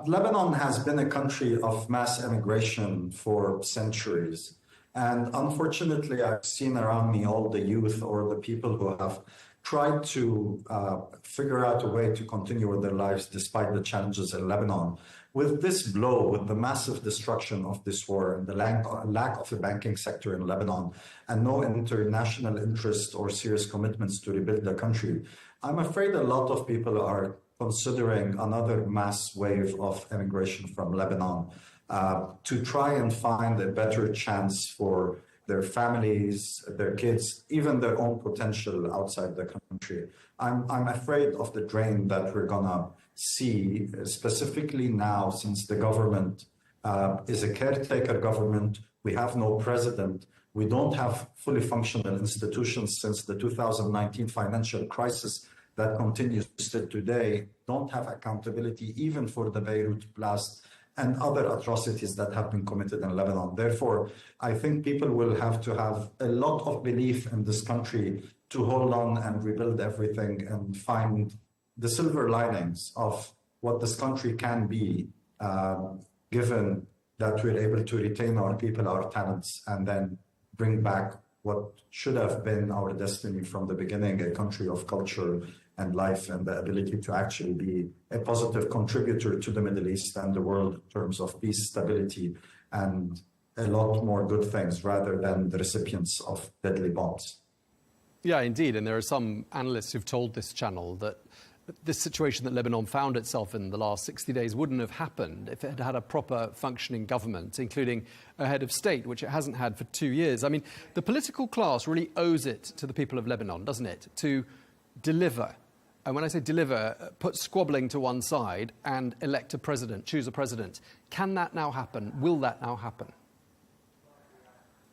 Lebanon has been a country of mass immigration for centuries. And unfortunately, I've seen around me all the youth or the people who have tried to figure out a way to continue with their lives despite the challenges in Lebanon. With this blow, with the massive destruction of this war and the lack of a banking sector in Lebanon and no international interest or serious commitments to rebuild the country, I'm afraid a lot of people are considering another mass wave of immigration from Lebanon to try and find a better chance for their families, their kids, even their own potential outside the country. I'm afraid of the drain that we're gonna see, specifically now since the government is a caretaker government. We have no president. We don't have fully functional institutions since the 2019 financial crisis that continues still today, don't have accountability even for the Beirut blast and other atrocities that have been committed in Lebanon. Therefore, I think people will have to have a lot of belief in this country to hold on and rebuild everything and find the silver linings of what this country can be, given that we're able to retain our people, our talents, and then bring back what should have been our destiny from the beginning, a country of culture and life and the ability to actually be a positive contributor to the Middle East and the world in terms of peace, stability, and a lot more good things rather than the recipients of deadly bombs. Yeah, indeed. And there are some analysts who've told this channel that this situation that Lebanon found itself in the last 60 days wouldn't have happened if it had had a proper functioning government, including a head of state, which it hasn't had for 2 years. I mean, the political class really owes it to the people of Lebanon, doesn't it, to deliver. And when I say deliver, put squabbling to one side and elect a president, choose a president. Can that now happen? Will that now happen?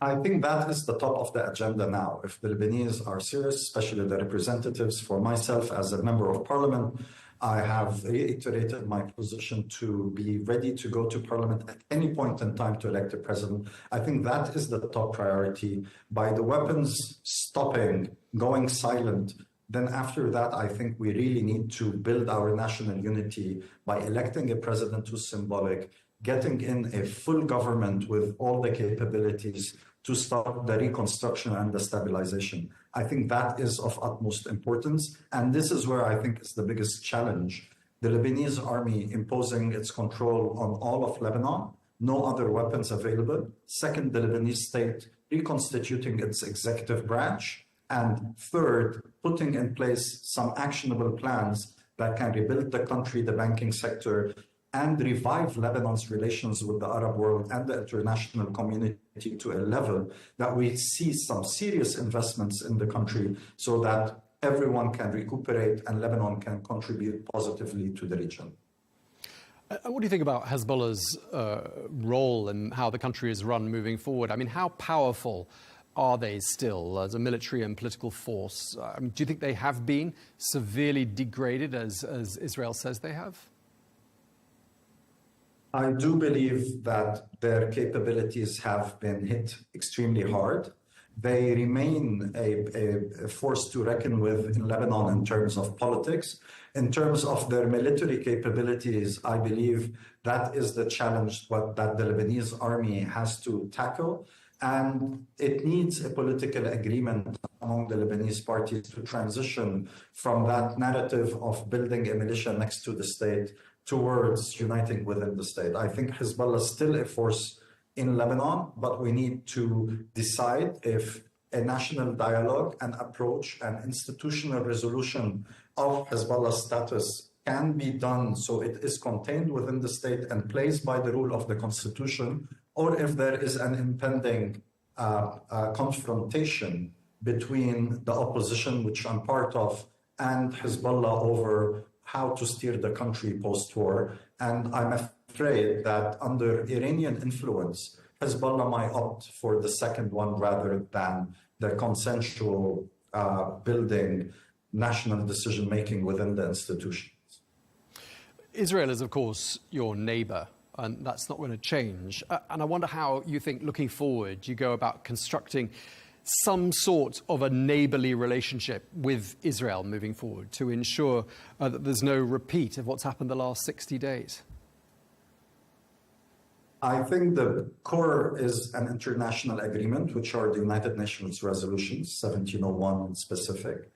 I think that is the top of the agenda now. If the Lebanese are serious, especially the representatives, for myself as a member of parliament, I have reiterated my position to be ready to go to parliament at any point in time to elect a president. I think that is the top priority. By the weapons stopping, going silent, then after that, I think we really need to build our national unity by electing a president who's symbolic, getting in a full government with all the capabilities to start the reconstruction and the stabilization. I think that is of utmost importance. And this is where I think is the biggest challenge. The Lebanese army imposing its control on all of Lebanon, no other weapons available. Second, the Lebanese state reconstituting its executive branch. And third, putting in place some actionable plans that can rebuild the country, the banking sector, and revive Lebanon's relations with the Arab world and the international community to a level that we see some serious investments in the country so that everyone can recuperate and Lebanon can contribute positively to the region. What do you think about Hezbollah's role and how the country is run moving forward? I mean, how powerful are they still as a military and political force? Do you think they have been severely degraded as Israel says they have? I do believe that their capabilities have been hit extremely hard. They remain a force to reckon with in Lebanon in terms of politics. In terms of their military capabilities, I believe that is the challenge that the Lebanese army has to tackle. And it needs a political agreement among the Lebanese parties to transition from that narrative of building a militia next to the state towards uniting within the state. I think Hezbollah is still a force in Lebanon, but we need to decide if a national dialogue and approach and institutional resolution of Hezbollah's status can be done so it is contained within the state and plays by the rule of the constitution, or if there is an impending confrontation between the opposition, which I'm part of, and Hezbollah over how to steer the country post-war. And I'm afraid that under Iranian influence, Hezbollah might opt for the second one rather than the consensual building national decision-making within the institutions. Israel is, of course, your neighbor, and that's not going to change. And I wonder how you think, looking forward, you go about constructing some sort of a neighborly relationship with Israel moving forward to ensure that there's no repeat of what's happened the last 60 days. I think the core is an international agreement, which are the United Nations resolutions, 1701 in specific.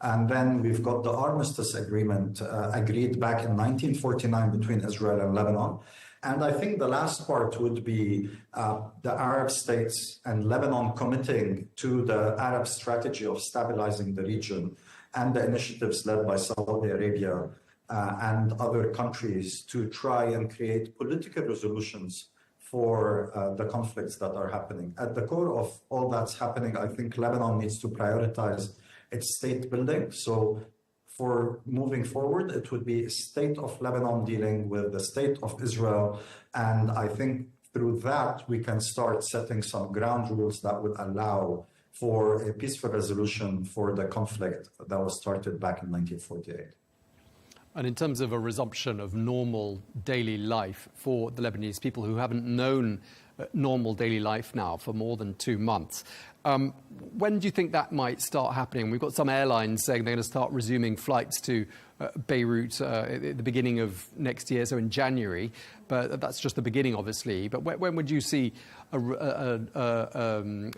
And then we've got the armistice agreement agreed back in 1949 between Israel and Lebanon. And I think the last part would be the Arab states and Lebanon committing to the Arab strategy of stabilizing the region and the initiatives led by Saudi Arabia and other countries to try and create political resolutions for the conflicts that are happening. At the core of all that's happening, I think Lebanon needs to prioritize its state building. So for moving forward, it would be a state of Lebanon dealing with the state of Israel. And I think through that, we can start setting some ground rules that would allow for a peaceful resolution for the conflict that was started back in 1948. And in terms of a resumption of normal daily life for the Lebanese people who haven't known normal daily life now for more than 2 months, when do you think that might start happening? We've got some airlines saying they're going to start resuming flights to Beirut at the beginning of next year, so in January. But that's just the beginning, obviously. But when would you see a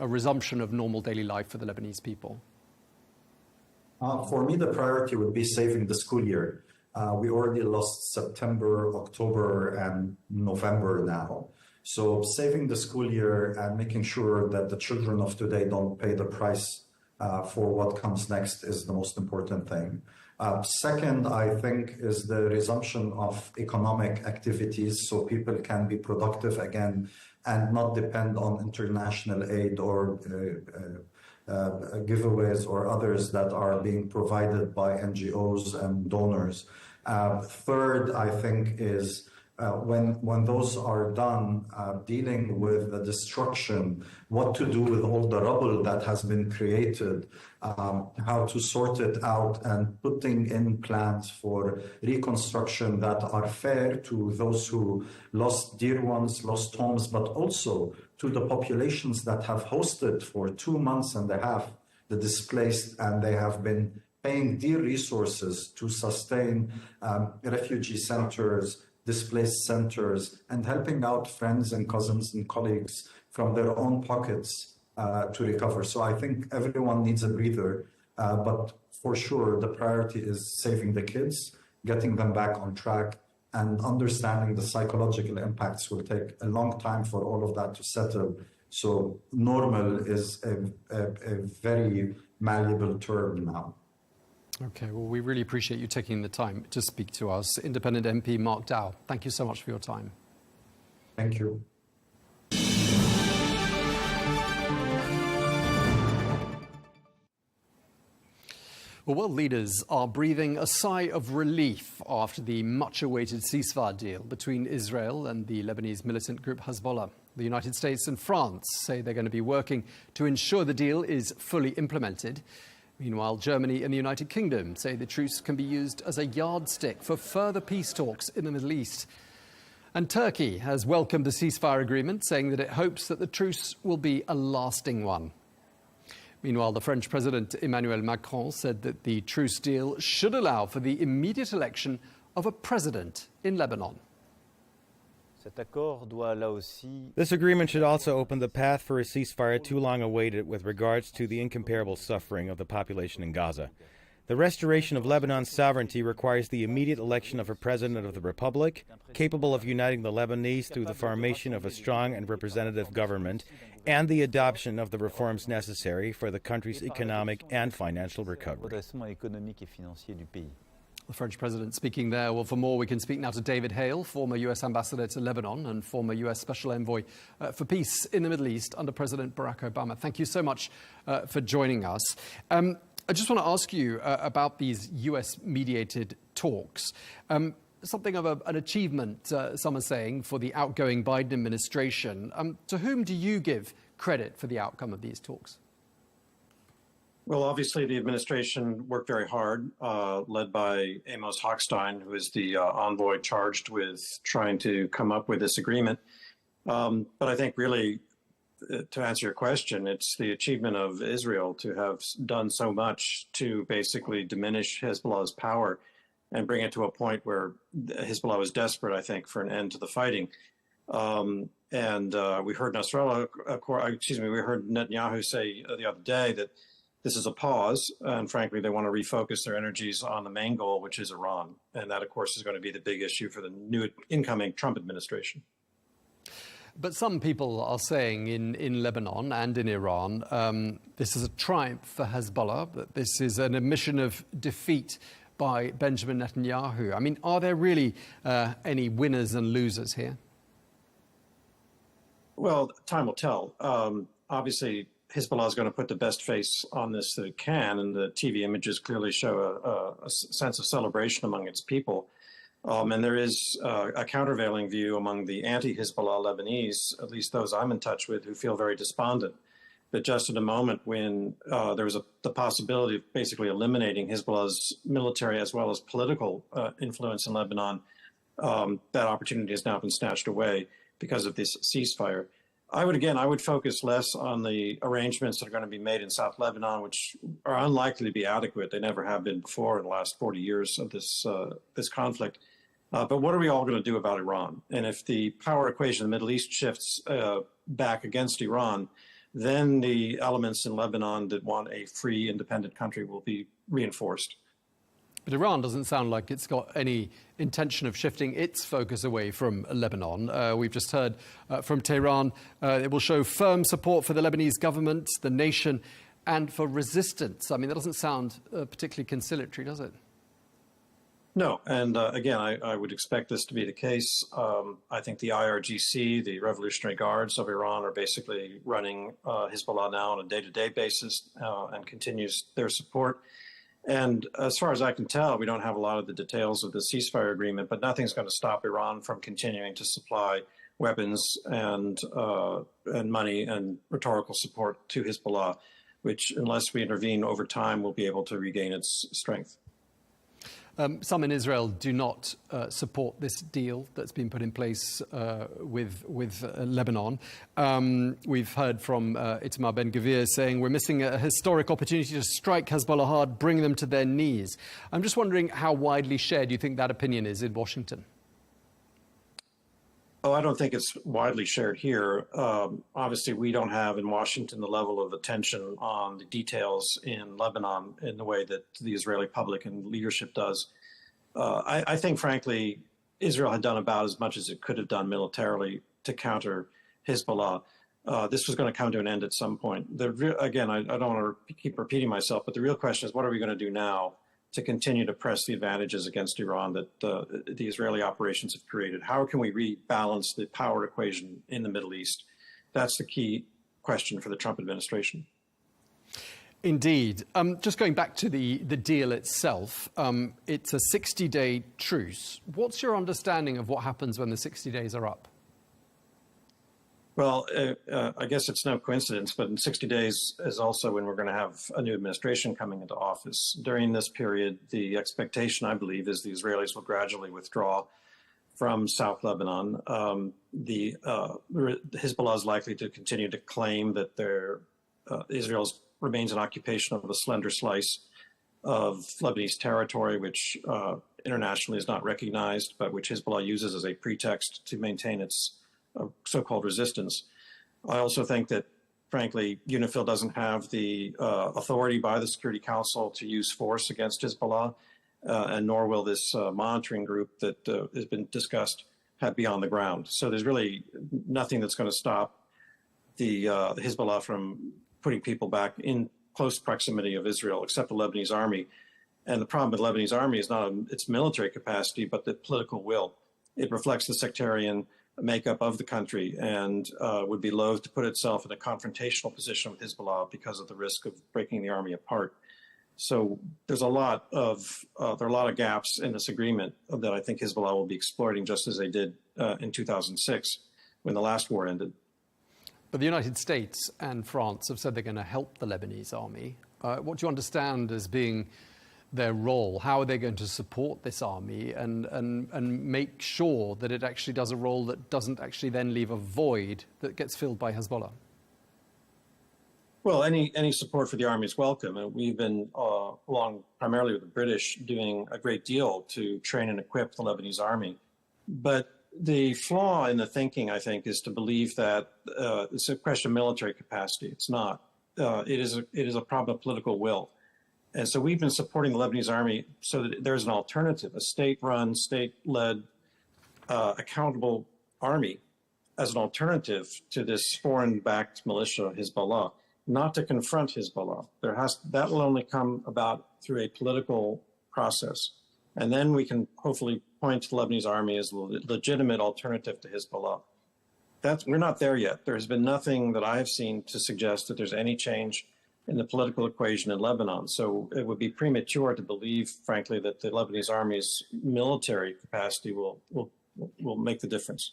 resumption of normal daily life for the Lebanese people? For me, the priority would be saving the school year. We already lost September, October, and November now. So saving the school year and making sure that the children of today don't pay the price for what comes next is the most important thing. Second, I think, is the resumption of economic activities so people can be productive again and not depend on international aid or giveaways or others that are being provided by NGOs and donors. Third, I think, is when those are done, dealing with the destruction, what to do with all the rubble that has been created, how to sort it out, and putting in plans for reconstruction that are fair to those who lost dear ones, lost homes, but also to the populations that have hosted for 2 months and a half the displaced, and they have been paying dear resources to sustain refugee centers, displaced centers, and helping out friends and cousins and colleagues from their own pockets to recover. So I think everyone needs a breather, but for sure the priority is saving the kids, getting them back on track, and understanding the psychological impacts will take a long time for all of that to settle. So normal is a very malleable term now. Okay, well, we really appreciate you taking the time to speak to us. Independent MP Mark Dow, thank you so much for your time. Thank you. Well, world leaders are breathing a sigh of relief after the much-awaited ceasefire deal between Israel and the Lebanese militant group Hezbollah. The United States and France say they're going to be working to ensure the deal is fully implemented. Meanwhile, Germany and the United Kingdom say the truce can be used as a yardstick for further peace talks in the Middle East. And Turkey has welcomed the ceasefire agreement, saying that it hopes that the truce will be a lasting one. Meanwhile, the French President Emmanuel Macron said that the truce deal should allow for the immediate election of a president in Lebanon. This agreement should also open the path for a ceasefire too long awaited with regards to the incomparable suffering of the population in Gaza. The restoration of Lebanon's sovereignty requires the immediate election of a president of the republic, capable of uniting the Lebanese through the formation of a strong and representative government, and the adoption of the reforms necessary for the country's economic and financial recovery. The French president speaking there. Well, for more, we can speak now to David Hale, former U.S. ambassador to Lebanon and former U.S. special envoy for peace in the Middle East under President Barack Obama. Thank you so much for joining us. I just want to ask you about these U.S.-mediated talks. Something of an achievement, some are saying, for the outgoing Biden administration. To whom do you give credit for the outcome of these talks? Well, obviously, the administration worked very hard, led by Amos Hochstein, who is the envoy charged with trying to come up with this agreement. But I think really, to answer your question, it's the achievement of Israel to have done so much to basically diminish Hezbollah's power and bring it to a point where Hezbollah was desperate, I think, for an end to the fighting. We heard we heard Netanyahu say the other day that this is a pause, and frankly, they want to refocus their energies on the main goal, which is Iran. And that, of course, is going to be the big issue for the new incoming Trump administration. But some people are saying in Lebanon and in Iran, this is a triumph for Hezbollah, that this is an admission of defeat by Benjamin Netanyahu. I mean, are there really any winners and losers here? Well, time will tell. Obviously, Hezbollah is going to put the best face on this that it can, and the TV images clearly show a sense of celebration among its people. And there is a countervailing view among the anti-Hezbollah Lebanese, at least those I'm in touch with, who feel very despondent. That just at a moment when there was the possibility of basically eliminating Hezbollah's military as well as political influence in Lebanon, that opportunity has now been snatched away because of this ceasefire. I would focus less on the arrangements that are going to be made in South Lebanon, which are unlikely to be adequate. They never have been before in the last 40 years of this conflict. But what are we all going to do about Iran? And if the power equation in the Middle East shifts back against Iran, then the elements in Lebanon that want a free, independent country will be reinforced. But Iran doesn't sound like it's got any intention of shifting its focus away from Lebanon. We've just heard from Tehran it will show firm support for the Lebanese government, the nation, and for resistance. I mean, that doesn't sound particularly conciliatory, does it? No, and again, I would expect this to be the case. I think the IRGC, the Revolutionary Guards of Iran, are basically running Hezbollah now on a day-to-day basis and continues their support. And as far as I can tell, we don't have a lot of the details of the ceasefire agreement, but nothing's going to stop Iran from continuing to supply weapons and money and rhetorical support to Hezbollah, which, unless we intervene over time, will be able to regain its strength. Some in Israel do not support this deal that's been put in place with Lebanon. We've heard from Itamar Ben-Gvir saying we're missing a historic opportunity to strike Hezbollah hard, bring them to their knees. I'm just wondering how widely shared you think that opinion is in Washington. Oh, I don't think it's widely shared here. Obviously, we don't have in Washington the level of attention on the details in Lebanon in the way that the Israeli public and leadership does. I think, frankly, Israel had done about as much as it could have done militarily to counter Hezbollah. This was going to come to an end at some point. Again, I don't want to keep repeating myself, but the real question is, what are we going to do now to continue to press the advantages against Iran that the Israeli operations have created? How can we rebalance the power equation in the Middle East? That's the key question for the Trump administration. Indeed. Just going back to the deal itself, it's a 60-day truce. What's your understanding of what happens when the 60 days are up? Well, I guess it's no coincidence, but in 60 days is also when we're going to have a new administration coming into office. During this period, the expectation, I believe, is the Israelis will gradually withdraw from South Lebanon. The Hezbollah is likely to continue to claim that Israel remains an occupation of a slender slice of Lebanese territory, which internationally is not recognized, but which Hezbollah uses as a pretext to maintain its so-called resistance. I also think that, frankly, UNIFIL doesn't have the authority by the Security Council to use force against Hezbollah, and nor will this monitoring group that has been discussed be on the ground. So there's really nothing that's going to stop the Hezbollah from putting people back in close proximity of Israel, except the Lebanese army. And the problem with the Lebanese army is not its military capacity, but the political will. It reflects the sectarian makeup of the country and would be loath to put itself in a confrontational position with Hezbollah because of the risk of breaking the army apart. So there's a lot of gaps in this agreement that I think Hezbollah will be exploiting, just as they did in 2006 when the last war ended. But the United States and France have said they're going to help the Lebanese army. What do you understand as being their role? How are they going to support this army and make sure that it actually does a role that doesn't actually then leave a void that gets filled by Hezbollah? Well, any support for the army is welcome. And we've been, along primarily with the British, doing a great deal to train and equip the Lebanese army. But the flaw in the thinking, I think, is to believe that it's a question of military capacity. It's not. It is a problem of political will. And so we've been supporting the Lebanese army so that there's an alternative, a state-run, state-led, accountable army as an alternative to this foreign-backed militia, Hezbollah, not to confront Hezbollah. That will only come about through a political process. And then we can hopefully point to the Lebanese army as a legitimate alternative to Hezbollah. We're not there yet. There has been nothing that I have seen to suggest that there's any change in the political equation in Lebanon. So it would be premature to believe, frankly, that the Lebanese army's military capacity will make the difference.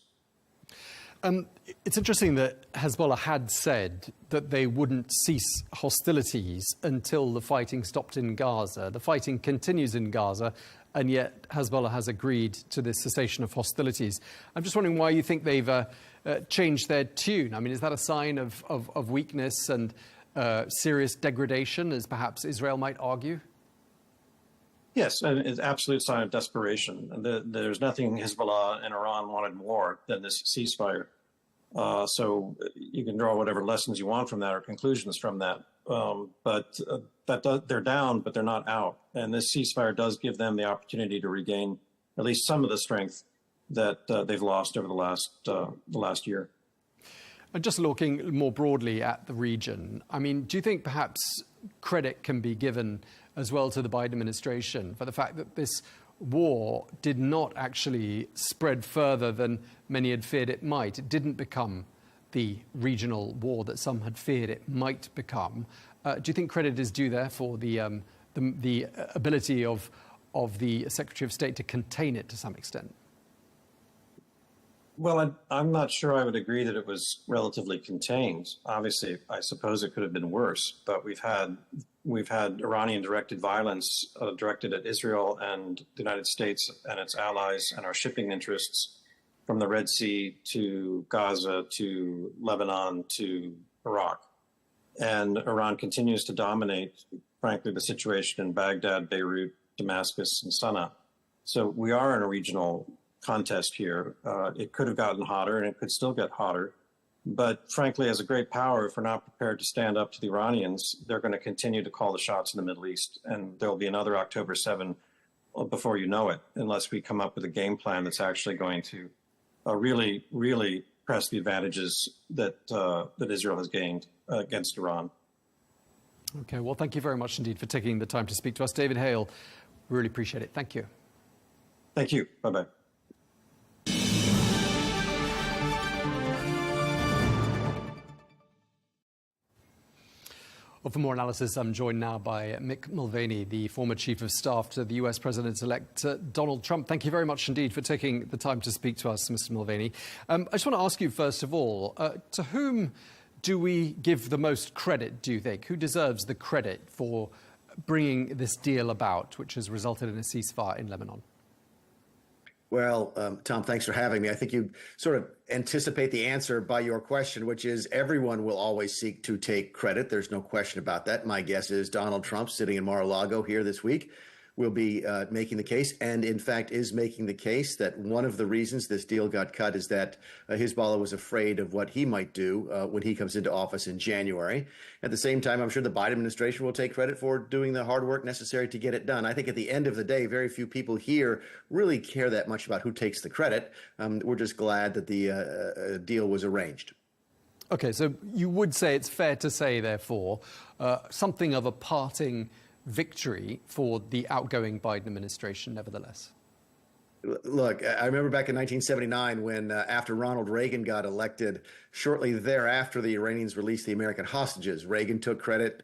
It's interesting that Hezbollah had said that they wouldn't cease hostilities until the fighting stopped in Gaza. The fighting continues in Gaza, and yet Hezbollah has agreed to this cessation of hostilities. I'm just wondering why you think they've changed their tune. I mean, is that a sign of weakness and serious degradation, as perhaps Israel might argue? Yes, and it's an absolute sign of desperation. There's nothing Hezbollah and Iran wanted more than this ceasefire. So you can draw whatever lessons you want from that or conclusions from that. But they're down, but they're not out. And this ceasefire does give them the opportunity to regain at least some of the strength that they've lost over the last year. And just looking more broadly at the region, I mean, do you think perhaps credit can be given as well to the Biden administration for the fact that this war did not actually spread further than many had feared it might? It didn't become the regional war that some had feared it might become. Do you think credit is due there for the ability of the Secretary of State to contain it to some extent? Well, I'm not sure I would agree that it was relatively contained. Obviously, I suppose it could have been worse, but we've had Iranian-directed violence directed at Israel and the United States and its allies and our shipping interests from the Red Sea to Gaza to Lebanon to Iraq. And Iran continues to dominate, frankly, the situation in Baghdad, Beirut, Damascus, and Sana'a. So we are in a regional contest here. It could have gotten hotter and it could still get hotter. But frankly, as a great power, if we're not prepared to stand up to the Iranians, they're going to continue to call the shots in the Middle East. And there'll be another October 7 before you know it, unless we come up with a game plan that's actually going to really, really press the advantages that Israel has gained against Iran. Okay, well, thank you very much indeed for taking the time to speak to us. David Hale, really appreciate it. Thank you. Thank you. Bye-bye. Well, for more analysis, I'm joined now by Mick Mulvaney, the former Chief of Staff to the US President-elect Donald Trump. Thank you very much indeed for taking the time to speak to us, Mr. Mulvaney. I just want to ask you, first of all, to whom do we give the most credit, do you think? Who deserves the credit for bringing this deal about, which has resulted in a ceasefire in Lebanon? Well, Tom, thanks for having me. I think you sort of anticipate the answer by your question, which is everyone will always seek to take credit. There's no question about that. My guess is Donald Trump, sitting in Mar-a-Lago here this week, will be making the case, and in fact is making the case that one of the reasons this deal got cut is that Hezbollah was afraid of what he might do when he comes into office in January. At the same time, I'm sure the Biden administration will take credit for doing the hard work necessary to get it done. I think at the end of the day, very few people here really care that much about who takes the credit. We're just glad that the deal was arranged. Okay, so you would say it's fair to say, therefore, something of a parting victory for the outgoing Biden administration, nevertheless? Look, I remember back in 1979 when after Ronald Reagan got elected, shortly thereafter, the Iranians released the American hostages. Reagan took credit.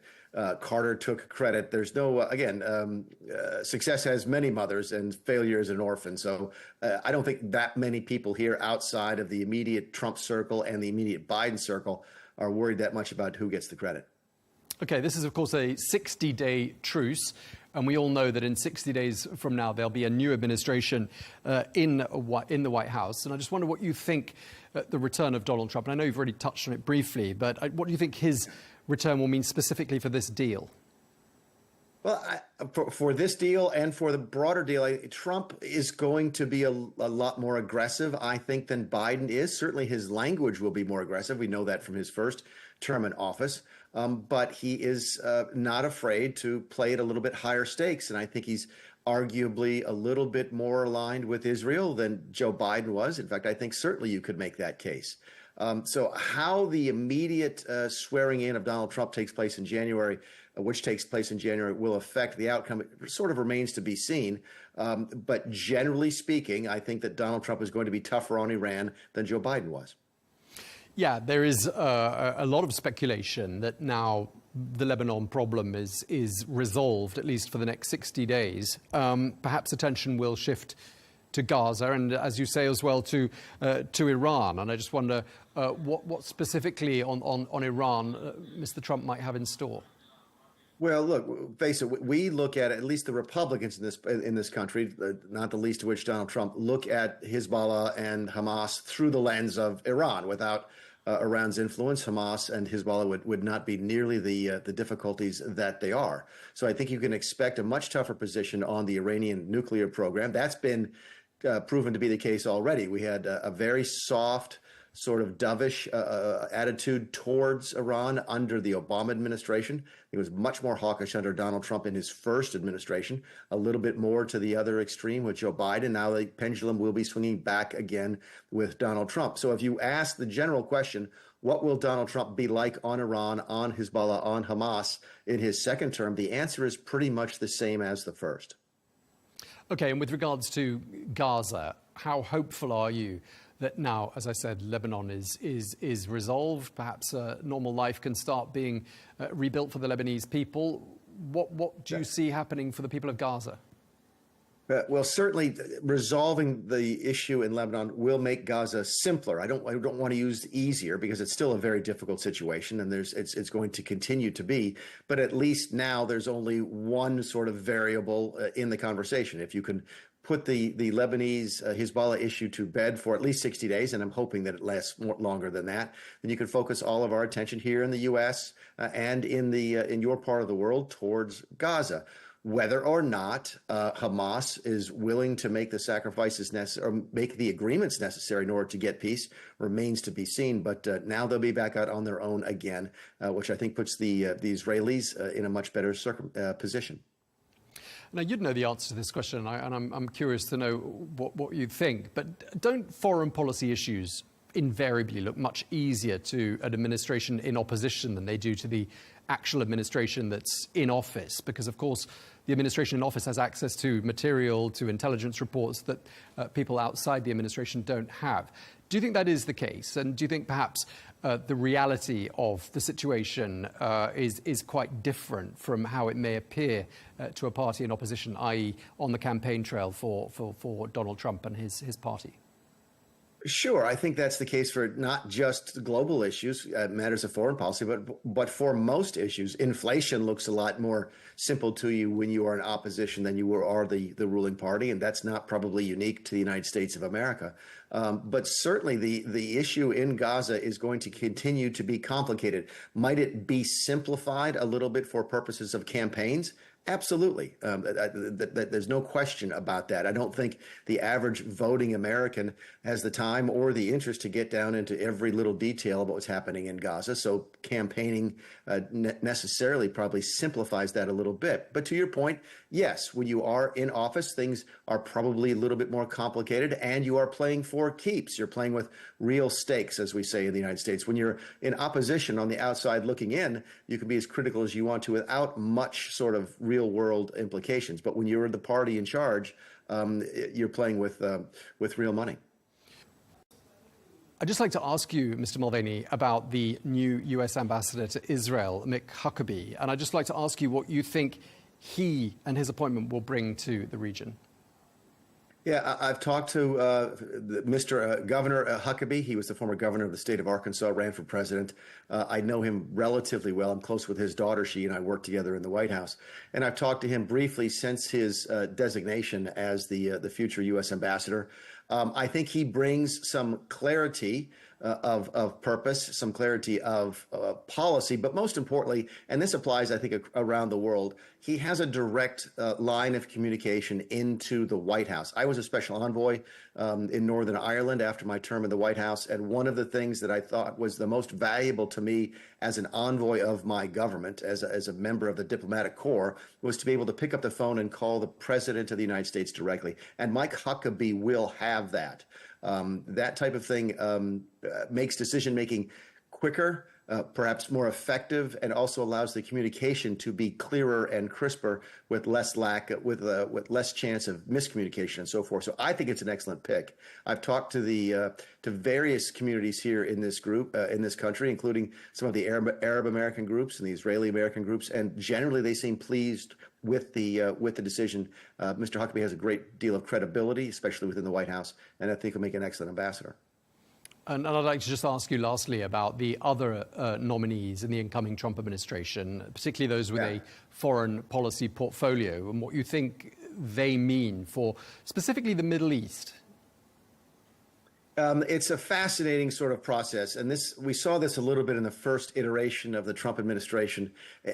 Carter took credit. There's no, success has many mothers and failure is an orphan. So I don't think that many people here outside of the immediate Trump circle and the immediate Biden circle are worried that much about who gets the credit. Okay, this is, of course, a 60-day truce, and we all know that in 60 days from now there'll be a new administration in the White House. And I just wonder what you think the return of Donald Trump, and I know you've already touched on it briefly, but what do you think his return will mean specifically for this deal? Well, for this deal and for the broader deal, Trump is going to be a lot more aggressive, I think, than Biden is. Certainly his language will be more aggressive. We know that from his first term in office. But he is not afraid to play at a little bit higher stakes. And I think he's arguably a little bit more aligned with Israel than Joe Biden was. In fact, I think certainly you could make that case. So how the immediate swearing in of Donald Trump takes place in January, which takes place in January, will affect the outcome. It sort of remains to be seen. But generally speaking, I think that Donald Trump is going to be tougher on Iran than Joe Biden was. Yeah, there is a lot of speculation that now the Lebanon problem is resolved, at least for the next 60 days. Perhaps attention will shift to Gaza and, as you say as well, to Iran. And I just wonder what specifically on Iran Mr. Trump might have in store. Well, look, face it, we look at least the Republicans in this country, not the least of which Donald Trump, look at Hezbollah and Hamas through the lens of Iran. Without Iran's influence, Hamas and Hezbollah would not be nearly the difficulties that they are. So I think you can expect a much tougher position on the Iranian nuclear program. That's been proven to be the case already. We had a very soft, sort of dovish attitude towards Iran under the Obama administration. It was much more hawkish under Donald Trump in his first administration, a little bit more to the other extreme with Joe Biden. Now the pendulum will be swinging back again with Donald Trump. So if you ask the general question, what will Donald Trump be like on Iran, on Hezbollah, on Hamas in his second term, the answer is pretty much the same as the first. Okay, and with regards to Gaza, how hopeful are you that now, as I said, Lebanon is resolved, perhaps normal life can start being rebuilt for the Lebanese people? What do you see happening for the people of Gaza? Well, certainly resolving the issue in Lebanon will make Gaza simpler. I don't want to use easier because it's still a very difficult situation, and it's going to continue to be. But at least now there's only one sort of variable in the conversation. If you can put the Lebanese Hezbollah issue to bed for at least 60 days, and I'm hoping that it lasts longer than that, then you can focus all of our attention here in the U.S. And in your part of the world towards Gaza. Whether or not Hamas is willing to make the sacrifices necessary or make the agreements necessary in order to get peace remains to be seen. But now they'll be back out on their own again, which I think puts the Israelis in a much better position. Now, you'd know the answer to this question, and I'm curious to know what you think. But don't foreign policy issues invariably look much easier to an administration in opposition than they do to the actual administration that's in office? Because, of course, the administration in office has access to material, to intelligence reports that people outside the administration don't have. Do you think that is the case? And do you think perhaps the reality of the situation is quite different from how it may appear to a party in opposition, i.e. on the campaign trail for Donald Trump and his party? Sure, I think that's the case for not just global issues, matters of foreign policy, but for most issues. Inflation looks a lot more simple to you when you are in opposition than you are the ruling party, and that's not probably unique to the United States of America. But certainly the issue in Gaza is going to continue to be complicated. Might it be simplified a little bit for purposes of campaigns? Absolutely. There's no question about that. I don't think the average voting American has the time or the interest to get down into every little detail about what's happening in Gaza. So campaigning necessarily probably simplifies that a little bit. But to your point, yes, when you are in office, things are probably a little bit more complicated, and you are playing for keeps. You're playing with real stakes, as we say in the United States. When you're in opposition on the outside looking in, you can be as critical as you want to without much sort of real world implications. But when you're the party in charge, you're playing with real money. I'd just like to ask you, Mr. Mulvaney, about the new U.S. ambassador to Israel, Mick Huckabee. And I'd just like to ask you what you think he and his appointment will bring to the region. Yeah, I've talked to Mr. Governor Huckabee. He was the former governor of the state of Arkansas, ran for president. I know him relatively well. I'm close with his daughter. She and I work together in the White House. And I've talked to him briefly since his designation as the future U.S. ambassador. I think he brings some clarity of purpose, some clarity of policy, but most importantly, and this applies, I think, around the world, he has a direct line of communication into the White House. I was a special envoy in Northern Ireland after my term in the White House, and one of the things that I thought was the most valuable to me as an envoy of my government, as a member of the diplomatic corps, was to be able to pick up the phone and call the President of the United States directly. And Mike Huckabee will have that. That type of thing makes decision-making quicker, perhaps more effective, and also allows the communication to be clearer and crisper with less less chance of miscommunication and so forth. So I think it's an excellent pick. I've talked to to various communities here in this group, in this country, including some of the Arab American groups and the Israeli American groups, and generally they seem pleased with the decision. Mr. Huckabee has a great deal of credibility, especially within the White House, and I think he'll make an excellent ambassador. And I'd like to just ask you lastly about the other nominees in the incoming Trump administration, particularly those with a foreign policy portfolio, and what you think they mean for specifically the Middle East. It's a fascinating sort of process, and we saw this a little bit in the first iteration of the Trump administration,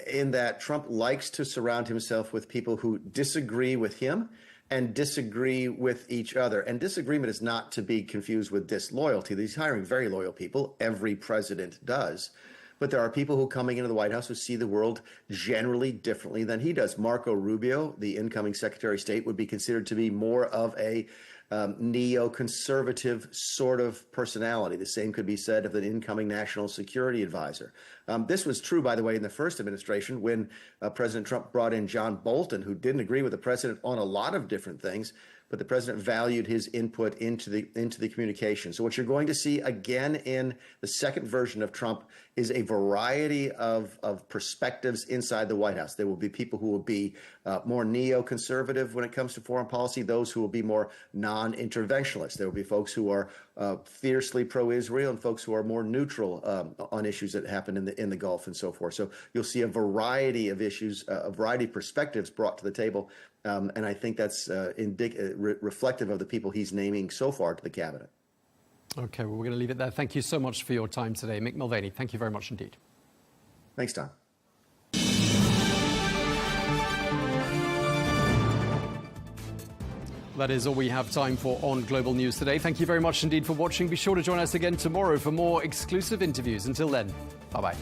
in that Trump likes to surround himself with people who disagree with him and disagree with each other. And disagreement is not to be confused with disloyalty. He's hiring very loyal people. Every president does. But there are people who are coming into the White House who see the world generally differently than he does. Marco Rubio, the incoming Secretary of State, would be considered to be more of a neoconservative sort of personality. The same could be said of an incoming national security advisor. This was true, by the way, in the first administration when President Trump brought in John Bolton, who didn't agree with the president on a lot of different things, but the president valued his input into the communication. So what you're going to see again in the second version of Trump is a variety of perspectives inside the White House. There will be people who will be more neoconservative when it comes to foreign policy, those who will be more non-interventionist. There will be folks who are fiercely pro-Israel and folks who are more neutral on issues that happen in the Gulf and so forth. So you'll see a variety of issues, a variety of perspectives brought to the table. And I think that's reflective of the people he's naming so far to the cabinet. Okay, well, we're going to leave it there. Thank you so much for your time today. Mick Mulvaney, thank you very much indeed. Thanks, Tom. That is all we have time for on Global News today. Thank you very much indeed for watching. Be sure to join us again tomorrow for more exclusive interviews. Until then, bye-bye.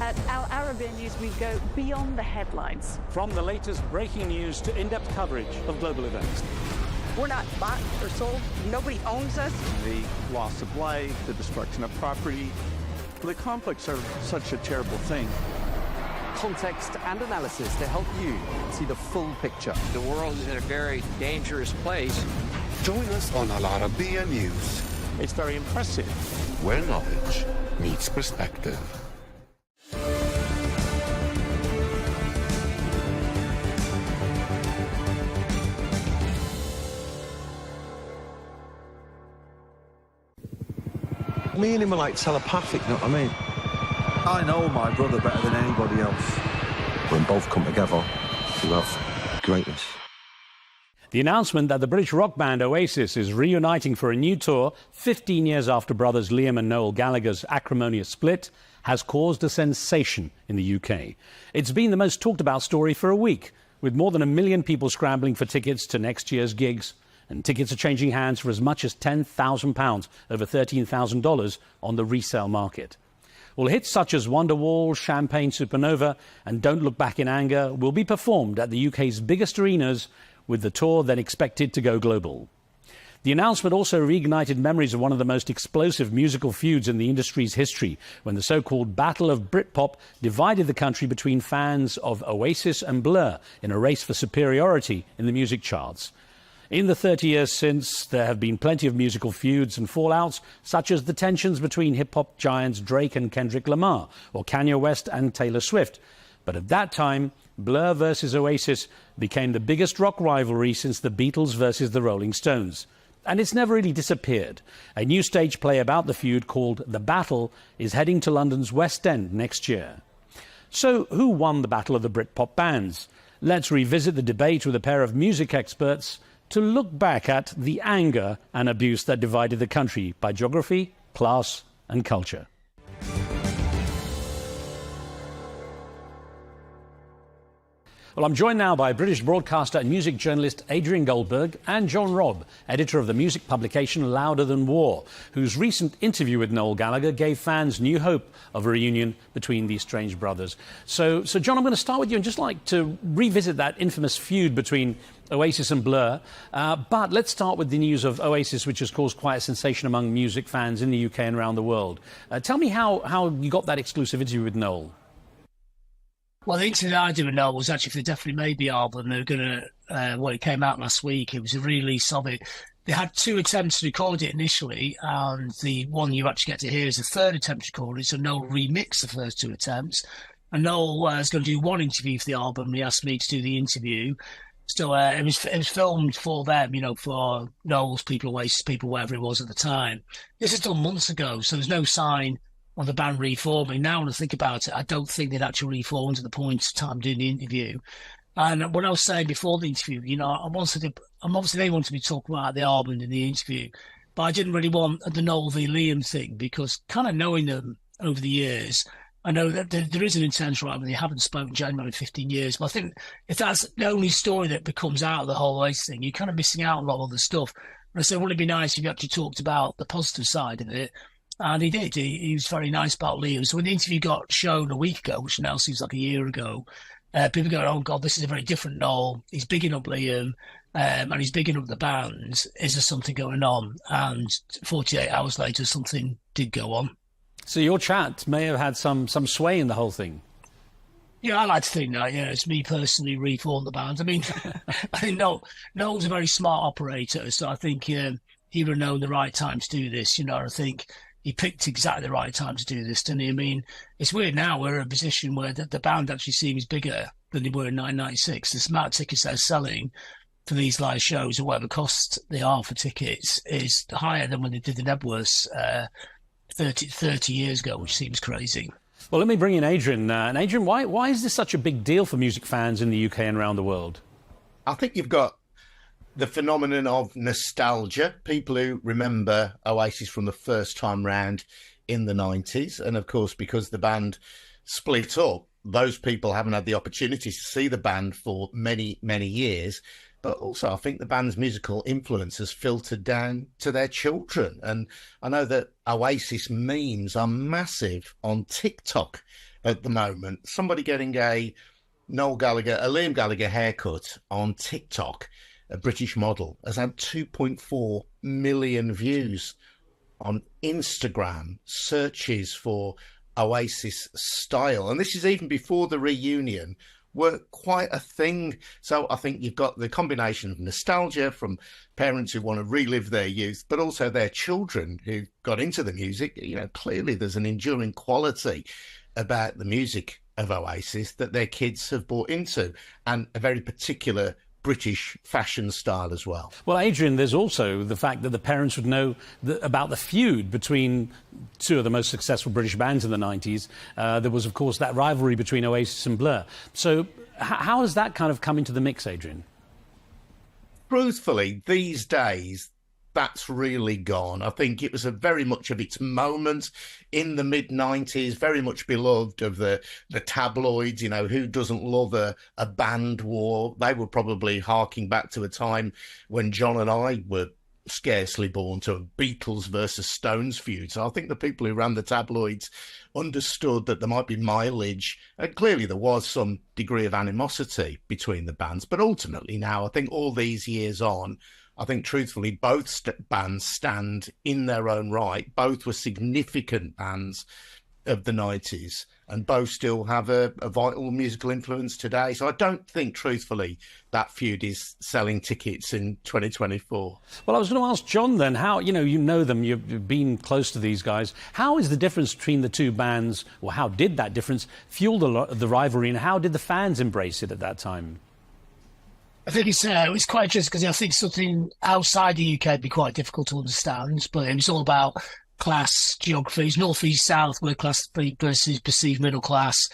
At Al Arabiya News, we go beyond the headlines. From the latest breaking news to in-depth coverage of global events. We're not bought or sold. Nobody owns us. The loss of life, the destruction of property. The conflicts are such a terrible thing. Context and analysis to help you see the full picture. The world is in a very dangerous place. Join us on Arabiya News. It's very impressive. Where knowledge meets perspective. Me and him are like telepathic, you know what I mean? I know my brother better than anybody else. When both come together, you have greatness. The announcement that the British rock band Oasis is reuniting for a new tour 15 years after brothers Liam and Noel Gallagher's acrimonious split has caused a sensation in the UK. It's been the most talked about story for a week, with more than 1 million people scrambling for tickets to next year's gigs. And tickets are changing hands for as much as £10,000, over $13,000 on the resale market. Well, hits such as Wonderwall, Champagne Supernova and Don't Look Back in Anger will be performed at the UK's biggest arenas, with the tour then expected to go global. The announcement also reignited memories of one of the most explosive musical feuds in the industry's history, when the so-called Battle of Britpop divided the country between fans of Oasis and Blur in a race for superiority in the music charts. In the 30 years since, there have been plenty of musical feuds and fallouts, such as the tensions between hip-hop giants Drake and Kendrick Lamar, or Kanye West and Taylor Swift. But at that time, Blur versus Oasis became the biggest rock rivalry since the Beatles versus the Rolling Stones. And it's never really disappeared. A new stage play about the feud called The Battle is heading to London's West End next year. So who won the battle of the Britpop bands? Let's revisit the debate with a pair of music experts to look back at the anger and abuse that divided the country by geography, class and culture. Well, I'm joined now by British broadcaster and music journalist Adrian Goldberg and John Robb, editor of the music publication Louder Than War, whose recent interview with Noel Gallagher gave fans new hope of a reunion between these strange brothers. So John, I'm going to start with you and just like to revisit that infamous feud between Oasis and Blur. But let's start with the news of Oasis, which has caused quite a sensation among music fans in the UK and around the world. Tell me how you got that exclusive interview with Noel. Well, the interview I did with Noel was actually for the Definitely Maybe album. They were going to, well, it came out last week. It was a re-release of it. They had 2 attempts to record it initially, and the one you actually get to hear is the 3rd attempt to record it. So Noel remixed the first 2 attempts. And Noel was going to do 1 interview for the album. He asked me to do the interview. So it was filmed for them, you know, for Noel's people, Oasis people, wherever it was at the time. This is done months ago, so there's no sign on the band reforming. Now, when I think about it, I don't think they'd actually reformed at the point of time doing the interview. And what I was saying before the interview, you know, obviously they wanted me to talk about the album in the interview, but I didn't really want the Noel v. Liam thing, because kind of knowing them over the years, I know that there is an intense rivalry. They haven't spoken genuinely in 15 years. But I think if that's the only story that becomes out of the whole Oasis thing, you're kind of missing out on a lot of other stuff. And I said, wouldn't it be nice if you actually talked about the positive side of it? And he did. He was very nice about Liam. So when the interview got shown a week ago, which now seems like a year ago, people go, oh, God, this is a very different Noel. He's bigging up Liam and he's bigging up the band. Is there something going on? And 48 hours later, something did go on. So your chat may have had some sway in the whole thing. Yeah, I like to think that. Yeah, it's me personally reformed the band. I mean, I think Noel's a very smart operator, so I think he would have known the right time to do this. You know, I think he picked exactly the right time to do this, didn't he? I mean, it's weird now we're in a position where the band actually seems bigger than they were in 1996. The amount of tickets they're selling for these live shows, or whatever cost they are for tickets, is higher than when they did the Nebworths 30 years ago, which seems crazy. Well, let me bring in Adrian. And Adrian, why is this such a big deal for music fans in the UK and around the world? I think you've got the phenomenon of nostalgia. People who remember Oasis from the first time round in the 90s. And of course, because the band split up, those people haven't had the opportunity to see the band for many, many years. But also, I think the band's musical influence has filtered down to their children. And I know that Oasis memes are massive on TikTok at the moment. Somebody getting a Liam Gallagher haircut on TikTok, a British model, has had 2.4 million views. on Instagram searches for Oasis style, and this is even before the reunion, were quite a thing. So I think you've got the combination of nostalgia from parents who want to relive their youth, but also their children who got into the music. You know, clearly there's an enduring quality about the music of Oasis that their kids have bought into, and a very particular British fashion style as well. Well, Adrian, there's also the fact that the parents would know about the feud between two of the most successful British bands in the 90s. There was, of course, that rivalry between Oasis and Blur. So how does that kind of come into the mix, Adrian? Truthfully, these days, that's really gone. I think it was a very much of its moment in the mid-90s, very much beloved of the tabloids. You know, who doesn't love a band war? They were probably harking back to a time when John and I were scarcely born, to a Beatles versus Stones feud. So I think the people who ran the tabloids understood that there might be mileage, and clearly there was some degree of animosity between the bands. But ultimately now, I think all these years on, I think, truthfully, both bands stand in their own right. Both were significant bands of the 90s, and both still have a vital musical influence today. So I don't think, truthfully, that feud is selling tickets in 2024. Well, I was going to ask John then, how, you know them, you've been close to these guys. How is the difference between the two bands, or how did that difference fuel the rivalry, and how did the fans embrace it at that time? I think it's quite interesting because I think something outside the UK would be quite difficult to understand, but it's all about class, geographies, north, east, south, working class versus perceived middle class.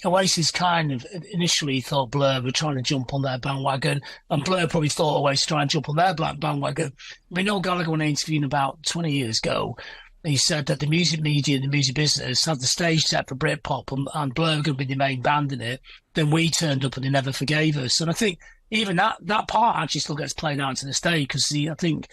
Oasis kind of initially thought Blur were trying to jump on their bandwagon, and Blur probably thought Oasis trying to jump on their bandwagon. I mean, Noel Gallagher, when I interviewed about 20 years ago, he said that the music media and the music business had the stage set for Britpop, and Blur were going to be the main band in it. Then we turned up and they never forgave us. And I think even that part actually still gets played out to this day, because I think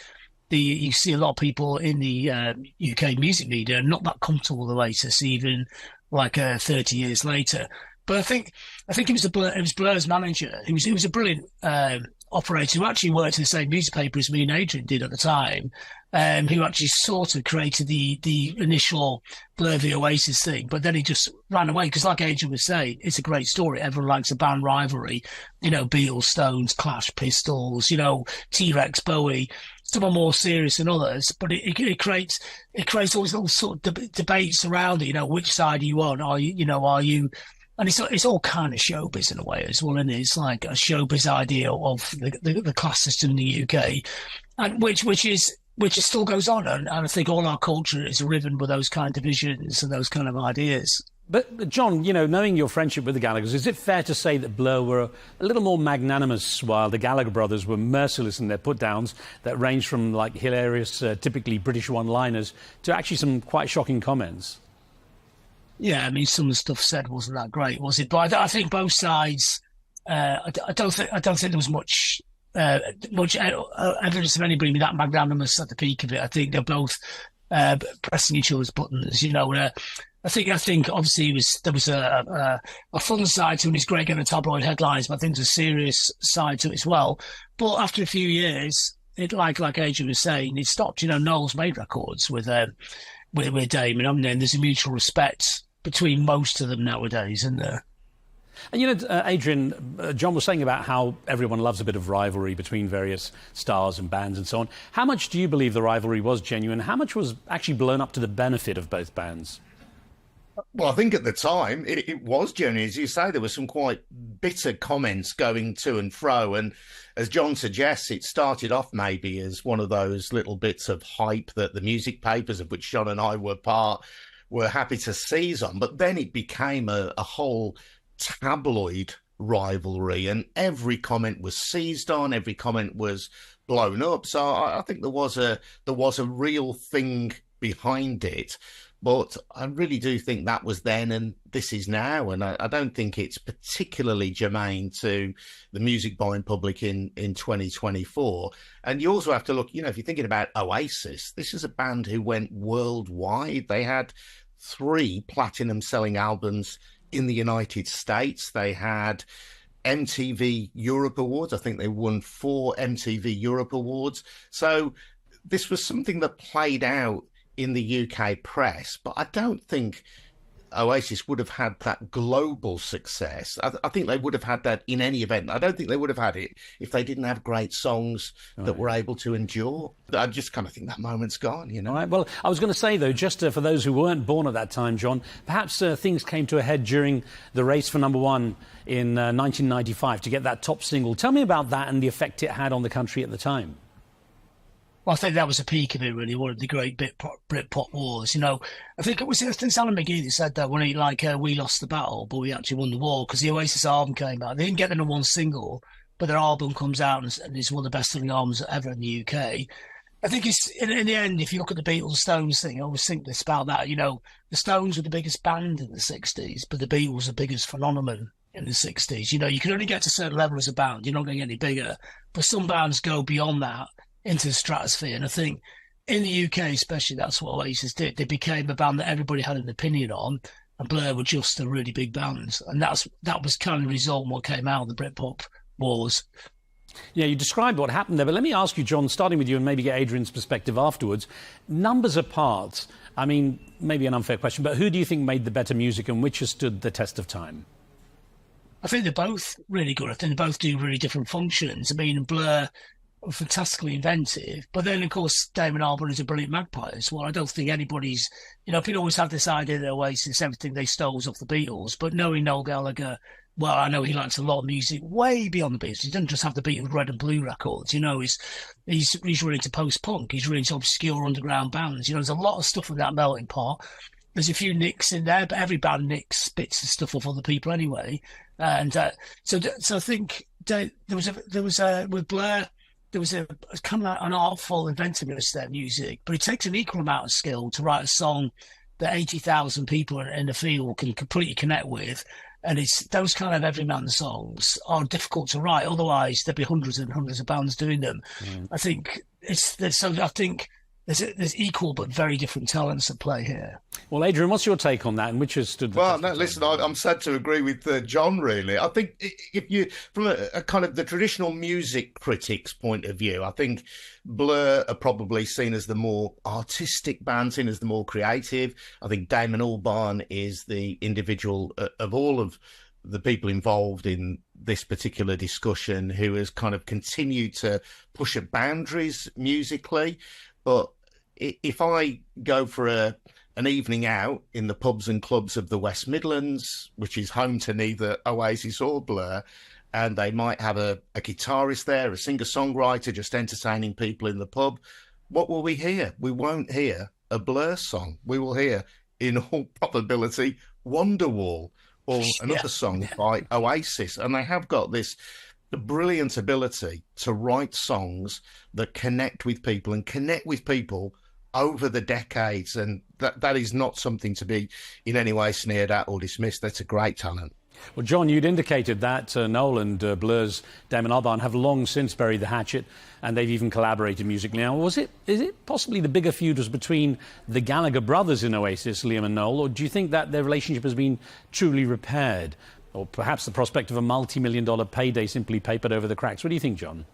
you see a lot of people in the UK music media not that comfortable with Oasis, even like 30 years later. But I think it was Blur's manager. He was a brilliant operator who actually worked in the same newspaper as me and Adrian did at the time, who actually sort of created the initial Blur v Oasis thing, but then he just ran away, because like Adrian was saying, it's a great story. Everyone likes a band rivalry, you know, Beatles, Stones, Clash, Pistols, you know, T-Rex, Bowie. Some are more serious than others, but it creates all these little sort of debates around it. You know, which side are you on? Are you? And it's all kind of showbiz in a way as well, and it's like a showbiz idea of the class system in the UK, and which still goes on, and I think all our culture is riven with those kind of divisions and those kind of ideas. But John, you know, knowing your friendship with the Gallaghers, is it fair to say that Blur were a little more magnanimous, while the Gallagher brothers were merciless in their put-downs that ranged from like hilarious, typically British one-liners to actually some quite shocking comments? Yeah, I mean, some of the stuff said wasn't that great, was it? But I think both sides. I don't think there was much evidence of anybody that magnanimous at the peak of it. I think they're both pressing each other's buttons. You know, I think obviously there was a fun side to it. It's great getting tabloid headlines, but I think there's a serious side to it as well. But after a few years, it like Adrian was saying, it stopped. You know, Noel's made records with Damon, and there's a mutual respect between most of them nowadays, isn't there? And you know, Adrian, John was saying about how everyone loves a bit of rivalry between various stars and bands and so on. How much do you believe the rivalry was genuine? How much was actually blown up to the benefit of both bands? Well, I think at the time it was genuine. As you say, there were some quite bitter comments going to and fro. And as John suggests, it started off maybe as one of those little bits of hype that the music papers, of which John and I were part, were happy to seize on. But then it became a whole tabloid rivalry, and every comment was seized on, every comment was blown up. So I think there was a real thing behind it. But I really do think that was then and this is now. And I don't think it's particularly germane to the music buying public in 2024. And you also have to look, you know, if you're thinking about Oasis, this is a band who went worldwide. They had 3 platinum selling albums in the United States. They had MTV Europe Awards. I think they won 4 MTV Europe Awards. So this was something that played out in the UK press, but I don't think Oasis would have had that global success. I think they would have had that in any event. I don't think they would have had it if they didn't have great songs that were able to endure. I just kind of think that moment's gone, you know. All right. Well, I was going to say, though, just for those who weren't born at that time, John, perhaps things came to a head during the race for number one in 1995 to get that top single. Tell me about that and the effect it had on the country at the time. Well, I think that was the peak of it, really, one of the great Britpop wars. You know, I think it's Alan McGee that said that when he, we lost the battle, but we actually won the war, because the Oasis album came out. They didn't get the number one single, but their album comes out and it's one of the best-selling albums ever in the UK. I think it's, in the end, if you look at the Beatles Stones thing, I always think this about that. You know, the Stones were the biggest band in the 60s, but the Beatles the biggest phenomenon in the 60s. You know, you can only get to a certain level as a band. You're not going to get any bigger. But some bands go beyond that into the stratosphere. And I think in the UK especially, that's what Oasis did. They became a band that everybody had an opinion on, and Blur were just a really big band. And that was kind of the result of what came out of the Britpop wars. Yeah, you described what happened there, but let me ask you, John, starting with you and maybe get Adrian's perspective afterwards. Numbers apart, I mean, maybe an unfair question, but who do you think made the better music and which has stood the test of time? I think they're both really good. I think they both do really different functions. I mean, Blur fantastically inventive, but then of course Damon Albarn is a brilliant magpie as well. I don't think anybody's, you know, people always have this idea that Oasis, everything they stole was off the Beatles, but knowing Noel Gallagher, well, I know he likes a lot of music way beyond the Beatles. He doesn't just have the Beatles red and blue records, you know. He's really into post-punk, he's really into obscure underground bands, you know. There's a lot of stuff in that melting pot. There's a few nicks in there, but every band nicks bits of stuff off other people anyway. And so I think there was with Blur, there was a kind of an artful inventiveness to their music, but it takes an equal amount of skill to write a song that 80,000 people in the field can completely connect with. And it's those kind of everyman songs are difficult to write. Otherwise, there'd be hundreds and hundreds of bands doing them. I think there's equal but very different talents at play here. Well, Adrian, what's your take on that, and which has stood the Well, no, listen, I'm sad to agree with John, really. I think if you, from a kind of the traditional music critic's point of view, I think Blur are probably seen as the more artistic band, seen as the more creative. I think Damon Albarn is the individual of all of the people involved in this particular discussion who has kind of continued to push at boundaries musically. But if I go for an evening out in the pubs and clubs of the West Midlands, which is home to neither Oasis or Blur, and they might have a guitarist there, a singer-songwriter just entertaining people in the pub, what will we hear? We won't hear a Blur song. We will hear, in all probability, Wonderwall or another song by Oasis. And they have got the brilliant ability to write songs that connect with people and connect with people over the decades. And that is not something to be in any way sneered at or dismissed. That's a great talent. Well, John, you'd indicated that Noel and Blur's Damon Albarn have long since buried the hatchet, and they've even collaborated musically. Now, is it possibly the bigger feud was between the Gallagher brothers in Oasis, Liam and Noel, or do you think that their relationship has been truly repaired? Or perhaps the prospect of a multi-million-dollar payday simply papered over the cracks? What do you think, John?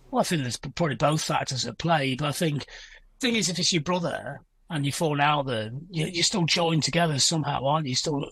Well, I think there's probably both factors at play, but I think the thing is, if it's your brother and you fall out there, you're still joined together somehow, aren't you? So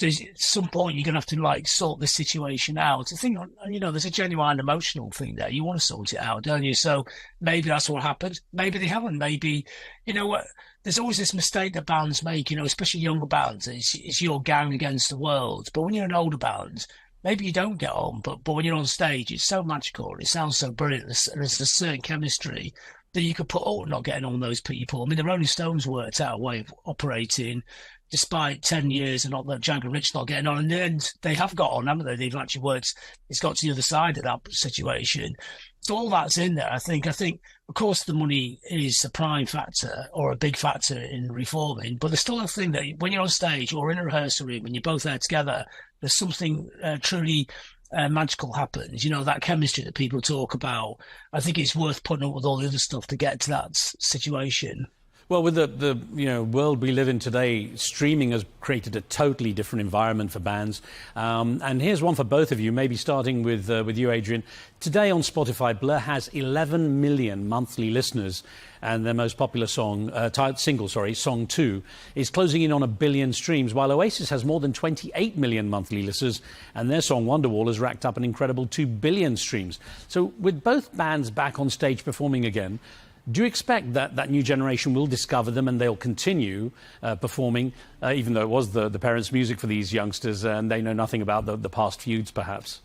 at some point you're going to have to sort this situation out. I think, there's a genuine emotional thing there. You want to sort it out, don't you? So maybe that's what happened. Maybe they haven't. Maybe, what? There's always this mistake that bands make, especially younger bands. It's your gang against the world. But when you're an older band, maybe you don't get on. But when you're on stage, it's so magical. It sounds so brilliant. There's a certain chemistry that you could put not getting on those people. I mean, the Rolling Stones worked out a way of operating despite 10 years and not that Jagger and Rich not getting on. In the end, they have got on, haven't they? They've actually worked. It's got to the other side of that situation. So all that's in there. I think, of course, the money is a prime factor or a big factor in reforming, but there's still a thing that when you're on stage or in a rehearsal room, when you're both there together, there's something truly magical happens. That chemistry that people talk about. I think it's worth putting up with all the other stuff to get to that situation. Well, with the world we live in today, streaming has created a totally different environment for bands. And here's one for both of you, maybe starting with you, Adrian. Today on Spotify, Blur has 11 million monthly listeners, and their most popular song, Song 2, is closing in on 1 billion streams, while Oasis has more than 28 million monthly listeners, and their song Wonderwall has racked up an incredible 2 billion streams. So with both bands back on stage performing again, do you expect that new generation will discover them and they'll continue performing, even though it was the parents' music for these youngsters and they know nothing about the past feuds, perhaps?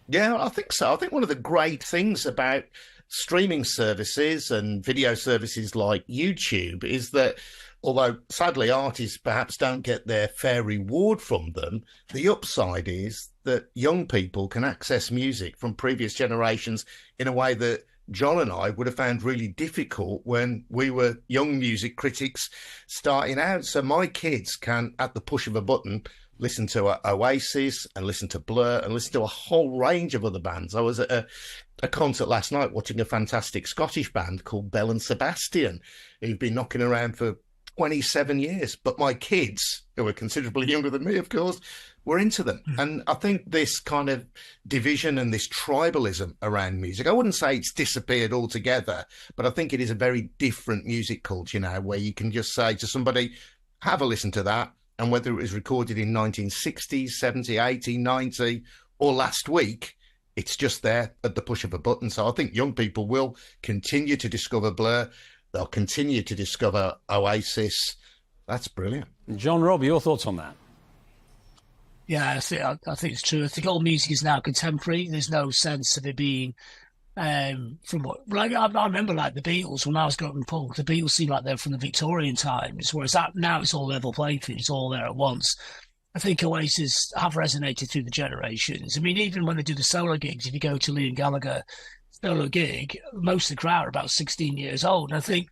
Yeah, I think so. I think one of the great things about streaming services and video services like YouTube is that although sadly artists perhaps don't get their fair reward from them, the upside is that young people can access music from previous generations in a way that John and I would have found really difficult when we were young music critics starting out. So my kids can, at the push of a button, listen to Oasis and listen to Blur and listen to a whole range of other bands. I was at a concert last night watching a fantastic Scottish band called Bell and Sebastian, who've been knocking around for 27 years. But my kids, who are considerably younger than me, of course, were into them. And I think this kind of division and this tribalism around music, I wouldn't say it's disappeared altogether, but I think it is a very different music culture now, where you can just say to somebody, have a listen to that. And whether it was recorded in 1960, 70, 80, 90, or last week, it's just there at the push of a button. So I think young people will continue to discover Blur. They'll continue to discover Oasis. That's brilliant. John, Rob, your thoughts on that? Yeah, I think it's true. I think all music is now contemporary. There's no sense of it being from what, like I remember, like the Beatles, when I was growing up, the Beatles seemed like they're from the Victorian times, whereas now it's all level playing field, it's all there at once. I think Oasis have resonated through the generations. I mean, even when they do the solo gigs, if you go to Liam Gallagher solo gig, most of the crowd are about 16 years old. And I think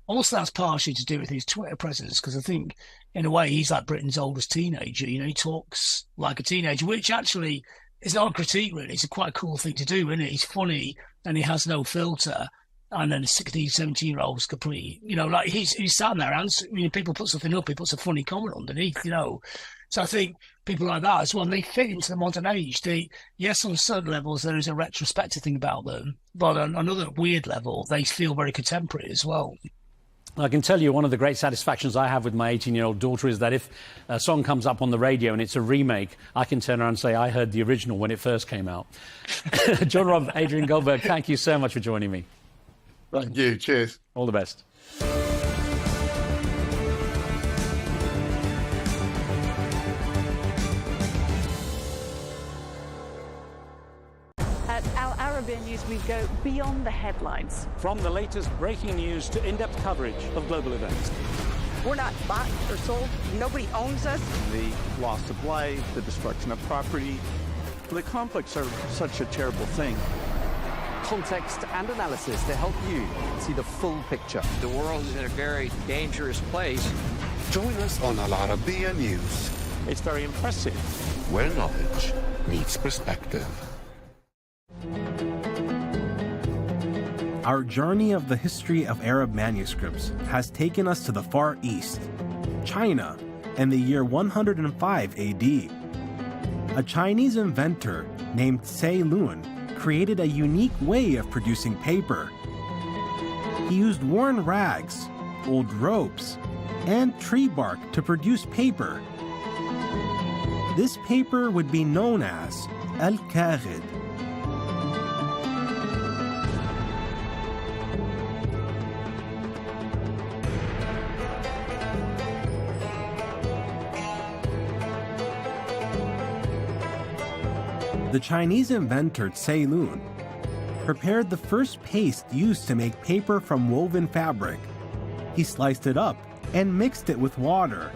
also that's partially to do with his Twitter presence, because I think in a way he's like Britain's oldest teenager. You know, he talks like a teenager, which actually is not a critique, really. It's quite a cool thing to do, isn't it? He's funny and he has no filter. And then 16, 17-year-old's complete, you know, like he's sat there and, you know, people put something up, he puts a funny comment underneath, you know. So I think people like that as well, they fit into the modern age. Yes, on certain levels, there is a retrospective thing about them, but on another weird level, they feel very contemporary as well. I can tell you one of the great satisfactions I have with my 18-year-old daughter is that if a song comes up on the radio and it's a remake, I can turn around and say, I heard the original when it first came out. John, Rob, Adrian Goldberg, thank you so much for joining me. Thank you. Cheers. All the best. At Arabiya News, we go beyond the headlines. From the latest breaking news to in-depth coverage of global events. We're not bought or sold. Nobody owns us. The loss of life, the destruction of property. The conflicts are such a terrible thing. Context and analysis to help you see the full picture. The world is in a very dangerous place. Join us on Arabiya News. It's very impressive. Where knowledge meets perspective. Our journey of the history of Arab manuscripts has taken us to the Far East, China, in the year 105 AD. A Chinese inventor named Cai Lun created a unique way of producing paper. He used worn rags, old ropes, and tree bark to produce paper. This paper would be known as al-Kaghid. The Chinese inventor Cai Lun prepared the first paste used to make paper from woven fabric. He sliced it up and mixed it with water,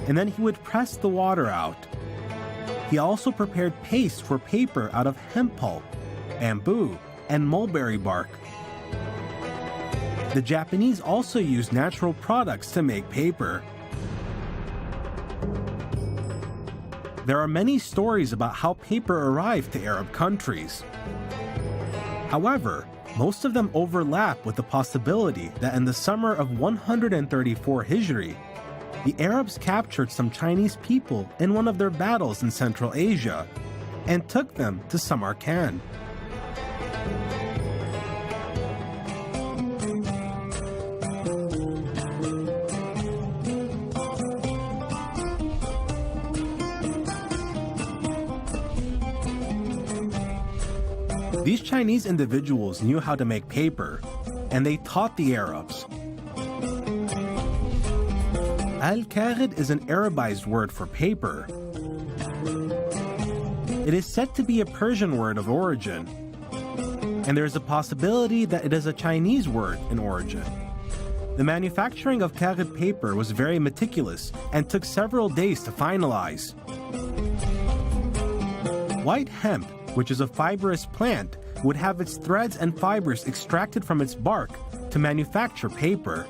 and then he would press the water out. He also prepared paste for paper out of hemp pulp, bamboo, and mulberry bark. The Japanese also used natural products to make paper. There are many stories about how paper arrived to Arab countries. However, most of them overlap with the possibility that in the summer of 134 Hijri, the Arabs captured some Chinese people in one of their battles in Central Asia and took them to Samarkand. These Chinese individuals knew how to make paper, and they taught the Arabs. Al-Kaghid is an Arabized word for paper. It is said to be a Persian word of origin, and there is a possibility that it is a Chinese word in origin. The manufacturing of Kaghid paper was very meticulous and took several days to finalize. White hemp, which is a fibrous plant, would have its threads and fibers extracted from its bark to manufacture paper.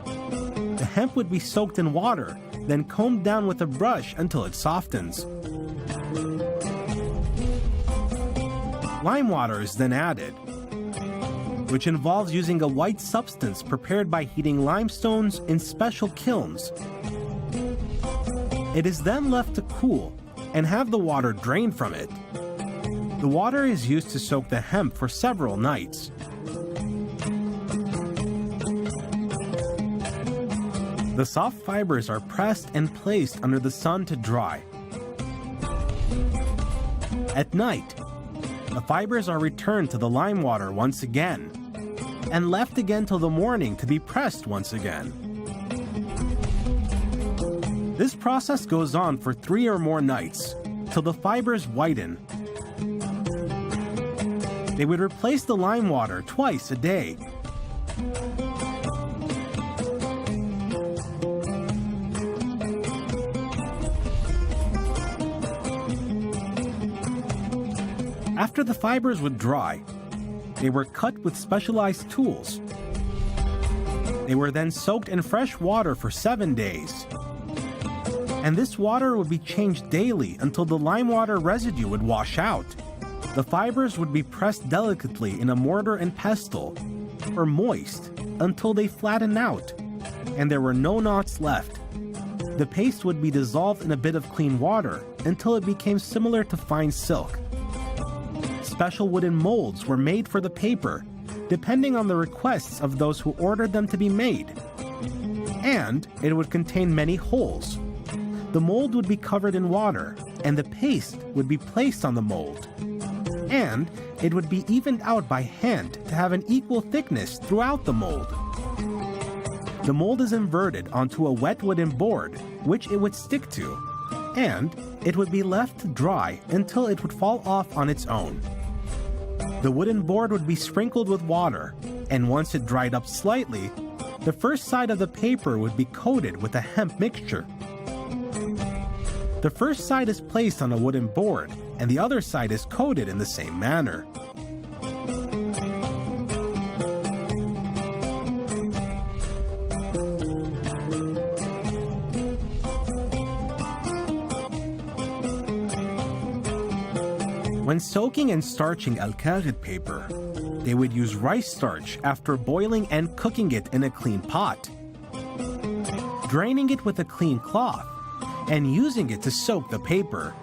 The hemp would be soaked in water, then combed down with a brush until it softens. Lime water is then added, which involves using a white substance prepared by heating limestones in special kilns. It is then left to cool and have the water drained from it. The water is used to soak the hemp for several nights. The soft fibers are pressed and placed under the sun to dry. At night, the fibers are returned to the lime water once again, and left again till the morning to be pressed once again. This process goes on for 3 or more nights, till the fibers whiten. They would replace the lime water twice a day. After the fibers would dry, they were cut with specialized tools. They were then soaked in fresh water for 7 days. And this water would be changed daily until the lime water residue would wash out. The fibers would be pressed delicately in a mortar and pestle, or moist, until they flatten out, and there were no knots left. The paste would be dissolved in a bit of clean water until it became similar to fine silk. Special wooden molds were made for the paper, depending on the requests of those who ordered them to be made. And it would contain many holes. The mold would be covered in water, and the paste would be placed on the mold. And it would be evened out by hand to have an equal thickness throughout the mold. The mold is inverted onto a wet wooden board, which it would stick to, and it would be left to dry until it would fall off on its own. The wooden board would be sprinkled with water, and once it dried up slightly, the first side of the paper would be coated with a hemp mixture. The first side is placed on a wooden board, and the other side is coated in the same manner. When soaking and starching al-Kaghid paper, they would use rice starch after boiling and cooking it in a clean pot, draining it with a clean cloth, and using it to soak the paper.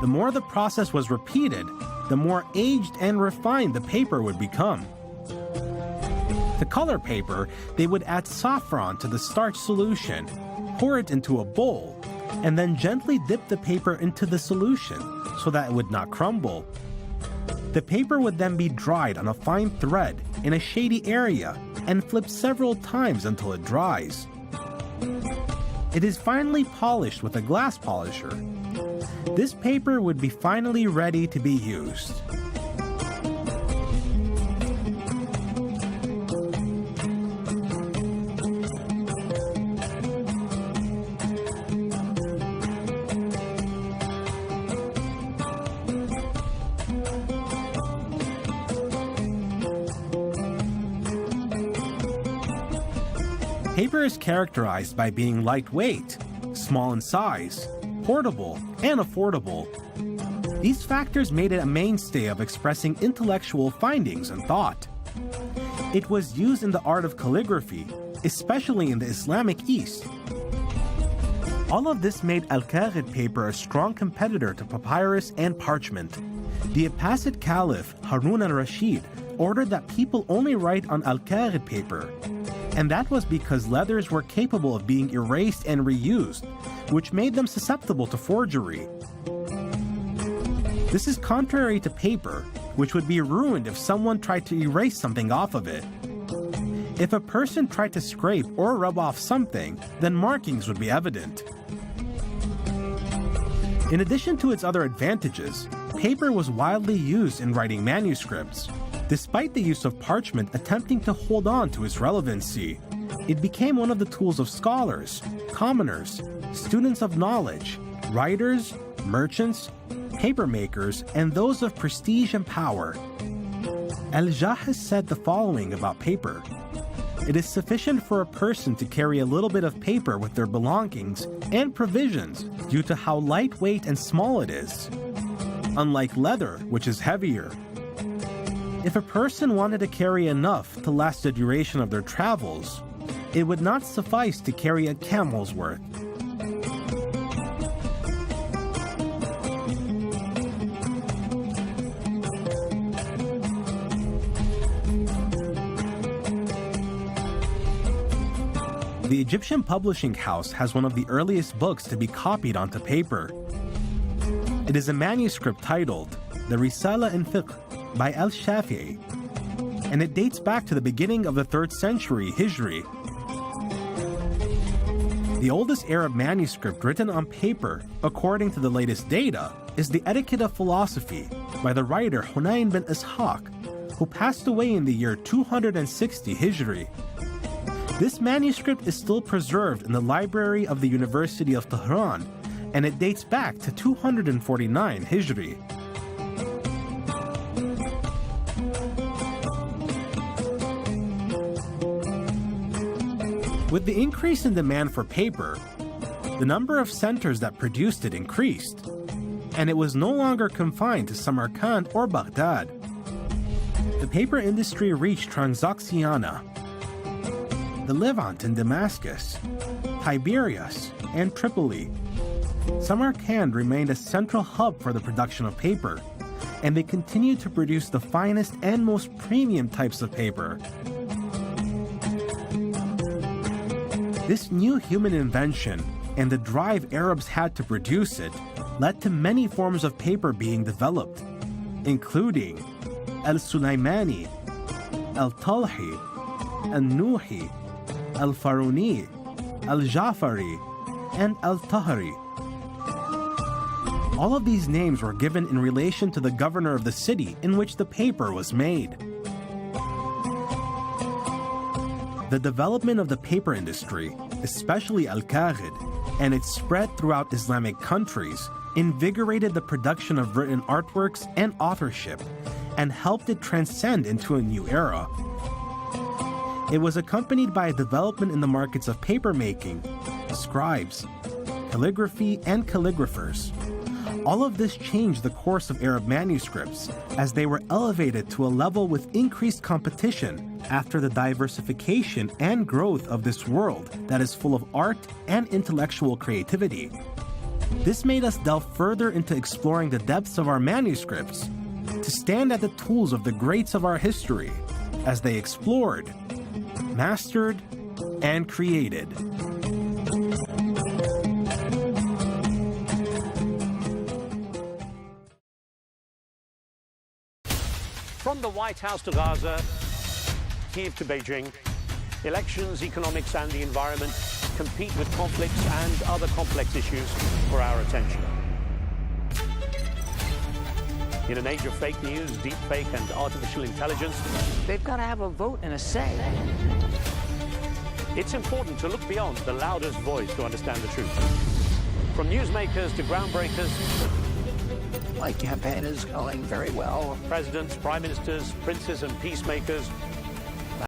The more the process was repeated, the more aged and refined the paper would become. To color paper, they would add saffron to the starch solution, pour it into a bowl, and then gently dip the paper into the solution so that it would not crumble. The paper would then be dried on a fine thread in a shady area and flipped several times until it dries. It is finally polished with a glass polisher. This paper would be finally ready to be used. Paper is characterized by being lightweight, small in size, portable, and affordable. These factors made it a mainstay of expressing intellectual findings and thought. It was used in the art of calligraphy, especially in the Islamic East. All of this made al-Qaghid paper a strong competitor to papyrus and parchment. The Abbasid Caliph Harun al-Rashid ordered that people only write on al-Qaghid paper, and that was because leathers were capable of being erased and reused, which made them susceptible to forgery. This is contrary to paper, which would be ruined if someone tried to erase something off of it. If a person tried to scrape or rub off something, then markings would be evident. In addition to its other advantages, paper was widely used in writing manuscripts. Despite the use of parchment attempting to hold on to its relevancy, it became one of the tools of scholars, commoners, students of knowledge, writers, merchants, paper makers, and those of prestige and power. Al-Jahiz said the following about paper: "It is sufficient for a person to carry a little bit of paper with their belongings and provisions due to how lightweight and small it is, unlike leather, which is heavier. If a person wanted to carry enough to last the duration of their travels, it would not suffice to carry a camel's worth." The Egyptian publishing house has one of the earliest books to be copied onto paper. It is a manuscript titled The Risala in Fiqh by al-Shafi'i, and it dates back to the beginning of the 3rd century Hijri. The oldest Arab manuscript written on paper, according to the latest data, is the Etiquette of Philosophy by the writer Hunayn bin Ishaq, who passed away in the year 260 Hijri. This manuscript is still preserved in the library of the University of Tehran, and it dates back to 249 Hijri. With the increase in demand for paper, the number of centers that produced it increased, and it was no longer confined to Samarkand or Baghdad. The paper industry reached Transoxiana, the Levant and Damascus, Tiberias, and Tripoli. Samarkand remained a central hub for the production of paper, and they continued to produce the finest and most premium types of paper. This new human invention and the drive Arabs had to produce it led to many forms of paper being developed, including al-Sulaymani, al-Talhi, al-Nuhi, al-Faruni, al-Jafari, and al-Tahri. All of these names were given in relation to the governor of the city in which the paper was made. The development of the paper industry, especially al-Qaghid, and its spread throughout Islamic countries, invigorated the production of written artworks and authorship, and helped it transcend into a new era. It was accompanied by a development in the markets of papermaking, scribes, calligraphy, and calligraphers. All of this changed the course of Arab manuscripts as they were elevated to a level with increased competition after the diversification and growth of this world that is full of art and intellectual creativity. This made us delve further into exploring the depths of our manuscripts to stand at the tools of the greats of our history as they explored, mastered, and created. From the White House to Gaza, Kiev to Beijing, elections, economics, and the environment compete with conflicts and other complex issues for our attention. In an age of fake news, deepfake, and artificial intelligence, they've got to have a vote and a say. It's important to look beyond the loudest voice to understand the truth. From newsmakers to groundbreakers, My campaign is going very well. Presidents, prime ministers, princes, and peacemakers,